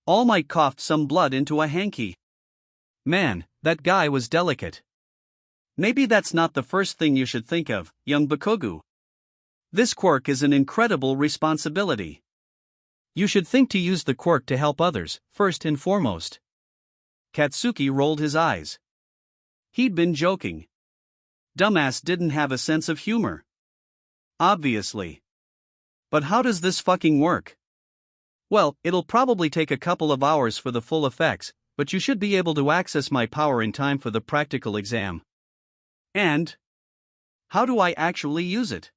All Might coughed some blood into a hanky. Man, that guy was delicate. Maybe that's not the first thing you should think of, young Bakugo. This quirk is an incredible responsibility. You should think to use the quirk to help others, first and foremost. Katsuki rolled his eyes. He'd been joking. Dumbass didn't have a sense of humor. Obviously. But how does this fucking work? Well, it'll probably take a couple of hours for the full effects, but you should be able to access my power in time for the practical exam. And? How do I actually use it?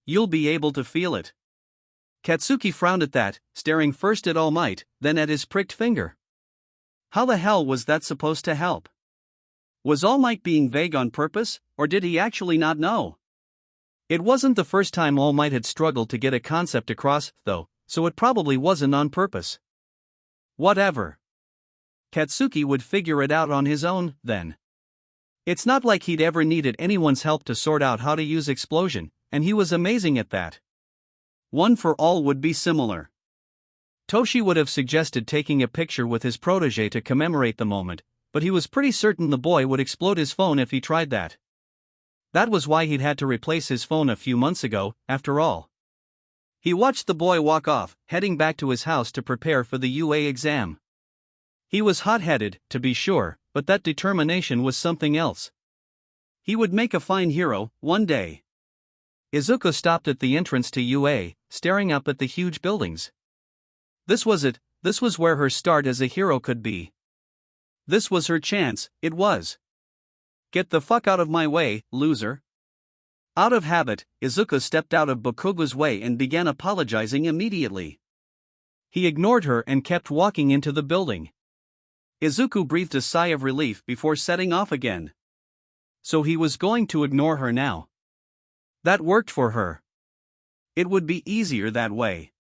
You'll be able to feel it. Katsuki frowned at that, staring first at All Might, then at his pricked finger. How the hell was that supposed to help? Was All Might being vague on purpose, or did he actually not know? It wasn't the first time All Might had struggled to get a concept across, though, so it probably wasn't on purpose. Whatever. Katsuki would figure it out on his own, then. It's not like he'd ever needed anyone's help to sort out how to use explosion, and he was amazing at that. One for All would be similar. Toshi would have suggested taking a picture with his protege to commemorate the moment, but he was pretty certain the boy would explode his phone if he tried that. That was why he'd had to replace his phone a few months ago, after all. He watched the boy walk off, heading back to his house to prepare for the UA exam. He was hot-headed, to be sure, but that determination was something else. He would make a fine hero, one day. Izuku stopped at the entrance to UA, staring up at the huge buildings. This was it, this was where her start as a hero could be. This was her chance, it was. Get the fuck out of my way, loser. Out of habit, Izuku stepped out of Bakugo's way and began apologizing immediately. He ignored her and kept walking into the building. Izuku breathed a sigh of relief before setting off again. So he was going to ignore her now. That worked for her. It would be easier that way.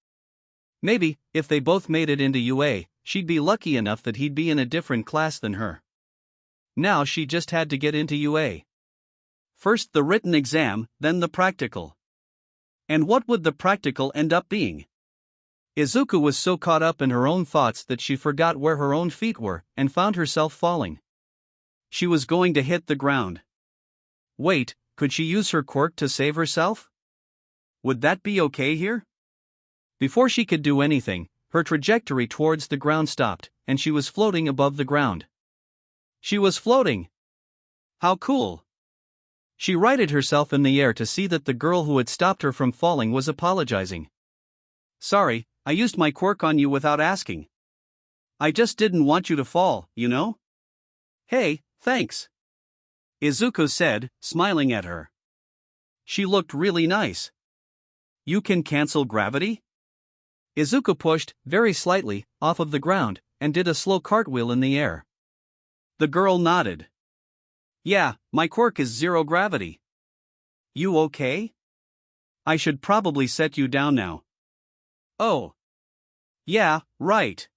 Maybe, if they both made it into UA, she'd be lucky enough that he'd be in a different class than her. Now she just had to get into UA. First the written exam, then the practical. And what would the practical end up being? Izuku was so caught up in her own thoughts that she forgot where her own feet were, and found herself falling. She was going to hit the ground. Wait, could she use her quirk to save herself? Would that be okay here? Before she could do anything, her trajectory towards the ground stopped, and she was floating above the ground. She was floating! How cool! She righted herself in the air to see that the girl who had stopped her from falling was apologizing. Sorry, I used my quirk on you without asking. I just didn't want you to fall, you know? Hey, thanks. Izuku said, smiling at her. She looked really nice. You can cancel gravity? Izuku pushed, very slightly, off of the ground, and did a slow cartwheel in the air. The girl nodded. Yeah, my quirk is zero gravity. You okay? I should probably set you down now. Oh. Yeah, right.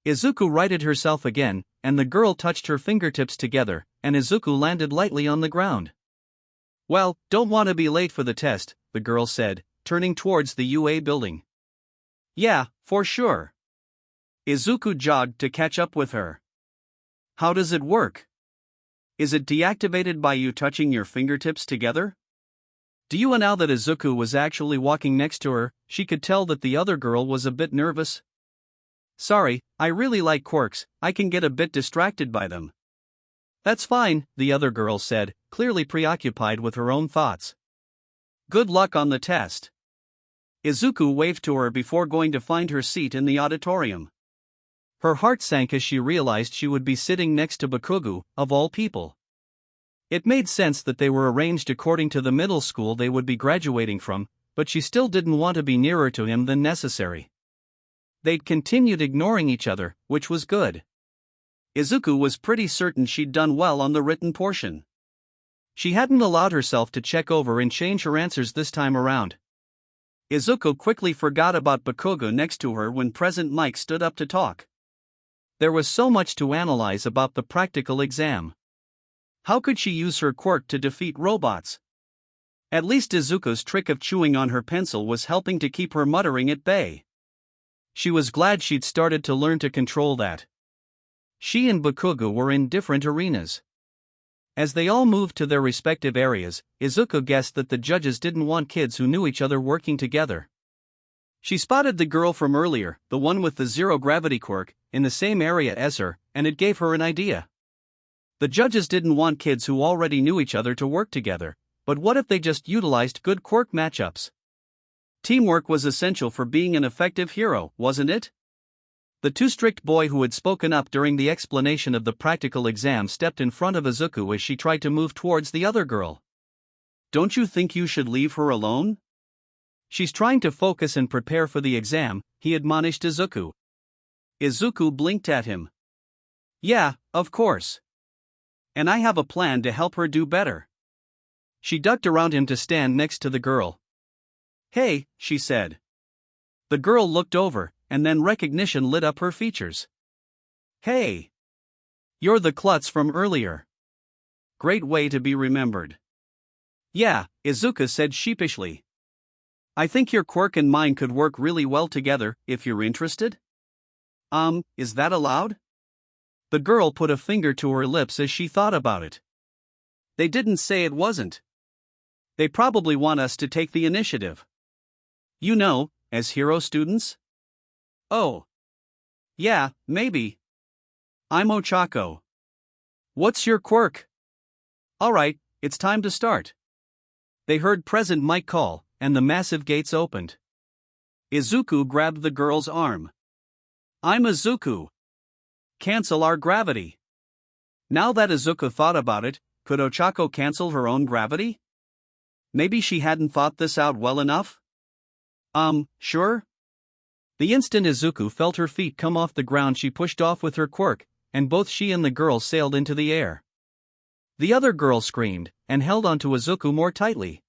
Izuku righted herself again, and the girl touched her fingertips together, and Izuku landed lightly on the ground. Well, don't want to be late for the test, the girl said, turning towards the UA building. Yeah, for sure. Izuku jogged to catch up with her. How does it work? Is it deactivated by you touching your fingertips together? Now that Izuku was actually walking next to her, she could tell that the other girl was a bit nervous. Sorry, I really like quirks, I can get a bit distracted by them. That's fine, the other girl said, clearly preoccupied with her own thoughts. Good luck on the test. Izuku waved to her before going to find her seat in the auditorium. Her heart sank as she realized she would be sitting next to Bakugo, of all people. It made sense that they were arranged according to the middle school they would be graduating from, but she still didn't want to be nearer to him than necessary. They'd continued ignoring each other, which was good. Izuku was pretty certain she'd done well on the written portion. She hadn't allowed herself to check over and change her answers this time around. Izuku quickly forgot about Bakugo next to her when President Mike stood up to talk. There was so much to analyze about the practical exam. How could she use her quirk to defeat robots? At least Izuku's trick of chewing on her pencil was helping to keep her muttering at bay. She was glad she'd started to learn to control that. She and Bakugo were in different arenas. As they all moved to their respective areas, Izuku guessed that the judges didn't want kids who knew each other working together. She spotted the girl from earlier, the one with the zero-gravity quirk, in the same area as her, and it gave her an idea. The judges didn't want kids who already knew each other to work together, but what if they just utilized good quirk matchups? Teamwork was essential for being an effective hero, wasn't it? The too strict boy who had spoken up during the explanation of the practical exam stepped in front of Izuku as she tried to move towards the other girl. "Don't you think you should leave her alone? She's trying to focus and prepare for the exam," he admonished Izuku. Izuku blinked at him. "Yeah, of course. And I have a plan to help her do better." She ducked around him to stand next to the girl. "Hey," she said. The girl looked over, and then recognition lit up her features. "Hey! You're the klutz from earlier. Great way to be remembered." "Yeah," Izuku said sheepishly. "I think your quirk and mine could work really well together, if you're interested." Is that allowed?" The girl put a finger to her lips as she thought about it. "They didn't say it wasn't. They probably want us to take the initiative. You know, as hero students?" "Oh. Yeah, maybe. I'm Ochako." "What's your quirk?" "Alright, it's time to start." They heard President Mike call, and the massive gates opened. Izuku grabbed the girl's arm. "I'm Izuku. Cancel our gravity." Now that Izuku thought about it, could Ochako cancel her own gravity? Maybe she hadn't thought this out well enough? Sure? The instant Izuku felt her feet come off the ground, she pushed off with her quirk, and both she and the girl sailed into the air. The other girl screamed, and held onto Izuku more tightly.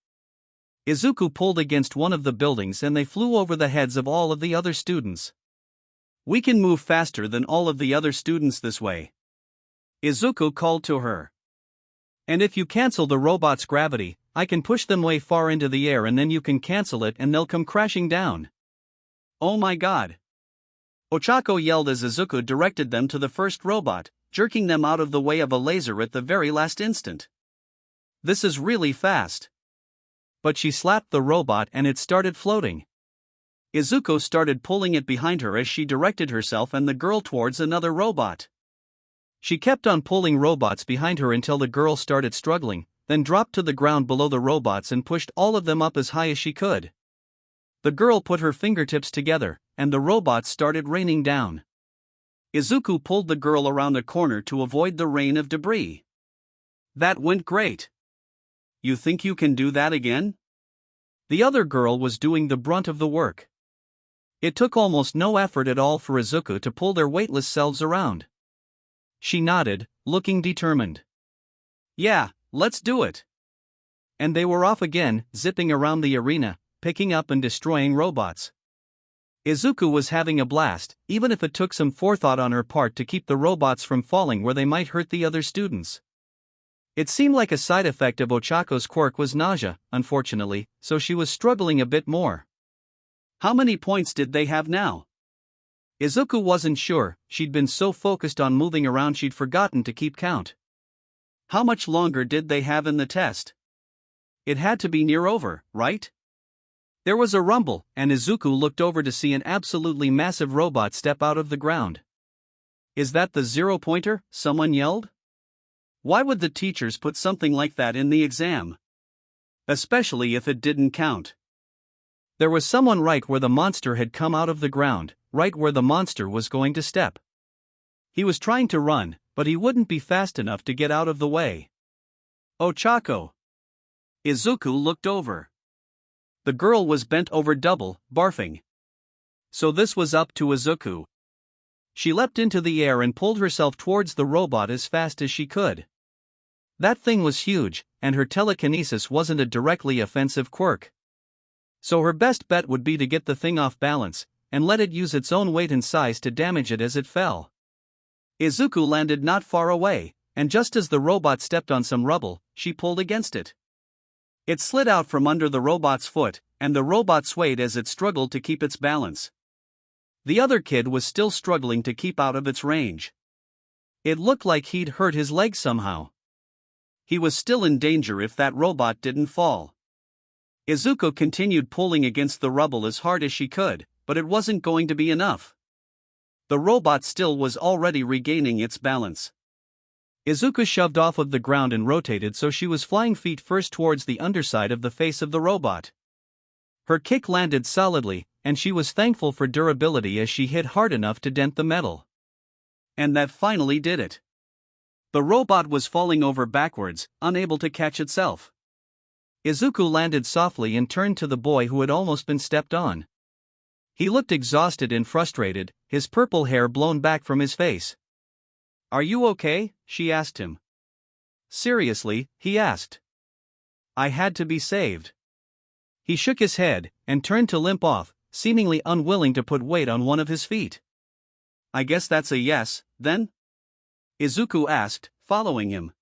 Izuku pulled against one of the buildings and they flew over the heads of all of the other students. "We can move faster than all of the other students this way," Izuku called to her. "And if you cancel the robot's gravity, I can push them way far into the air and then you can cancel it and they'll come crashing down." "Oh my god!" Ochako yelled as Izuku directed them to the first robot, jerking them out of the way of a laser at the very last instant. "This is really fast." But she slapped the robot and it started floating. Izuku started pulling it behind her as she directed herself and the girl towards another robot. She kept on pulling robots behind her until the girl started struggling, then dropped to the ground below the robots and pushed all of them up as high as she could. The girl put her fingertips together, and the robots started raining down. Izuku pulled the girl around a corner to avoid the rain of debris. "That went great. You think you can do that again?" The other girl was doing the brunt of the work. It took almost no effort at all for Izuku to pull their weightless selves around. She nodded, looking determined. "Yeah, let's do it." And they were off again, zipping around the arena, picking up and destroying robots. Izuku was having a blast, even if it took some forethought on her part to keep the robots from falling where they might hurt the other students. It seemed like a side effect of Ochako's quirk was nausea, unfortunately, so she was struggling a bit more. How many points did they have now? Izuku wasn't sure, she'd been so focused on moving around she'd forgotten to keep count. How much longer did they have in the test? It had to be near over, right? There was a rumble, and Izuku looked over to see an absolutely massive robot step out of the ground. "Is that the zero-pointer?" someone yelled. "Why would the teachers put something like that in the exam? Especially if it didn't count." There was someone right where the monster had come out of the ground, right where the monster was going to step. He was trying to run, but he wouldn't be fast enough to get out of the way. "Ochako." Izuku looked over. The girl was bent over double, barfing. So this was up to Izuku. She leapt into the air and pulled herself towards the robot as fast as she could. That thing was huge, and her telekinesis wasn't a directly offensive quirk. So her best bet would be to get the thing off balance, and let it use its own weight and size to damage it as it fell. Izuku landed not far away, and just as the robot stepped on some rubble, she pulled against it. It slid out from under the robot's foot, and the robot swayed as it struggled to keep its balance. The other kid was still struggling to keep out of its range. It looked like he'd hurt his leg somehow. He was still in danger if that robot didn't fall. Izuku continued pulling against the rubble as hard as she could, but it wasn't going to be enough. The robot still was already regaining its balance. Izuku shoved off of the ground and rotated so she was flying feet first towards the underside of the face of the robot. Her kick landed solidly, and she was thankful for durability as she hit hard enough to dent the metal. And that finally did it. The robot was falling over backwards, unable to catch itself. Izuku landed softly and turned to the boy who had almost been stepped on. He looked exhausted and frustrated, his purple hair blown back from his face. "Are you okay?" she asked him. "Seriously?" he asked. "I had to be saved." He shook his head, and turned to limp off, seemingly unwilling to put weight on one of his feet. "I guess that's a yes, then?" Izuku asked, following him.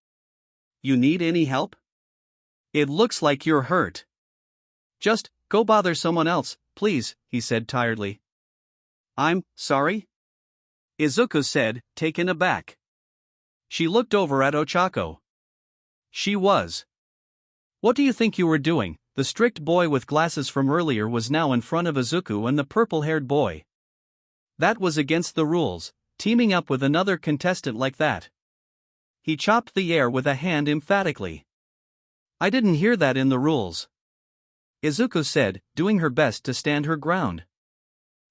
"You need any help? It looks like you're hurt." "Just go bother someone else, please," he said tiredly. "I'm sorry?" Izuku said, taken aback. She looked over at Ochako. She was. "What do you think you were doing?" The strict boy with glasses from earlier was now in front of Izuku and the purple-haired boy. That was against the rules, teaming up with another contestant like that. He chopped the air with a hand emphatically. "I didn't hear that in the rules," Izuku said, doing her best to stand her ground.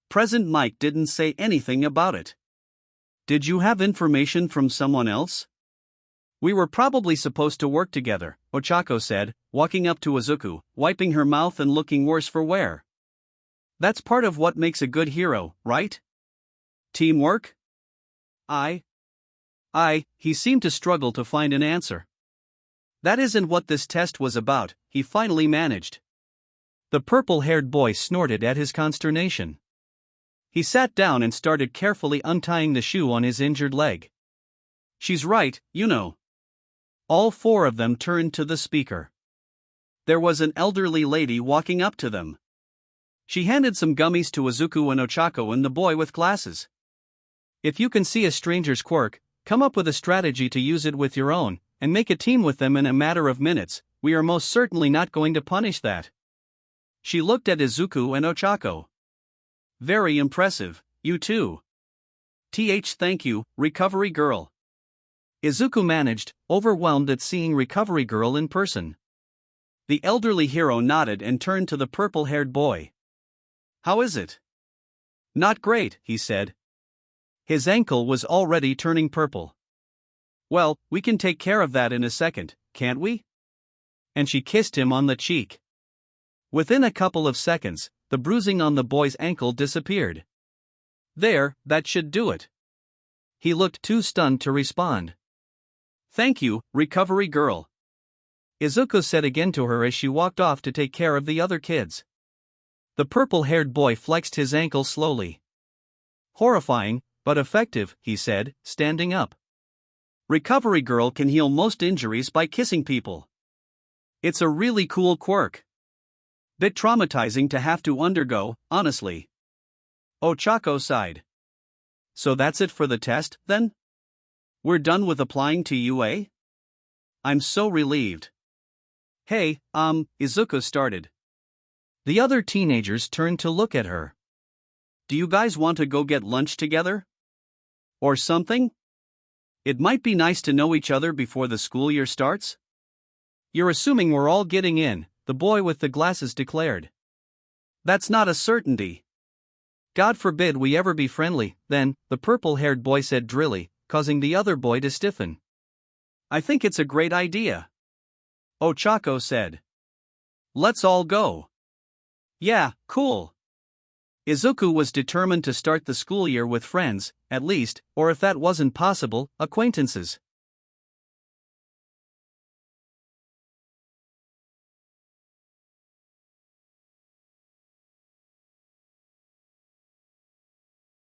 President Mike didn't say anything about it. "Did you have information from someone else?" "We were probably supposed to work together," Ochako said, walking up to Izuku, wiping her mouth and looking worse for wear. "That's part of what makes a good hero, right? Teamwork?" He seemed to struggle to find an answer. "That isn't what this test was about," he finally managed. The purple-haired boy snorted at his consternation. He sat down and started carefully untying the shoe on his injured leg. "She's right, you know." All four of them turned to the speaker. There was an elderly lady walking up to them. She handed some gummies to Izuku and Ochako and the boy with glasses. "If you can see a stranger's quirk, come up with a strategy to use it with your own, and make a team with them in a matter of minutes. We are most certainly not going to punish that." She looked at Izuku and Ochako. "Very impressive, you two." Thank you, Recovery Girl." Izuku managed, overwhelmed at seeing Recovery Girl in person. The elderly hero nodded and turned to the purple-haired boy. "How is it?" "Not great," he said. His ankle was already turning purple. "Well, we can take care of that in a second, can't we?" And she kissed him on the cheek. Within a couple of seconds, the bruising on the boy's ankle disappeared. "There, that should do it." He looked too stunned to respond. "Thank you, Recovery Girl," Izuku said again to her as she walked off to take care of the other kids. The purple-haired boy flexed his ankle slowly. "Horrifying, but effective," he said, standing up. "Recovery Girl can heal most injuries by kissing people. It's a really cool quirk. Bit traumatizing to have to undergo, honestly." Ochako sighed. "So that's it for the test, then? We're done with applying to UA? I'm so relieved." "Hey, Izuku started. The other teenagers turned to look at her. "Do you guys want to go get lunch together? Or something? It might be nice to know each other before the school year starts." "You're assuming we're all getting in," the boy with the glasses declared. "That's not a certainty." "God forbid we ever be friendly, then," the purple-haired boy said drily, causing the other boy to stiffen. "I think it's a great idea," Ochako said. "Let's all go." "Yeah, cool." Izuku was determined to start the school year with friends, at least, or if that wasn't possible, acquaintances.